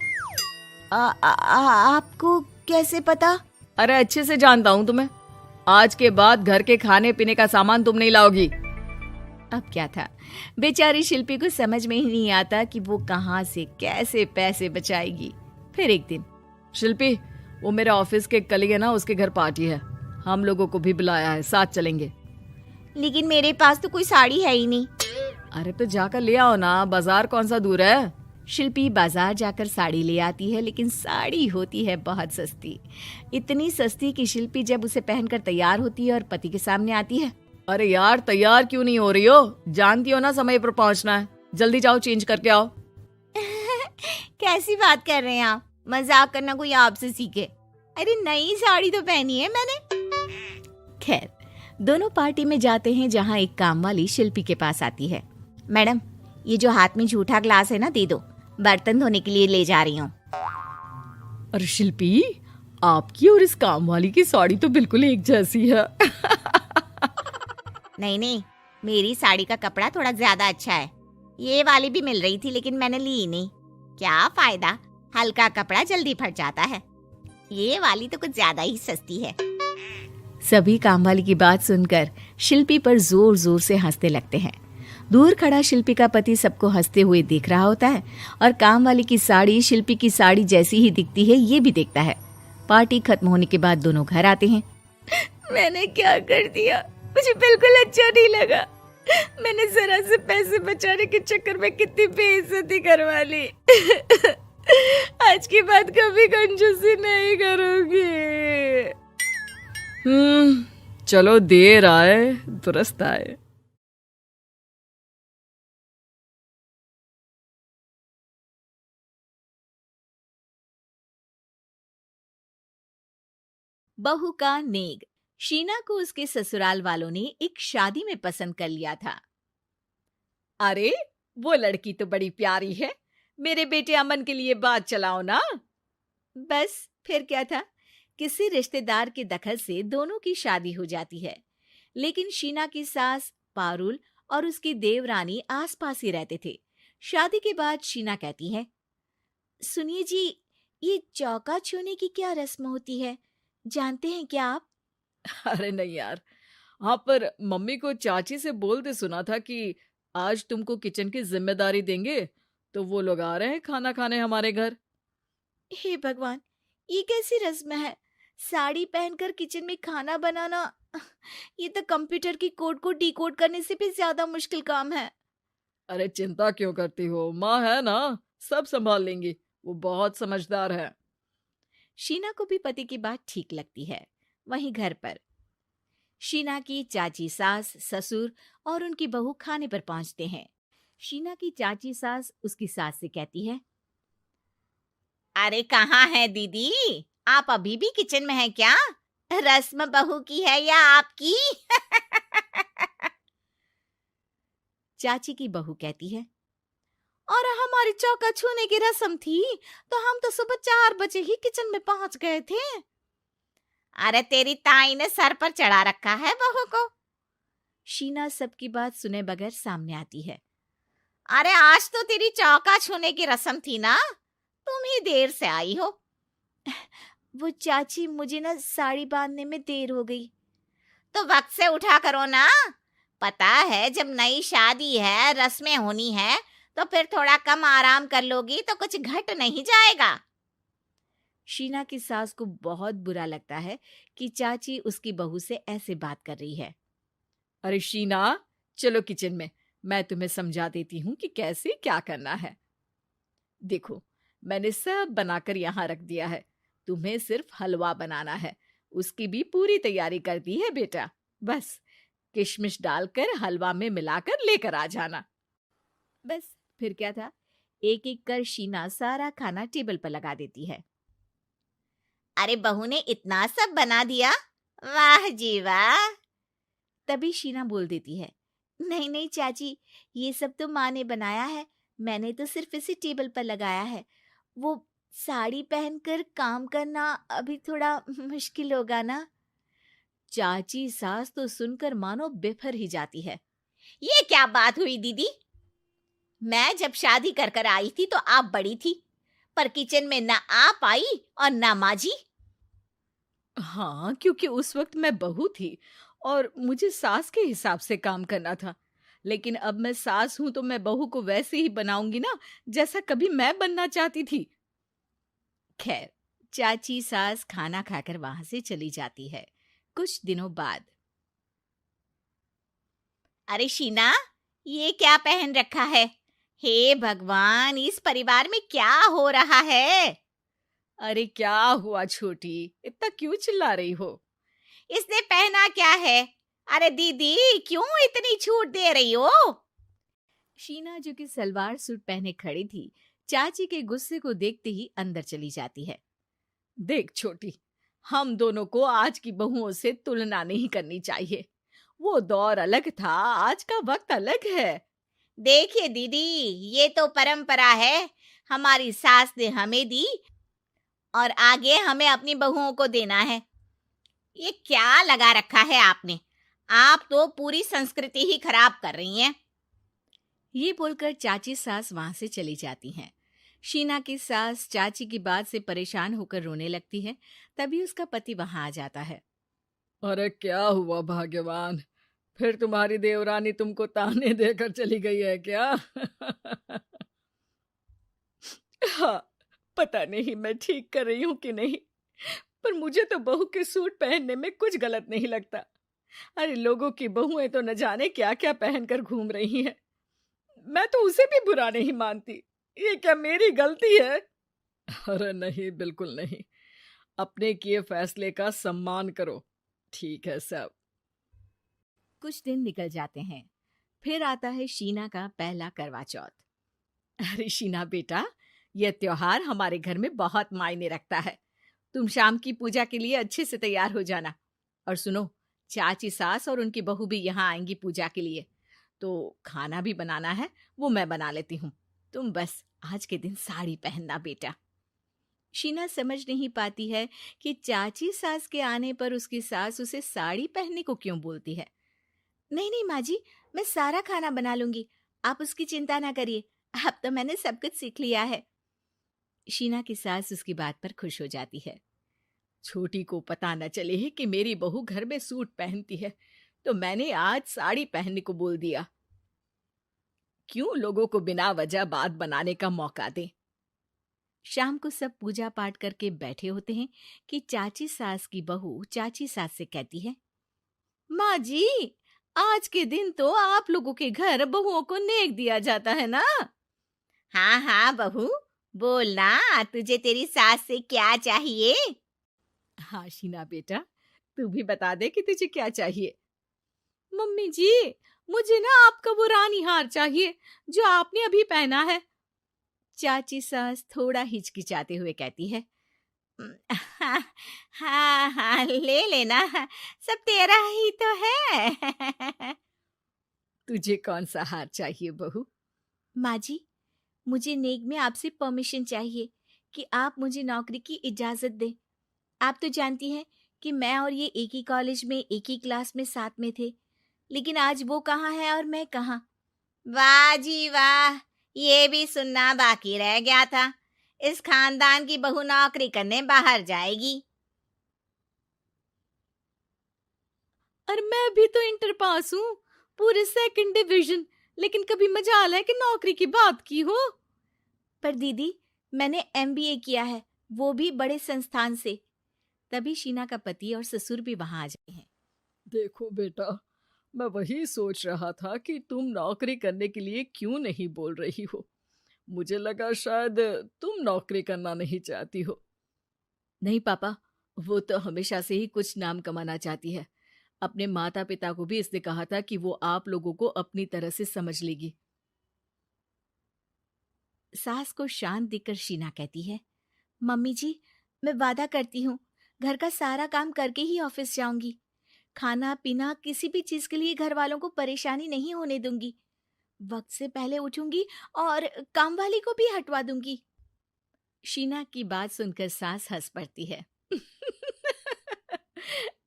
आपको कैसे पता? अरे अच्छे से जानता हूँ तुम्हें। आज के बाद घर के खाने पीने का सामान तुम नहीं लाओगी। अब क्या था, बेचारी शिल्पी को समझ में ही नहीं आता कि वो कहाँ से कैसे पैसे बचाएगी। फिर एक दिन, शिल्पी वो मेरे ऑफिस के कलीग है ना, उसके घर पार्टी है। हम लोगों को भी बुलाया है, साथ चलेंगे। लेकिन मेरे पास तो कोई साड़ी है ही नहीं। अरे तो जाकर ले आओ ना, बाजार कौन सा दूर है। शिल्पी बाजार जाकर साड़ी ले आती है, लेकिन साड़ी होती है बहुत सस्ती। इतनी सस्ती कि शिल्पी जब उसे पहनकर तैयार होती है और पति के सामने आती है। अरे यार तैयार क्यों नहीं हो रही हो? जानती हो ना समय पर पहुंचना है। जल्दी जाओ चेंज करके आओ। कैसी बात कर रहे हैं आप? मजाक करना कोई आपसे सीखे। अरे नई साड़ी तो पहनी है मैंने। खैर दोनों पार्टी में जाते हैं, जहाँ एक काम वाली शिल्पी के पास आती है। मैडम ये जो हाथ में झूठा ग्लास है ना, दे दो, बर्तन धोने के लिए ले जा रही हूँ। अरे शिल्पी आपकी और इस काम वाली की साड़ी तो बिल्कुल एक जैसी है। नहीं, मेरी साड़ी का कपड़ा थोड़ा ज्यादा अच्छा है। ये वाली भी मिल रही थी लेकिन मैंने ली ही नहीं। क्या फायदा, हल्का कपड़ा जल्दी फट जाता है। ये वाली तो कुछ ज्यादा ही सस्ती है। सभी कामवाली की बात सुनकर शिल्पी पर जोर जोर से हंसने लगते हैं। दूर खड़ा शिल्पी का पति सबको हंसते हुए देख रहा होता है और कामवाली की साड़ी शिल्पी की साड़ी जैसी ही दिखती है ये भी देखता है। पार्टी खत्म होने के बाद दोनों घर आते हैं। मैंने क्या कर दिया? मुझे बिल्कुल अच्छा नहीं लगा। मैंने जरा से पैसे बचाने के चक्कर में कितनी बेइज्जती करवा ली। आज के बाद कभी कंजूसी नहीं करूंगी। चलो देर आए दुरुस्त आए। बहू का नेग। शीना को उसके ससुराल वालों ने एक शादी में पसंद कर लिया था। अरे वो लड़की तो बड़ी प्यारी है, मेरे बेटे अमन के लिए बात चलाओ ना। बस फिर क्या था, किसी रिश्तेदार के दखल से दोनों की शादी हो जाती है। लेकिन शीना की सास पारुल और उसकी देवरानी आसपास ही रहते थे। शादी के बाद शीना कहती है, सुनिए जी, ये चौका छूने की क्या रस्म होती है, जानते हैं क्या आप? अरे नहीं यार, हाँ पर मम्मी को चाची से बोलते सुना था कि आज तुमको किचन की जिम्मेदारी देंगे, तो वो लोग आ रहे हैं खाना खाने हमारे घर। हे भगवान, ये कैसी रस्म है? साड़ी पहनकर किचन में खाना बनाना, ये तो कंप्यूटर की कोड को डिकोड करने से भी ज्यादा मुश्किल काम है। अरे चिंता क्यों करती हो, माँ है ना, सब संभाल लेंगी, वो बहुत समझदार है। शीना को भी पति की बात ठीक लगती है। वहीं घर पर शीना की चाची सास, ससुर और उनकी बहू खाने पर पहुंचते हैं। शीना की चाची सास उसकी सास से कहती है, अरे कहाँ है दीदी? आप अभी भी किचन में हैं क्या? रस्म बहू की है या आपकी? चाची की बहू कहती है, और हमारी चौका छूने की रस्म थी तो हम तो सुबह 4 बजे ही किचन में पहुंच गए थे। अरे तेरी ताई ने सर पर चढ़ा रखा है बहू को। शीना सबकी बात सुने बगैर सामने आती है। अरे आज तो तेरी चौका छूने की रस्म थी ना, तुम ही देर से आई हो। वो चाची, मुझे ना साड़ी बांधने में देर हो गई। तो वक्त से उठा करो ना। पता है जब नई शादी है, रस्में होनी है, तो फिर थोड़ा कम आराम कर लोगी तो कुछ घट नहीं जाएगा। शीना की सास को बहुत बुरा लगता है कि चाची उसकी बहू से ऐसे बात कर रही है। अरे शीना, चलो किचन में, मैं तुम्हें समझा देती हूँ कि कैसे क्या करना है। देखो, मैंने सब बनाकर यहाँ रख दिया है, तुम्हें सिर्फ हलवा बनाना है। उसकी भी पूरी तैयारी कर दी है बेटा। बस किशमिश डालकर हलवा में मिलाकर लेकर आ जाना। बस फिर क्या था, एक एक कर शीना सारा खाना टेबल पर लगा देती है। अरे बहू ने इतना सब बना दिया, वाह जी वाह। तभी शीना बोल देती है, नहीं नहीं चाची, ये सब तो माँ ने बनाया है, मैंने तो सिर्फ इसे टेबल पर लगाया है। वो साड़ी पहनकर काम करना अभी थोड़ा मुश्किल होगा ना। चाची सास तो सुनकर मानो बिफर ही जाती है। ये क्या बात हुई दीदी? मैं जब शादी कर कर आई थी तो आप बड़ी थी, पर किचन में ना आप आई और ना माँ जी। हाँ, क्योंकि उस वक्त मैं बहू थी और मुझे सास के हिसाब से काम करना था। लेकिन अब मैं सास हूं तो मैं बहू को वैसे ही बनाऊंगी ना, जैसा कभी मैं बनना चाहती थी। खैर, चाची सास खाना खाकर वहां से चली जाती है। कुछ दिनों बाद, अरे शीना, ये क्या पहन रखा है? हे भगवान, इस परिवार में क्या हो रहा है? अरे क्या हुआ छोटी, इतना क्यों चिल्ला रही हो? इसने पहना क्या है? अरे दीदी, क्यों इतनी छूट दे रही हो? शीना जो कि सलवार सूट पहने खड़ी थी, चाची के गुस्से को देखते ही अंदर चली जाती है। देख छोटी, हम दोनों को आज की बहुओं से तुलना नहीं करनी चाहिए। वो दौर अलग था, आज का वक्त अलग है। देखिए दीदी, ये तो परंपरा है, हमारी सास ने हमें दी और आगे हमें अपनी बहुओं को देना है। ये क्या लगा रखा है आपने? आप तो पूरी संस्कृति ही खराब कर रही हैं। ये बोलकर चाची सास वहां से चली जाती हैं। शीना की सास चाची की बात से परेशान होकर रोने लगती है। तभी उसका पति वहां आ जाता है। अरे क्या हुआ भाग्यवान, फिर तुम्हारी देवरानी तुमको ताने देकर चली गई है क्या? हाँ, पता नहीं मैं ठीक कर रही हूँ कि नहीं, पर मुझे तो बहू के सूट पहनने में कुछ गलत नहीं लगता। अरे लोगों की बहुएं तो न जाने क्या क्या पहनकर घूम रही हैं। मैं तो उसे भी बुरा नहीं मानती। ये क्या मेरी गलती है? अरे नहीं, बिल्कुल नहीं। अपने किए फैसले का सम्मान करो। ठीक है सब। कुछ दिन निकल जाते हैं। फिर आता है शीना का पहला करवा चौथ। अरे शीना बेटा, यह त्योहार हमारे घर में बहुत मायने रखता है। तुम शाम की पूजा के लिए अच्छे से तैयार हो जाना। और सुनो, चाची सास और उनकी बहू भी यहाँ आएंगी पूजा के लिए, तो खाना भी बनाना है, वो मैं बना लेती हूँ। तुम बस आज के दिन साड़ी पहनना बेटा। शीना समझ नहीं पाती है कि चाची सास के आने पर उसकी सास उसे साड़ी पहनने को क्यों बोलती है। नहीं नहीं माँ जी, मैं सारा खाना बना लूंगी, आप उसकी चिंता ना करिए, अब तो मैंने सब कुछ सीख लिया है। शीना की सास उसकी बात पर खुश हो जाती है। छोटी को पता न चले कि मेरी बहू घर में सूट पहनती है, तो मैंने आज साड़ी पहनने को बोल दिया। क्यों लोगों को बिना वजह बात बनाने का मौका दें। शाम को सब पूजा पाठ करके बैठे होते हैं कि चाची सास की बहू चाची सास से कहती है, माँ जी, आज के दिन तो आप लोगों के घर बहुओं को नेक दिया जाता है ना? हाँ हाँ बहू, बोलना, तुझे तेरी सास से क्या चाहिए? हाँ शीना बेटा, तू भी बता दे कि तुझे क्या चाहिए। मम्मी जी, मुझे ना आपका वो रानी हार चाहिए जो आपने अभी पहना है। चाची सास थोड़ा हिचकिचाते हुए कहती है, हाँ हाँ हाँ, ले लेना, सब तेरा ही तो है। तुझे कौन सा हार चाहिए बहू? माँ जी, मुझे नेक में आपसे परमिशन चाहिए कि आप मुझे नौकरी की इजाजत दें। आप तो जानती हैं कि मैं और ये एक ही कॉलेज में एक ही क्लास में साथ में थे, लेकिन आज वो कहाँ है और मैं कहाँ। वाह जी वाह, ये भी सुनना बाकी रह गया था। इस खानदान की बहू नौकरी करने बाहर जाएगी। और मैं भी तो इंटर पास हूँ, पूरे 2nd डिवीजन, लेकिन कभी मजाल है कि नौकरी की बात की हो। पर दीदी, मैंने MBA किया है, वो भी बड़े संस्थान से। तभी शीना का पति और ससुर भी वहां आ जाते हैं। देखो बेटा, मैं वही सोच रहा था कि तुम नौकरी करने के लिए क्यों नहीं बोल रही हो। मुझे लगा शायद तुम नौकरी करना नहीं चाहती हो। नहीं पापा, वो तो हमेशा से ही कुछ नाम कमाना चाहती है। अपने माता पिता को भी इसने कहा था कि वो आप लोगों को अपनी तरह से समझ लेगी। सास को शांत दिखकर शीना कहती है, मम्मी जी, मैं वादा करती हूँ घर का सारा काम करके ही ऑफिस जाऊंगी। खाना पीना किसी भी चीज के लिए घर वालों को परेशानी नहीं होने दूंगी। वक्त से पहले उठूंगी और काम वाली को भी हटवा दूंगी। शीना की बात सुनकर सास हंस पड़ती है।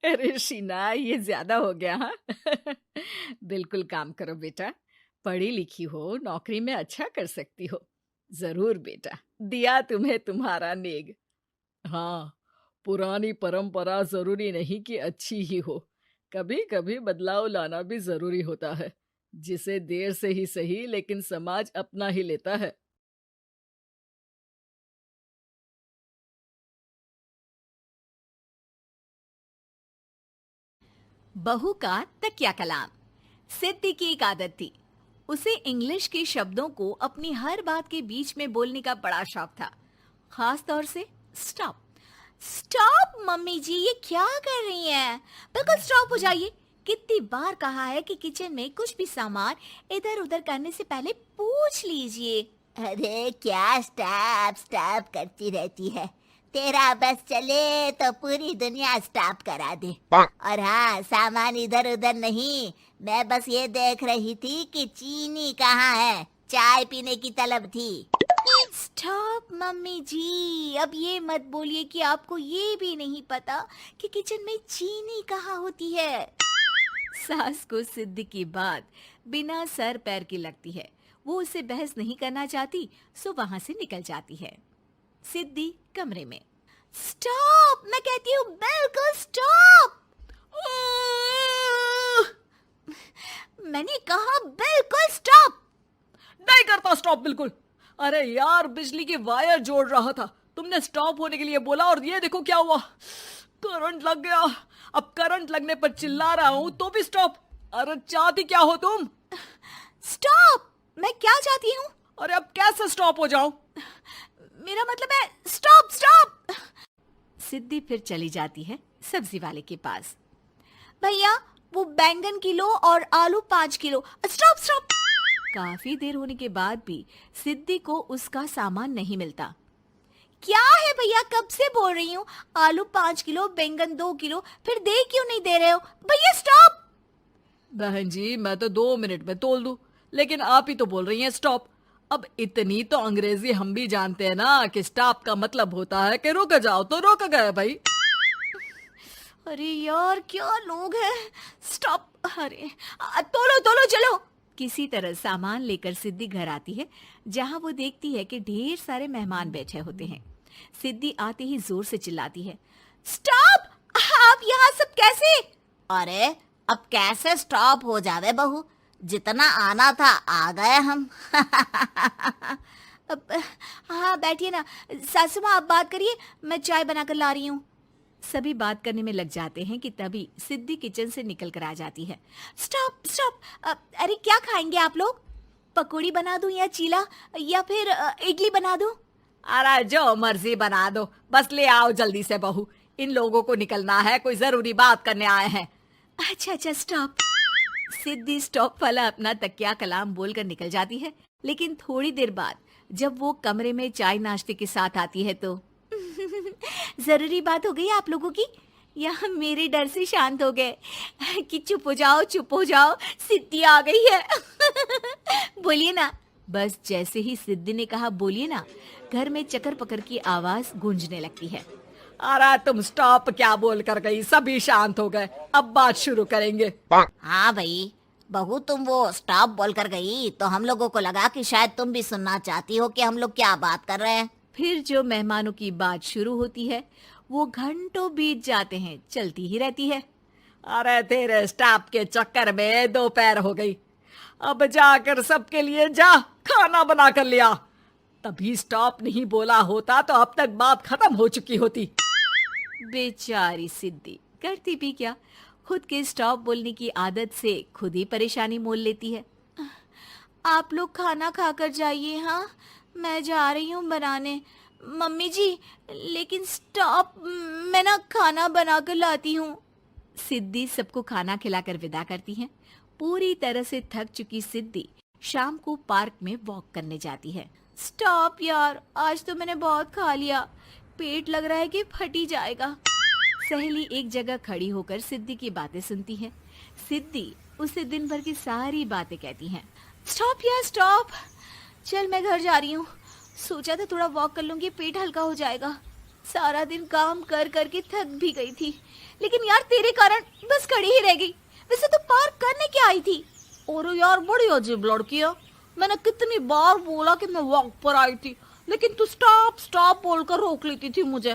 अरे शीना, ये ज्यादा हो गया हाँ? बिल्कुल काम करो बेटा, पढ़ी लिखी हो, नौकरी में अच्छा कर सकती हो। जरूर बेटा, दिया तुम्हें तुम्हारा नेग। हाँ, पुरानी परंपरा जरूरी नहीं कि अच्छी ही हो, कभी कभी बदलाव लाना भी जरूरी होता है, जिसे देर से ही सही लेकिन समाज अपना ही लेता है। बहू का तकिया कलाम। सिद्धि की एक आदत थी, उसे इंग्लिश के शब्दों को अपनी हर बात के बीच में बोलने का बड़ा शौक था, खास तौर से स्टॉप। स्टॉप मम्मी जी, ये क्या कर रही हैं? बिल्कुल स्टॉप हो जाइए। कितनी बार कहा है कि किचन में कुछ भी सामान इधर उधर करने से पहले पूछ लीजिए। अरे क्या स्टॉप स्टॉप करती रहती है, तेरा बस चले तो पूरी दुनिया स्टॉप करा दे। और हाँ, सामान इधर उधर नहीं, मैं बस ये देख रही थी कि चीनी कहाँ है, चाय पीने की तलब थी। स्टॉप मम्मी जी, अब ये मत बोलिए कि आपको ये भी नहीं पता कि किचन में चीनी कहाँ होती है। सास को सिद्धि की बात बिना सर पैर की लगती है। वो उससे बहस नहीं करना चाहती, सो वहां से निकल जाती है। सिद्धि कमरे में। स्टॉप, मैं कहती हूँ बिल्कुल स्टॉप। मैंने कहा बिल्कुल स्टॉप। नहीं करता स्टॉप बिल्कुल। अरे यार, बिजली की वायर जोड़ रहा था, तुमने स्टॉप होने के लिए बोला और ये देखो क्या हुआ, करंट लग गया। अब करंट लगने पर चिल्ला रहा हूँ तो भी स्टॉप। अरे चाहती क्या हो तुम? स्टॉप, मैं क्या चाहती हूँ? अरे अब कैसे स्टॉप हो जाऊं? मेरा मतलब है स्टॉप स्टॉप। सिद्धि फिर चली जाती है सब्जी वाले के पास। भैया, वो बैंगन किलो और आलू 5 किलो। Stop stop. काफी देर होने के बाद भी सिद्धि को उसका सामान नहीं मिलता। क्या है भैया, कब से बोल रही हूँ, आलू 5 किलो, बैंगन 2 किलो, फिर दे क्यों नहीं दे रहे हो? भैया स्टॉप। बहन जी, मैं तो 2 मिनट में तोल दूं, लेकिन आप ही तो बोल रही हैं स्टॉप। अब इतनी तो अंग्रेजी हम भी जानते हैं ना कि स्टॉप का मतलब होता है कि रुक जाओ, तो रुक गए भाई। अरे यार, क्या लोग हैं। स्टॉप। अरे तोलो तोलो चलो। किसी तरह सामान लेकर सिद्धि घर आती है, जहां वो देखती है कि ढेर सारे मेहमान बैठे होते हैं। सिद्धि आते ही जोर से चिल्लाती है, स्टॉप, आप यहाँ सब कैसे? अरे अब कैसे स्टॉप हो जावे बहू, जितना आना था आ गए हम। हाँ बैठिए ना। सासू माँ, आप बात करिए, मैं चाय बनाकर ला रही हूँ। सभी बात करने में लग जाते हैं कि तभी सिद्धि किचन से निकल कर आ जाती है। Stop stop. अरे क्या खाएंगे आप लोग? पकौड़ी बना दूं या चीला, या फिर इडली बना दूं? अरे जो मर्जी बना दो, बस ले आओ जल्दी से बहू, इन लोगों को निकलना है, कोई जरूरी बात करने आए हैं। अच्छा अच्छा स्टॉप। सिद्धि स्टॉप वाला अपना तकिया कलाम बोलकर निकल जाती है, लेकिन थोड़ी देर बाद जब वो कमरे में चाय नाश्ते के साथ आती है तो जरूरी बात हो गई आप लोगों की, या मेरे डर से शांत हो गए कि चुप हो जाओ सिद्धि आ गई है। बोलिए ना। बस जैसे ही सिद्धि ने कहा बोलिए ना, घर में चकर पकर की आवाज गूंजने लगती है। अरे तुम स्टॉप क्या बोल कर गई, सभी शांत हो गए, अब बात शुरू करेंगे। हाँ भाई बहू, तुम वो स्टॉप बोल कर गई तो हम लोगों को लगा कि शायद तुम भी सुनना चाहती हो कि हम लोग क्या बात कर रहे हैं। फिर जो मेहमानों की बात शुरू होती है वो घंटों बीत जाते हैं, चलती ही रहती है। अरे तेरे स्टॉप के चक्कर में दोपहर हो गई, अब जाकर सबके लिए जा खाना बना कर लिया। तभी स्टॉप नहीं बोला होता तो अब तक बात खत्म हो चुकी होती। बेचारी सिद्धि करती भी क्या, खुद के स्टॉप बोलने की आदत से खुद ही परेशानी मोल लेती है। आप लोग खाना खाकर जाइए, हाँ मैं जा रही हूँ बनाने। मम्मी जी लेकिन स्टॉप, मैं ना खाना बना कर लाती हूँ। सिद्धि सबको खाना खिलाकर विदा करती है। पूरी तरह से थक चुकी सिद्धि शाम को पार्क में वॉक करने जाती है। स्टॉप यार, आज तो मैंने बहुत खा लिया, पेट लग रहा है कि फट ही जाएगा। सहेली एक जगह खड़ी होकर सिद्धि की बातें सुनती है। सिद्धि उसे दिन भर की सारी बातें कहती है। स्टॉप यार स्टॉप, चल मैं घर जा रही हूँ, सोचा था थोड़ा वॉक कर लूंगी, पेट हल्का हो जाएगा। सारा दिन काम कर करके थक भी गई थी, लेकिन यार तेरे कारण बस खड़ी ही रह गई। वैसे तो पार्क करने क्या आई थी? और यार बड़ी अजीब लड़की है, मैंने कितनी बार बोला कि मैं वॉक पर आई थी, लेकिन तू स्टॉप स्टॉप बोलकर रोक लेती थी मुझे।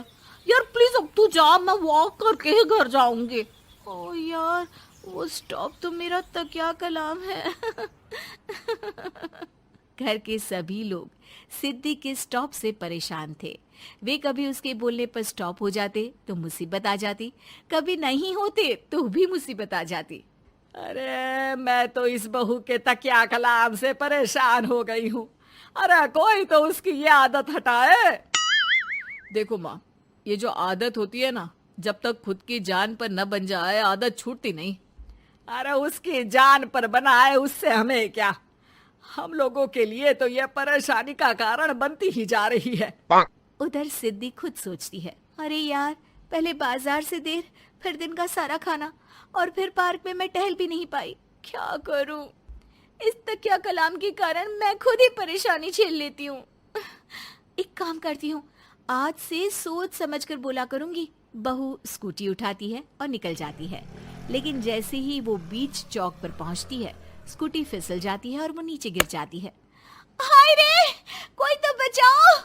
यार प्लीज अब तू जा, मैं वॉक करके ही घर जाऊंगी। ओ यार वो स्टॉप तो मेरा तकिया कलाम है। घर के सभी लोग सिद्धि के स्टॉप से परेशान थे। वे कभी उसके बोलने पर स्टॉप हो जाते तो मुसीबत आ जाती, कभी नहीं होते तो भी मुसीबत आ जाती। अरे मैं तो इस बहू के तकिया कलाम से परेशान हो गई हूँ। अरे कोई तो उसकी ये आदत हटाए। देखो माँ, ये जो आदत होती है ना, जब तक खुद की जान पर न बन जाए आदत छूटती नहीं। अरे उसकी जान पर बनाए उससे हमें क्या, हम लोगों के लिए तो ये परेशानी का कारण बनती ही जा रही है। उधर सिद्धि खुद सोचती है, अरे यार पहले बाजार से देर, फिर दिन का सारा खाना, और फिर पार्क में मैं टहल भी नहीं पाई। क्या करूं? इस तकिया कलाम के कारण मैं खुद ही परेशानी झेल लेती हूँ। एक काम करती हूँ, आज से सोच समझकर बोला करूंगी। बहू स्कूटी उठाती है और निकल जाती है, लेकिन जैसे ही वो बीच चौक पर पहुंचती है स्कूटी फिसल जाती है और वो नीचे गिर जाती है। हाय रे, कोई तो बचाओ,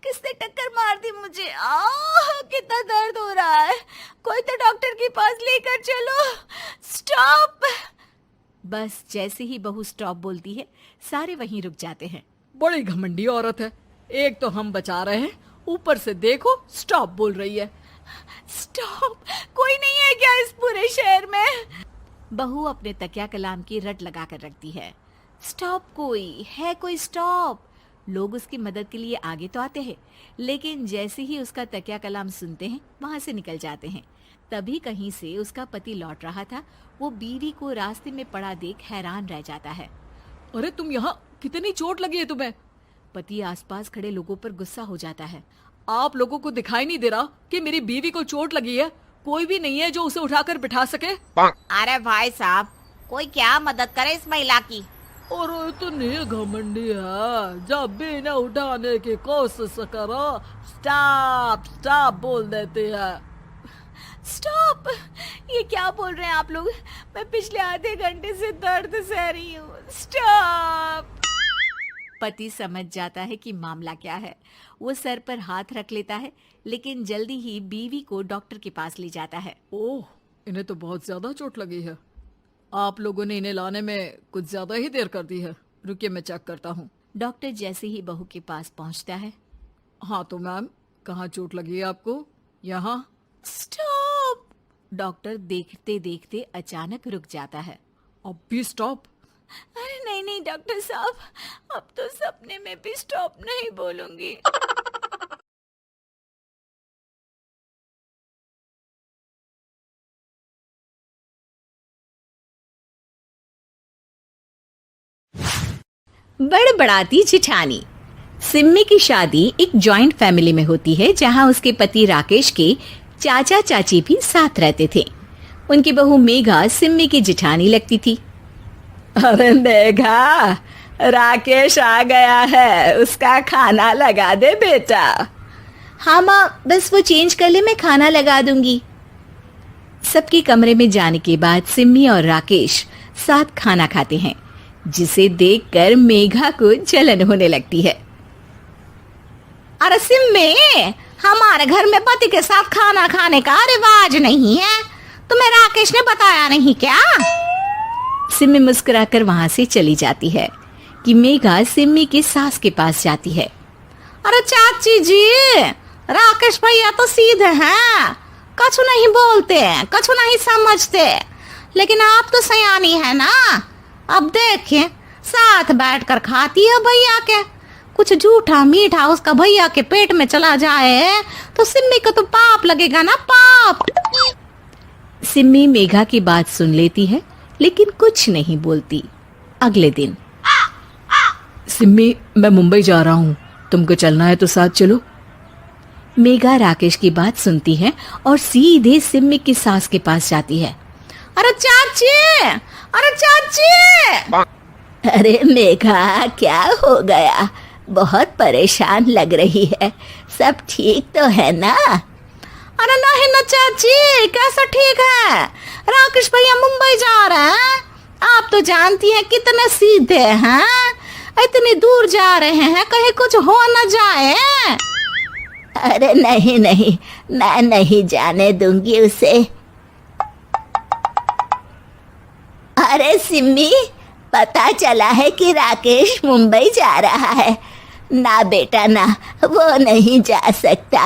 किसने टक्कर मार दी मुझे, कितना दर्द हो रहा है, कोई तो डॉक्टर के पास लेकर चलो। स्टॉप। बस जैसे ही बहू स्टॉप बोलती है सारे वहीं रुक जाते हैं। बड़ी घमंडी औरत है, एक तो हम बचा रहे हैं, ऊपर से देखो स्टॉप बोल रही है। स्टॉप, कोई नहीं है क्या इस पूरे शहर में? बहू अपने तकिया कलाम की रट लगा कर रखती है। स्टॉप, कोई है कोई स्टॉप? लोग उसकी मदद के लिए आगे तो आते हैं, लेकिन जैसे ही उसका तकिया कलाम सुनते हैं वहां से निकल जाते हैं। तभी कहीं से उसका पति लौट रहा था। वो बीवी को रास्ते में पड़ा देख हैरान रह जाता है। अरे तुम यहाँ, कितनी चोट लगी है तुम्हें? पति आसपास खड़े लोगों पर गुस्सा हो जाता है। आप लोगों को दिखाई नहीं दे रहा कि मेरी बीवी को चोट लगी है? कोई भी नहीं है जो उसे उठाकर बिठा सके? अरे भाई साहब, कोई क्या मदद करे इस महिला की। और इतनी घमंडी है, जब भी इन्हें उठाने की कोशिश करो स्टॉप स्टॉप बोल देती है। स्टॉप, ये क्या बोल रहे हैं आप लोग? मैं पिछले आधे घंटे से दर्द सह रही हूँ। स्टॉप। पति समझ जाता है कि मामला क्या है। वो सर पर हाथ रख लेता है, लेकिन जल्दी ही बीवी को डॉक्टर के पास ले जाता है। ओह, इन्हें तो बहुत ज्यादा चोट लगी है। आप लोगों ने इन्हें लाने में कुछ ज्यादा ही देर कर दी है। रुकिए मैं चेक करता हूँ। डॉक्टर जैसे ही बहू के पास पहुँचता है। हाँ तो मैम, कहाँ चोट लगी है आपको? यहाँ। स्टॉप। डॉक्टर देखते देखते अचानक रुक जाता है। अब भी स्टॉप? अरे नहीं नहीं डॉक्टर साहब, अब तो सपने में भी स्टॉप नहीं बोलूंगी। बड़बड़ाती जिठानी। सिम्मी की शादी एक जॉइंट फैमिली में होती है जहां उसके पति राकेश के चाचा चाची भी साथ रहते थे। उनकी बहू मेघा सिम्मी की जिठानी लगती थी। अरे मेघा, राकेश आ गया है, उसका खाना लगा दे बेटा। हाँ माँ, बस वो चेंज कर ले, मैं खाना लगा दूंगी। सबके कमरे में जाने के बाद सिम्मी और राकेश साथ खाना खाते हैं, जिसे देखकर मेघा को जलन होने लगती है। अरे सिम्मी, हमारे घर में पति के साथ खाना खाने का रिवाज नहीं है, तुम्हें राकेश ने बताया नहीं क्या? सिम्मी मुस्कुराकर वहां से चली जाती है कि मेघा सिम्मी की सास के पास जाती है। अरे चाची जी, राकेश भैया तो सीधे हैं, कछु नहीं बोलते, कछु नहीं समझते, लेकिन आप तो सयानी है ना। अब देखिए, साथ बैठकर खाती है भैया के, कुछ झूठा मीठा उसका भैया के पेट में चला जाए तो सिम्मी को तो पाप लगेगा ना, पाप। सिम्मी मेघा की बात सुन लेती है लेकिन कुछ नहीं बोलती। अगले दिन, सिम्मी, मैं मुंबई जा रहा हूँ, तुमको चलना है तो साथ चलो। मेघा राकेश की बात सुनती है और सीधे सिम्मी की सास के पास जाती है। अरे चाची, अरे चाची। अरे मेघा, क्या हो गया? बहुत परेशान लग रही है, सब ठीक तो है ना? अरे नहीं ना चाची, कैसा ठीक है? राकेश भैया मुंबई जा रहे हैं, आप तो जानती हैं कितने सीधे हैं, इतनी दूर जा रहे हैं, कहीं कुछ हो न जाए। अरे नहीं नहीं, मैं नहीं जाने दूंगी उसे। अरे सिम्मी, पता चला है कि राकेश मुंबई जा रहा है। ना बेटा ना, वो नहीं जा सकता।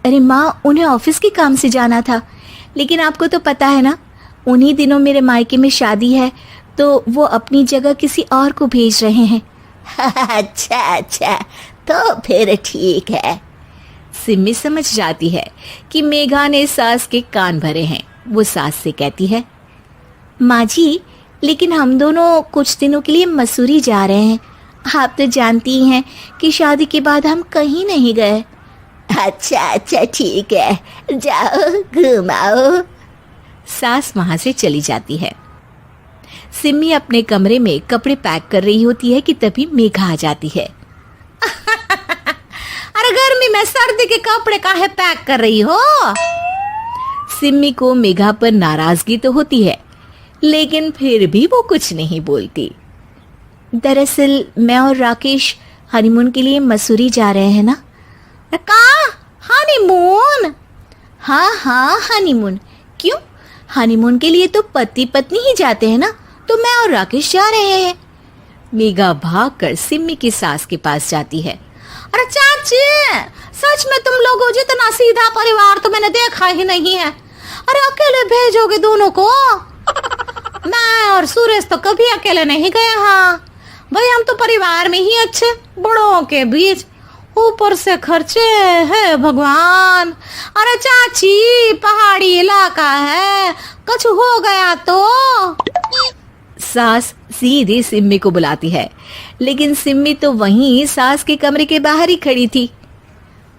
अरे माँ, उन्हें ऑफिस के काम से जाना था, लेकिन आपको तो पता है ना, उन्हीं दिनों मेरे मायके में शादी है, तो वो अपनी जगह किसी और को भेज रहे हैं। अच्छा अच्छा, तो फिर ठीक है। सिम्मी समझ जाती है कि मेघा ने सास के कान भरे हैं। वो सास से कहती है, माँ जी, लेकिन हम दोनों कुछ दिनों के लिए मसूरी जा रहे हैं। आप तो जानती हैं कि शादी के बाद हम कहीं नहीं गए। अच्छा अच्छा, ठीक है, जाओ घुमाओ। सास वहां से चली जाती है। सिम्मी अपने कमरे में कपड़े पैक कर रही होती है कि तभी मेघा आ जाती है। अरे गर्मी में सर्दी के कपड़े काहे पैक कर रही हो? सिम्मी को मेघा पर नाराजगी तो होती है, लेकिन फिर भी वो कुछ नहीं बोलती। दरअसल मैं और राकेश हनीमून के लिए मसूरी जा रहे हैं ना। का हनीमून? हाँ हाँ, हनीमून। क्यों? हनीमून के लिए तो पति पत्नी ही जाते हैं ना, तो मैं और राकेश जा रहे हैं। मेघा भागकर सिम्मी की सास के पास जाती है। अरे चाची, सच में तुम लोगों जितना सीधा परिवार तो मैंने देखा ही नहीं है। अरे अकेले भेजोगे दोनों को? मैं और सुरेश तो कभी अकेले नहीं गए। हाँ भाई, हम तो परिवार में ही अच्छे, बड़ों के बीच, ऊपर से खर्चे है भगवान। अरे चाची, पहाड़ी इलाका है, कुछ हो गया तो। सास सीधे सिम्मी को बुलाती है, लेकिन सिम्मी तो वहीं सास के कमरे के बाहर ही खड़ी थी।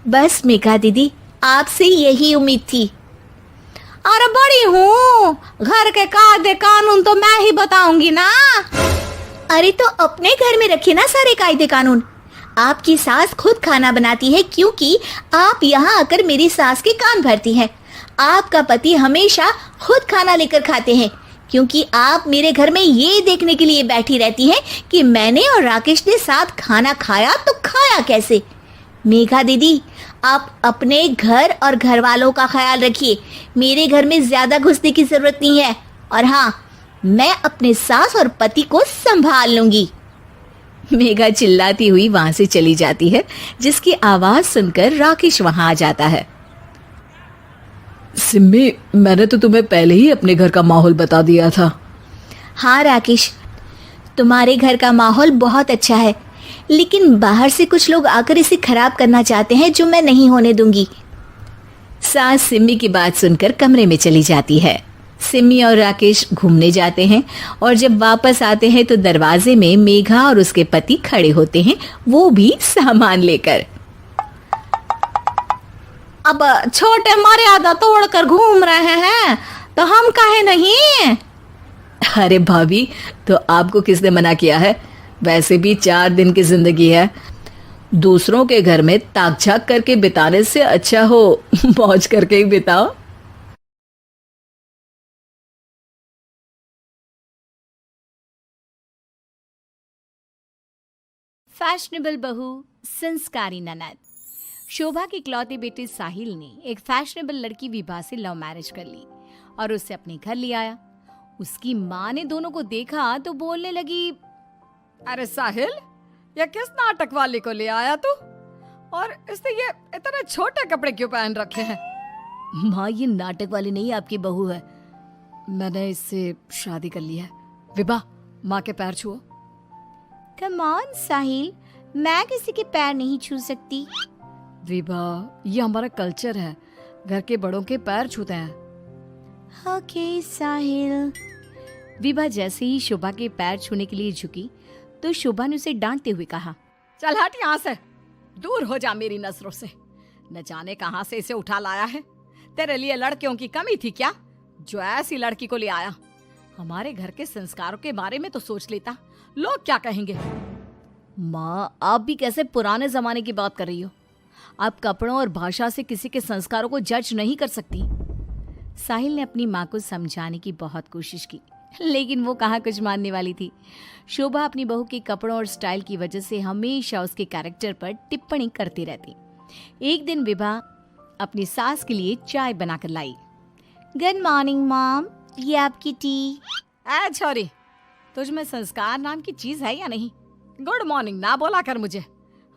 बस मेघा दीदी, आपसे यही उम्मीद थी। अरे बड़ी हूँ, घर के कायदे कानून तो मैं ही बताऊंगी ना। अरे तो अपने घर में रखिए ना सारे कायदे कानून। आपकी सास खुद खाना बनाती है, क्योंकि आप यहाँ आकर मेरी सास के कान भरती हैं। आपका पति हमेशा खुद खाना लेकर खाते हैं, क्योंकि आप मेरे घर में ये देखने के लिए बैठी रहती हैं कि मैंने और राकेश ने साथ खाना खाया तो खाया कैसे। मेघा दीदी, आप अपने घर और घर वालों का ख्याल रखिए। मेरे घर में ज्यादा घुसने की जरूरत नहीं है, और हाँ, मैं अपने सास और पति को संभाल लूंगी। मेघा चिल्लाती हुई वहां से चली जाती है, जिसकी आवाज सुनकर राकेश वहां आ जाता है। सिम्मी, मैंने तो तुम्हें पहले ही अपने घर का माहौल बता दिया था। हाँ राकेश, तुम्हारे घर का माहौल बहुत अच्छा है, लेकिन बाहर से कुछ लोग आकर इसे खराब करना चाहते हैं, जो मैं नहीं होने दूंगी। सास सिम्मी की बात सुनकर कमरे में चली जाती है। सिमी और राकेश घूमने जाते हैं और जब वापस आते हैं तो दरवाजे में मेघा और उसके पति खड़े होते हैं, वो भी सामान लेकर। अब छोटे मर्यादा तोड़कर घूम रहे हैं तो हम काहे नहीं? अरे भाभी, तो आपको किसने मना किया है? वैसे भी 4 दिन की जिंदगी है, दूसरों के घर में ताक झाक करके बिताने से अच्छा हो मौज करके ही बिताओ। फैशनेबल बहू, संस्कारी ननद। शोभा की इकलौती बेटी साहिल ने एक फैशनेबल लड़की विभा से लव मैरिज कर ली और उसे अपने घर ले आया। उसकी माँ ने दोनों को देखा तो बोलने लगी, अरे साहिल, ये किस नाटक वाले को ले आया तू? और इसने ये इतने छोटे कपड़े क्यों पहन रखे हैं? माँ ये नाटक वाली नहीं, आपकी बहू है। मैंने इससे शादी कर ली है। विभा, माँ के पैर छुओ। कम ऑन साहिल, मैं किसी के पैर नहीं छू सकती। विभा, ये हमारा कल्चर है, घर के बड़ों के पैर छूते हैं। ओके साहिल। विभा जैसे ही शोभा के पैर छूने के लिए झुकी तो शोभा ने उसे डांटते हुए कहा, चल हट यहाँ से, दूर हो जा मेरी नजरों से। न जाने कहाँ से इसे उठा लाया है। तेरे लिए लड़कियों की कमी थी क्या, जो ऐसी लड़की को ले आया? हमारे घर के संस्कारों के बारे में तो सोच लेता, लोग क्या कहेंगे? माँ, आप भी कैसे पुराने जमाने की बात कर रही हो? आप कपड़ों और भाषा से किसी के संस्कारों को जज नहीं कर सकती। साहिल ने अपनी माँ को समझाने की बहुत कोशिश की, लेकिन वो कहाँ कुछ मानने वाली थी। शोभा अपनी बहू के कपड़ों और स्टाइल की वजह से हमेशा उसके कैरेक्टर पर टिप्पणी करती रहती। एक दिन विभा अपनी सास के लिए चाय बनाकर लाई। गुड मॉर्निंग मॉम, ये आपकी टी। ऐ छोरी, तुझ में संस्कार नाम की चीज है या नहीं? गुड मॉर्निंग ना बोला कर मुझे।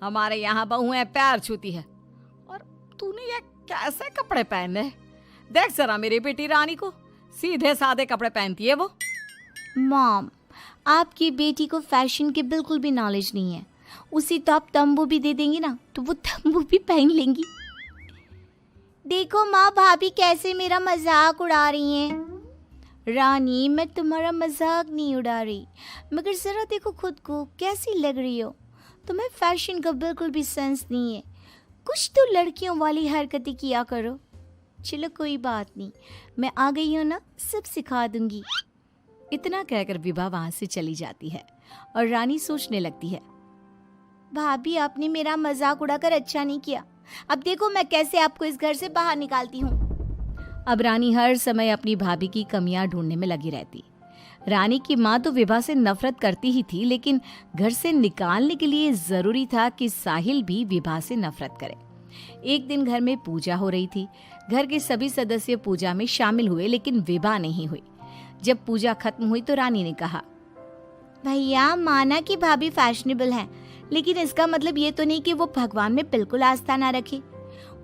हमारे यहाँ बहुएं पैर छूती है और तूने ये कैसे कपड़े पहने? देख जरा मेरी बेटी रानी को, सीधे सादे कपड़े पहनती है वो। मॉम, आपकी बेटी को फैशन की बिल्कुल भी नॉलेज नहीं है। उसी तो आप तंबू भी दे देंगी ना तो वो तंबू भी पहन लेंगी। देखो माँ, भाभी कैसे मेरा मजाक उड़ा रही हैं। रानी, मैं तुम्हारा मजाक नहीं उड़ा रही, मगर जरा देखो खुद को, कैसी लग रही हो। तुम्हें फैशन का बिल्कुल भी सेंस नहीं है। कुछ तो लड़कियों वाली हरकतें किया करो। चलो कोई बात नहीं, मैं आ गई हूँ ना, सब सिखा दूंगी। इतना कहकर विभा वहां से चली जाती है और रानी सोचने लगती है, भाभी आपने मेरा मजाक उड़ाकर अच्छा नहीं किया। अब देखो मैं कैसे आपको इस घर से बाहर निकालती हूँ। अब रानी हर समय अपनी भाभी की कमियां ढूंढने में लगी रहती। रानी की माँ तो विभा से नफरत करती ही थी, लेकिन घर से निकालने के लिए जरूरी था कि साहिल भी विभा से नफरत करे। एक दिन घर में पूजा हो रही थी। घर के सभी सदस्य पूजा में शामिल हुए, लेकिन विभा नहीं हुई। जब पूजा खत्म हुई तो रानी ने कहा, भैया माना कि भाभी फैशनेबल हैं, लेकिन इसका मतलब ये तो नहीं कि वो भगवान में बिल्कुल आस्था ना रखे।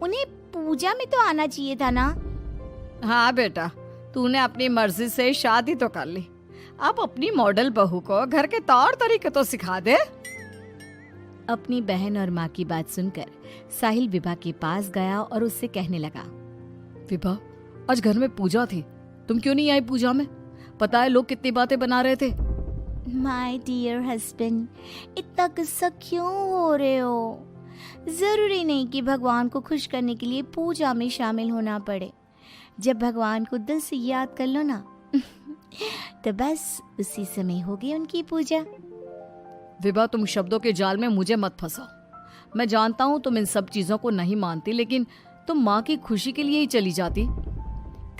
उन्हें पूजा में तो आना चाहिए था ना। हाँ बेटा, तूने अपनी मर्जी से शादी तो कर ली, अब अपनी मॉडल बहू को घर के तौर तरीके तो सिखा दे। अपनी बहन और माँ की बात सुनकर साहिल विभा के पास गया और उससे कहने लगा, विभा, आज घर में पूजा थी, तुम क्यों नहीं आई पूजा में? पता है लोग कितनी बातें बना रहे थे। माय डियर हस्बैंड, इतना गुस्सा क्यों हो रहे हो? जरूरी नहीं कि भगवान को खुश करने के लिए पूजा में शामिल होना पड़े। जब भगवान को दिल से याद कर लो ना तो बस उसी समय होगी उनकी पूजा। विभा, तुम शब्दों के जाल में मुझे मत फंसाओ। मैं जानता हूँ तुम इन सब चीजों को नहीं मानती, लेकिन तुम माँ की खुशी के लिए ही चली जाती।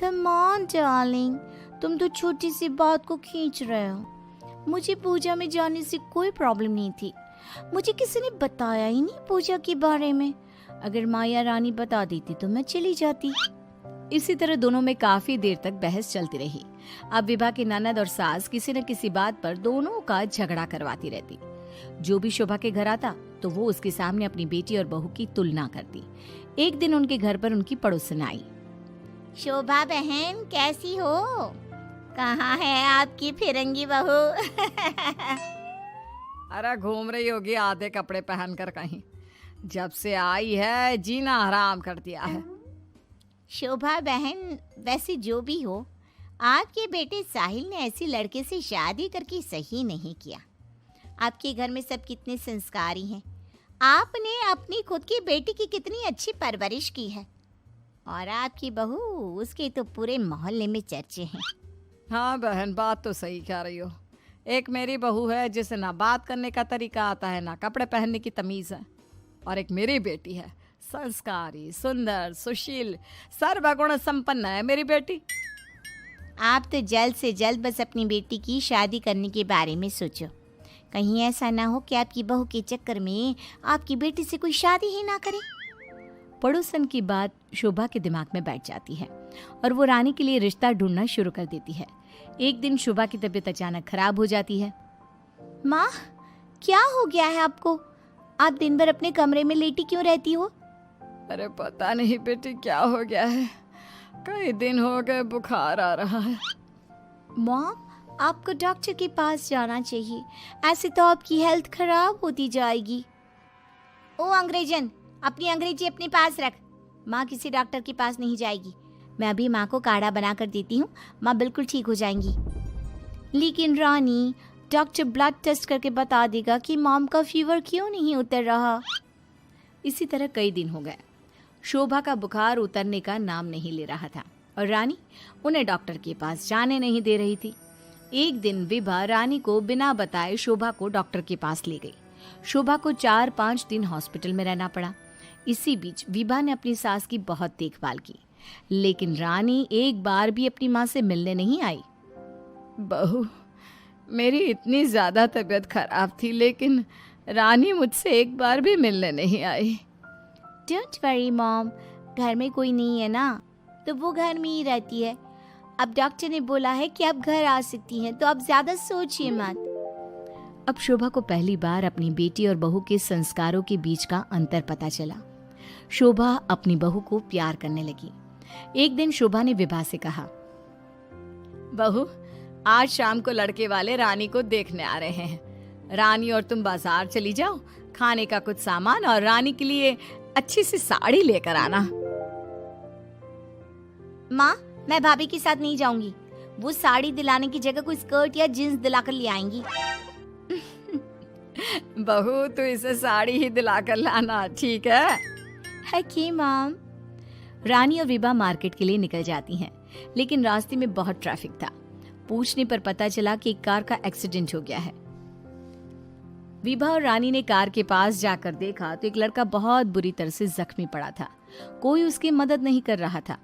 कम ऑन डार्लिंग, तुम तो छोटी सी बात को खींच रहे हो। मुझे पूजा में जाने से कोई प्रॉब्लम नहीं थी। मुझे किसी ने बताया ही नहीं पूजा के बारे में। अगर माया रानी बता देती तो मैं चली जाती। इसी तरह दोनों में काफी देर तक बहस चलती रही। अब विभा की ननद और सास किसी न किसी बात पर दोनों का झगड़ा करवाती रहती। जो भी शोभा के घर आता तो वो उसके सामने अपनी बेटी और बहू की तुलना करती। एक दिन उनके घर पर उनकी पड़ोसन आई। शोभा बहन, कैसी हो? कहाँ है आपकी फिरंगी बहू? अरे घूम रही होगी आधे कपड़े पहनकर कहीं। जब से आई है जीना हराम कर दिया है। शोभा बहन, वैसे जो भी हो, आपके बेटे साहिल ने ऐसी लड़के से शादी करके सही नहीं किया। आपके घर में सब कितने संस्कारी हैं। आपने अपनी खुद की बेटी की कितनी अच्छी परवरिश की है, और आपकी बहू, उसके तो पूरे मोहल्ले में चर्चे हैं। हाँ बहन, बात तो सही कह रही हो। एक मेरी बहू है जिसे ना बात करने का तरीका आता है, ना कपड़े पहनने की तमीज़ है, और एक मेरी बेटी है, संस्कारी, सुंदर, सुशील, सर्वगुण संपन्न है मेरी बेटी। आप तो जल्द से जल्द बस अपनी बेटी की शादी करने के बारे में सोचो। कहीं ऐसा ना हो कि आपकी बहू के चक्कर में आपकी बेटी से कोई शादी ही ना करे। पड़ोसन की बात शोभा के दिमाग में बैठ जाती है और वो रानी के लिए रिश्ता ढूंढना शुरू कर देती है। एक दिन शोभा की तबीयत अचानक खराब हो जाती है। माँ, क्या हो गया है आपको? आप दिन भर अपने कमरे में लेटी क्यों रहती हो? अरे पता नहीं बेटी क्या हो गया है, कई दिन हो गए बुखार आ रहा है। मॉम, आपको डॉक्टर के पास जाना चाहिए, ऐसे तो आपकी हेल्थ खराब होती जाएगी। ओ अंग्रेजन, अपनी अंग्रेजी अपने पास रख। माँ किसी डॉक्टर के पास नहीं जाएगी। मैं अभी माँ को काढ़ा बना कर देती हूँ, माँ बिल्कुल ठीक हो जाएंगी। लेकिन रानी, डॉक्टर ब्लड टेस्ट करके बता देगा कि मॉम का फीवर क्यों नहीं उतर रहा। इसी तरह कई दिन हो गए। शोभा का बुखार उतरने का नाम नहीं ले रहा था और रानी उन्हें डॉक्टर के पास जाने नहीं दे रही थी। एक दिन विभा रानी को बिना बताए शोभा को डॉक्टर के पास ले गई। शोभा को 4-5 दिन हॉस्पिटल में रहना पड़ा। इसी बीच विभा ने अपनी सास की बहुत देखभाल की, लेकिन रानी एक बार भी अपनी माँ से मिलने नहीं आई। बहू, मेरी इतनी ज़्यादा तबीयत खराब थी, लेकिन रानी मुझसे एक बार भी मिलने नहीं आई। डोंट वरी मॉम, घर में कोई नहीं है ना, तो वो घर में ही रहती है। अब डॉक्टर ने बोला है कि आप घर आ सकती हैं, तो आप ज़्यादा सोचिए मत। अब शोभा को पहली बार अपनी बेटी और बहू के संस्कारों के बीच का अंतर पता चला। शोभा अपनी बहू को प्यार करने लगी। एक दिन शोभा ने विभा से कहा, बहू, आज शाम को लड़के वाले रानी को देखने आ रहे हैं। रानी और तुम बाजार चली जाओ, खाने का कुछ सामान और रानी के लिए अच्छी सी साड़ी लेकर आना। माँ, मैं भाभी के साथ नहीं जाऊंगी। वो साड़ी दिलाने की जगह कोई स्कर्ट या जींस दिलाकर ले आएंगी। बहू, तो इसे साड़ी ही दिलाकर लाना, ठीक है? Okay mom. रानी और विभा मार्केट के लिए निकल जाती हैं, लेकिन रास्ते में बहुत ट्रैफिक था। पूछने पर पता चला कि एक कार का एक्सीडेंट हो गया है। विभा और रानी ने कार के पास जाकर देखा तो एक लड़का बहुत बुरी तरह से जख्मी पड़ा था। कोई उसकी मदद नहीं कर रहा था।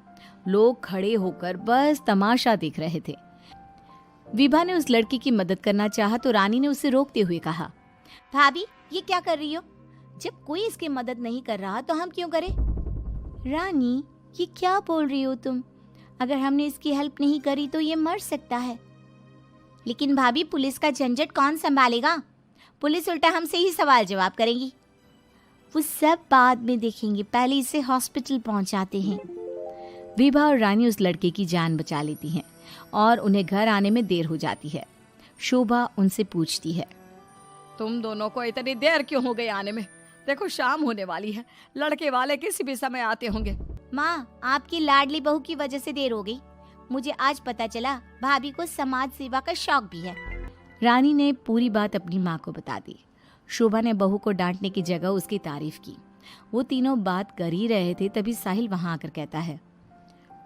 लोग खड़े होकर बस तमाशा देख रहे थे। विभा ने उस लड़की की मदद करना चाहा तो रानी ने उसे रोकते हुए कहा, भाभी, ये क्या कर रही हो? जब कोई इसकी मदद नहीं कर रहा तो हम क्यों करें? रानी, ये क्या बोल रही हो तुम? अगर हमने इसकी हेल्प नहीं करी तो ये मर सकता है। लेकिन भाभी, पुलिस का झंझट कौन संभालेगा? पुलिस उल्टा हमसे ही सवाल जवाब करेगी। वो सब बाद में देखेंगे, पहले इसे हॉस्पिटल पहुंचाते हैं। विभा और रानी उस लड़के की जान बचा लेती हैं और उन्हें घर आने में देर हो जाती है। शोभा उनसे पूछती है, तुम दोनों को इतनी देर क्यों हो गई आने में? देखो शाम होने वाली है, लड़के वाले किसी भी समय आते होंगे। माँ, आपकी लाडली बहू की वजह से देर हो गई। मुझे आज पता चला भाभी को समाज सेवा का शौक भी है। रानी ने पूरी बात अपनी माँ को बता दी। शोभा ने बहू को डांटने की जगह उसकी तारीफ की। वो तीनों बात कर ही रहे थे, तभी साहिल वहां आकर कहता है,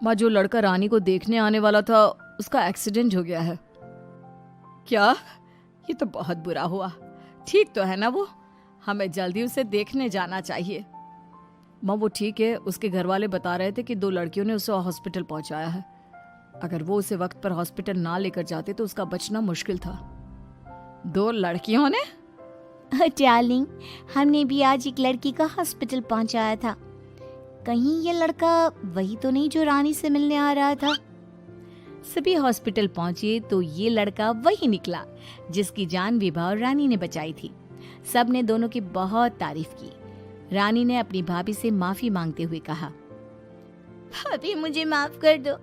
माँ, जो लड़का रानी को देखने आने वाला था उसका एक्सीडेंट हो गया है। क्या? ये तो बहुत बुरा हुआ। ठीक तो है ना वो? हमें जल्दी उसे देखने जाना चाहिए। माँ, वो ठीक है, उसके घर वाले बता रहे थे कि 2 लड़कियों ने उसे हॉस्पिटल पहुंचाया है। अगर वो उसे वक्त पर हॉस्पिटल ना लेकर जाते तो उसका बचना मुश्किल था। 2 लड़कियों ने? डार्लिंग, हमने भी आज एक लड़की का हॉस्पिटल पहुंचाया था। कहीं ये लड़का वही तो नहीं जो रानी से मिलने आ रहा था? सभी हॉस्पिटल पहुंचे तो ये लड़का वही निकला जिसकी जान विभा और रानी ने बचाई थी। सब ने दोनों की बहुत तारीफ की। रानी ने अपनी भाभी से माफी मांगते हुए कहा, भाभी, मुझे माफ कर दो।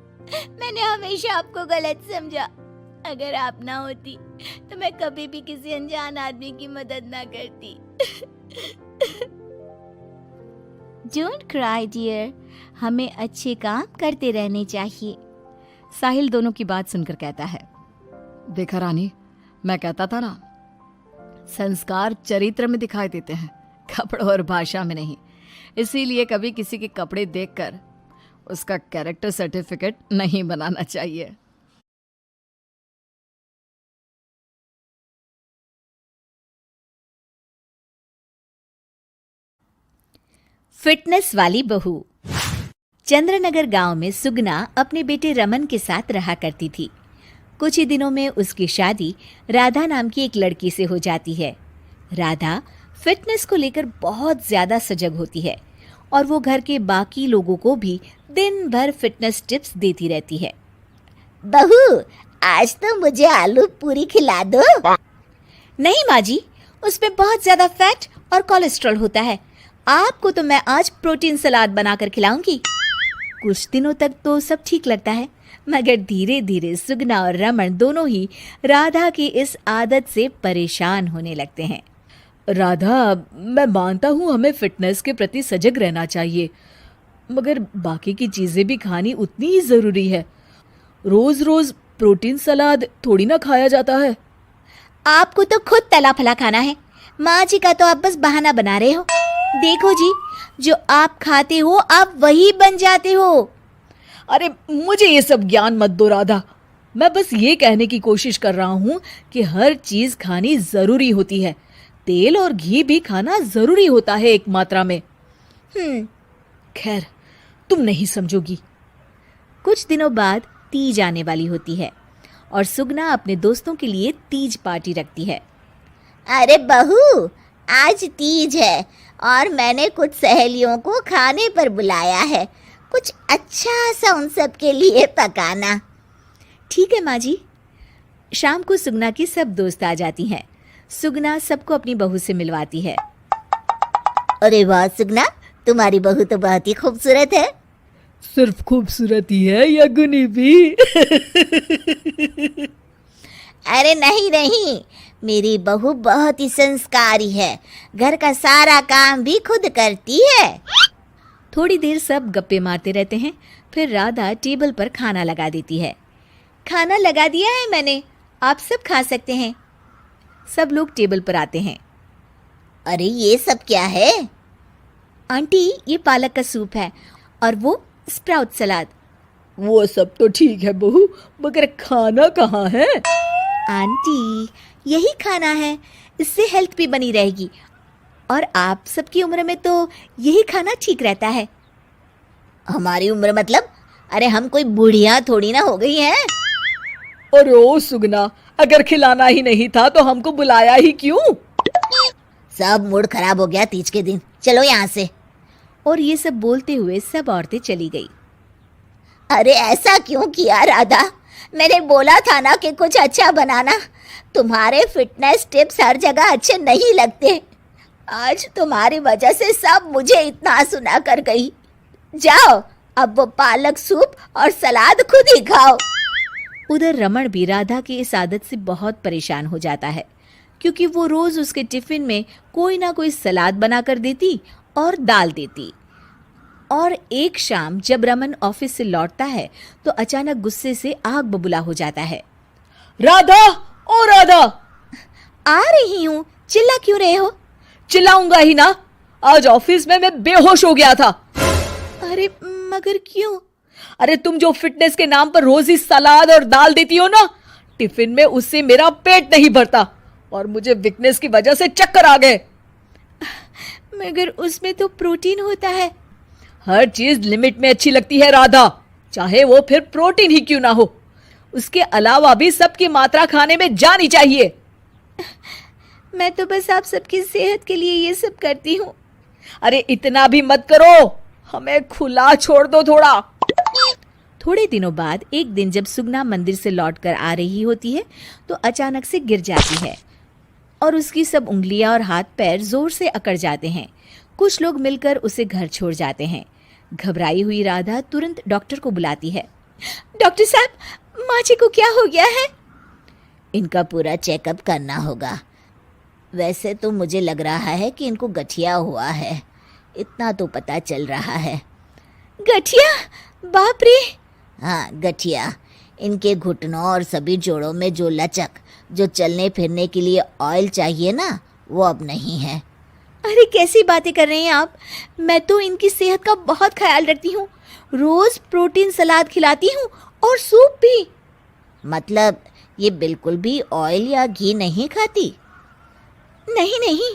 मैंने हमेशा आपको गलत समझा। अगर आप ना होती तो मैं कभी भी किसी अनजान आदमी की मदद ना करती। डोंट क्राई डियर, हमें अच्छे काम करते रहने चाहिए। साहिल दोनों की बात सुनकर कहता है, देखा रानी, मैं कहता था ना, संस्कार चरित्र में दिखाई देते हैं, कपड़ों और भाषा में नहीं। इसीलिए कभी किसी के कपड़े देखकर उसका कैरेक्टर सर्टिफिकेट नहीं बनाना चाहिए। फिटनेस वाली बहू। चंद्रनगर गांव में सुगना अपने बेटे रमन के साथ रहा करती थी। कुछ ही दिनों में उसकी शादी राधा नाम की एक लड़की से हो जाती है। राधा फिटनेस को लेकर बहुत ज्यादा सजग होती है और वो घर के बाकी लोगों को भी दिन भर फिटनेस टिप्स देती रहती है। बहू, आज तो मुझे आलू पूरी खिला दो। नहीं माँ जी, उसमें बहुत ज्यादा फैट और कोलेस्ट्रॉल होता है। आपको तो मैं आज प्रोटीन सलाद बनाकर खिलाऊंगी। कुछ दिनों तक तो सब ठीक लगता है, मगर धीरे धीरे सुगना और रमन दोनों ही राधा की इस आदत से परेशान होने लगते हैं। राधा, मैं मानता हूँ हमें फिटनेस के प्रति सजग रहना चाहिए, मगर बाकी की चीजें भी खानी उतनी ही जरूरी है। रोज रोज प्रोटीन सलाद थोड़ी ना खाया जाता है। आपको तो खुद तला फला खाना है, माँ जी का तो आप बस बहाना बना रहे हो। देखो जी, जो आप खाते हो आप वही बन जाते हो। अरे मुझे ये सब ज्ञान मत दो राधा, मैं बस ये कहने की कोशिश कर रहा हूँ कि हर चीज खानी जरूरी होती है। तेल और घी भी खाना जरूरी होता है एक मात्रा में। खैर, तुम नहीं समझोगी। कुछ दिनों बाद तीज आने वाली होती है और सुगना अपने दोस्तों के लिए तीज पार्टी रखती है। अरे बहू, आज तीज है और मैंने कुछ सहेलियों को खाने पर बुलाया है। कुछ अच्छा सा उन सब के लिए पकाना। ठीक है माँ जी। शाम को सुगना की सब दोस्त आ जाती हैं। सुगना सबको अपनी बहू से मिलवाती है। अरे वाह सुगना, तुम्हारी बहू तो बहुत ही खूबसूरत है। सिर्फ खूबसूरत ही है या गुनी भी? अरे नहीं नहीं, मेरी बहू बहुत ही संस्कारी है, घर का सारा काम भी खुद करती है। थोड़ी देर सब गप्पे मारते रहते हैं, फिर राधा टेबल पर खाना लगा देती है। खाना लगा दिया है मैंने, आप सब खा सकते हैं। सब लोग टेबल पर आते हैं। अरे ये सब क्या है? आंटी, ये पालक का सूप है और वो स्प्राउट सलाद। वो सब तो ठीक है बहू, मगर खाना कहाँ है? आंटी, यही खाना है, इससे हेल्थ भी बनी रहेगी और आप सबकी उम्र में तो यही खाना ठीक रहता है। हमारी उम्र मतलब? अरे हम कोई बुढ़िया थोड़ी ना हो गई हैं। और ओ सुगना, अगर खिलाना ही नहीं था तो हमको बुलाया ही क्यों? सब मूड खराब हो गया तीज के दिन, चलो यहाँ से। और ये सब बोलते हुए सब औरतें चली गई। अरे ऐसा क्यों किया राधा? मैंने बोला था ना कि कुछ अच्छा बनाना। तुम्हारे फिटनेस टिप्स हर जगह अच्छे नहीं लगते। आज तुम्हारी वजह से सब मुझे इतना सुना कर गई। जाओ, अब वो पालक सूप और सलाद खुद ही खाओ। उधर रमन भी राधा की इस आदत से बहुत परेशान हो जाता है, क्योंकि वो रोज उसके टिफिन में कोई ना कोई सलाद बनाकर देती और दाल देती। और एक शाम जब रमन ऑफिस से लौटता है तो अचानक गुस्से से आग बबूला हो जाता है। राधा, ओ राधा! आ रही हूँ, चिल्ला क्यों रहे हो? चिल्लाऊंगा ही ना, आज ऑफिस में मैं बेहोश हो गया था। अरे मगर क्यों? अरे तुम जो फिटनेस के नाम पर रोज ही सलाद और दाल देती हो ना, टिफिन में उससे मेरा पेट नहीं भरता और मुझे वीकनेस की वजह से चक्कर आ गए। मगर उसमें तो प्रोटीन होता है। हर चीज लिमिट में अच्छी लगती है राधा, चाहे वो फिर प्रोटीन ही क्यों ना हो। उसके अलावा भी सबकी मात्रा खाने में जानी चाहिए। मैं तो बस आप सबकी सेहत के लिए ये सब करती हूँ। अरे इतना भी मत करो, हमें खुला छोड़ दो थोड़ा। थोड़े दिनों बाद एक दिन जब सुगना मंदिर से लौटकर आ रही होती है तो अचानक से गिर जाती है और उसकी सब उंगलियां और हाथ पैर जोर से अकड़ जाते हैं। कुछ लोग मिलकर उसे घर छोड़ जाते हैं। घबराई हुई राधा तुरंत डॉक्टर को बुलाती है। डॉक्टर साहब, माँ जी को क्या हो गया है? इनका पूरा चेकअप करना होगा। वैसे तो मुझे लग रहा है कि इनको गठिया हुआ है, इतना तो पता चल रहा है। गठिया? बाप रे! हाँ गठिया, इनके घुटनों और सभी जोड़ों में जो लचक, जो चलने फिरने के लिए ऑयल चाहिए ना, वो अब नहीं है। अरे कैसी बातें कर रहे हैं आप? मैं तो इनकी सेहत का बहुत ख्याल रखती हूँ। रोज प्रोटीन सलाद खिलाती हूँ और सूप भी। मतलब ये बिल्कुल भी ऑयल या घी नहीं खाती? नहीं नहीं।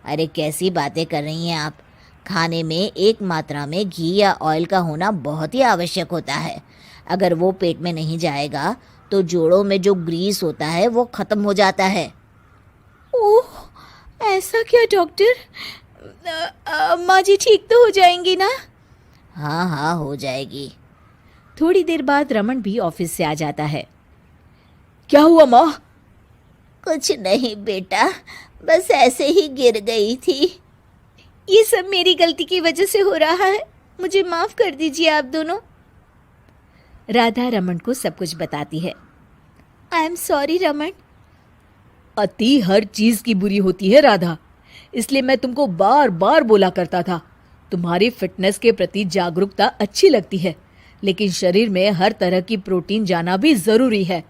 अरे कैसी बातें कर रही हैं आप। खाने में एक मात्रा में घी या ऑयल का होना बहुत ही आवश्यक होता है। अगर वो पेट में नहीं जाएगा तो जोड़ों में जो ग्रीस होता है वो खत्म हो जाता है। ओह, ऐसा क्या डॉक्टर? माँ जी ठीक तो हो जाएंगी ना? हाँ हाँ, हो जाएगी। थोड़ी देर बाद रमन भी ऑफिस से आ जाता है। क्या हुआ माँ? कुछ नहीं बेटा, बस ऐसे ही गिर गई थी। ये सब मेरी गलती की वजह से हो रहा है, मुझे माफ कर दीजिए आप दोनों। राधा रमन को सब कुछ बताती है। I am sorry Raman. अति हर चीज की बुरी होती है राधा, इसलिए मैं तुमको बार बार बोला करता था। तुम्हारी फिटनेस के प्रति जागरूकता अच्छी लगती है, लेकिन शरीर में हर तरह की प्रोटीन जाना भी जरूरी है।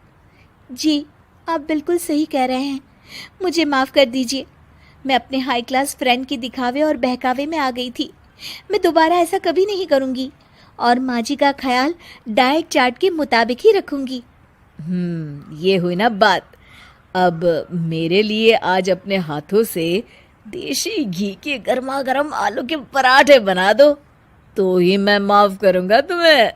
जी, आप बिल्कुल सही कह रहे हैं, मुझे माफ कर दीजिए। मैं अपने हाई क्लास फ्रेंड के दिखावे और बहकावे में आ गई थी। मैं दोबारा ऐसा कभी नहीं करूंगी और माँ जी का ख्याल डाइट चार्ट के मुताबिक ही रखूंगी। ये हुई ना बात। अब मेरे लिए आज अपने हाथों से देशी घी के गर्मा गर्म आलू के पराठे बना दो, तो ही मैं माफ करूंगा तुम्हें।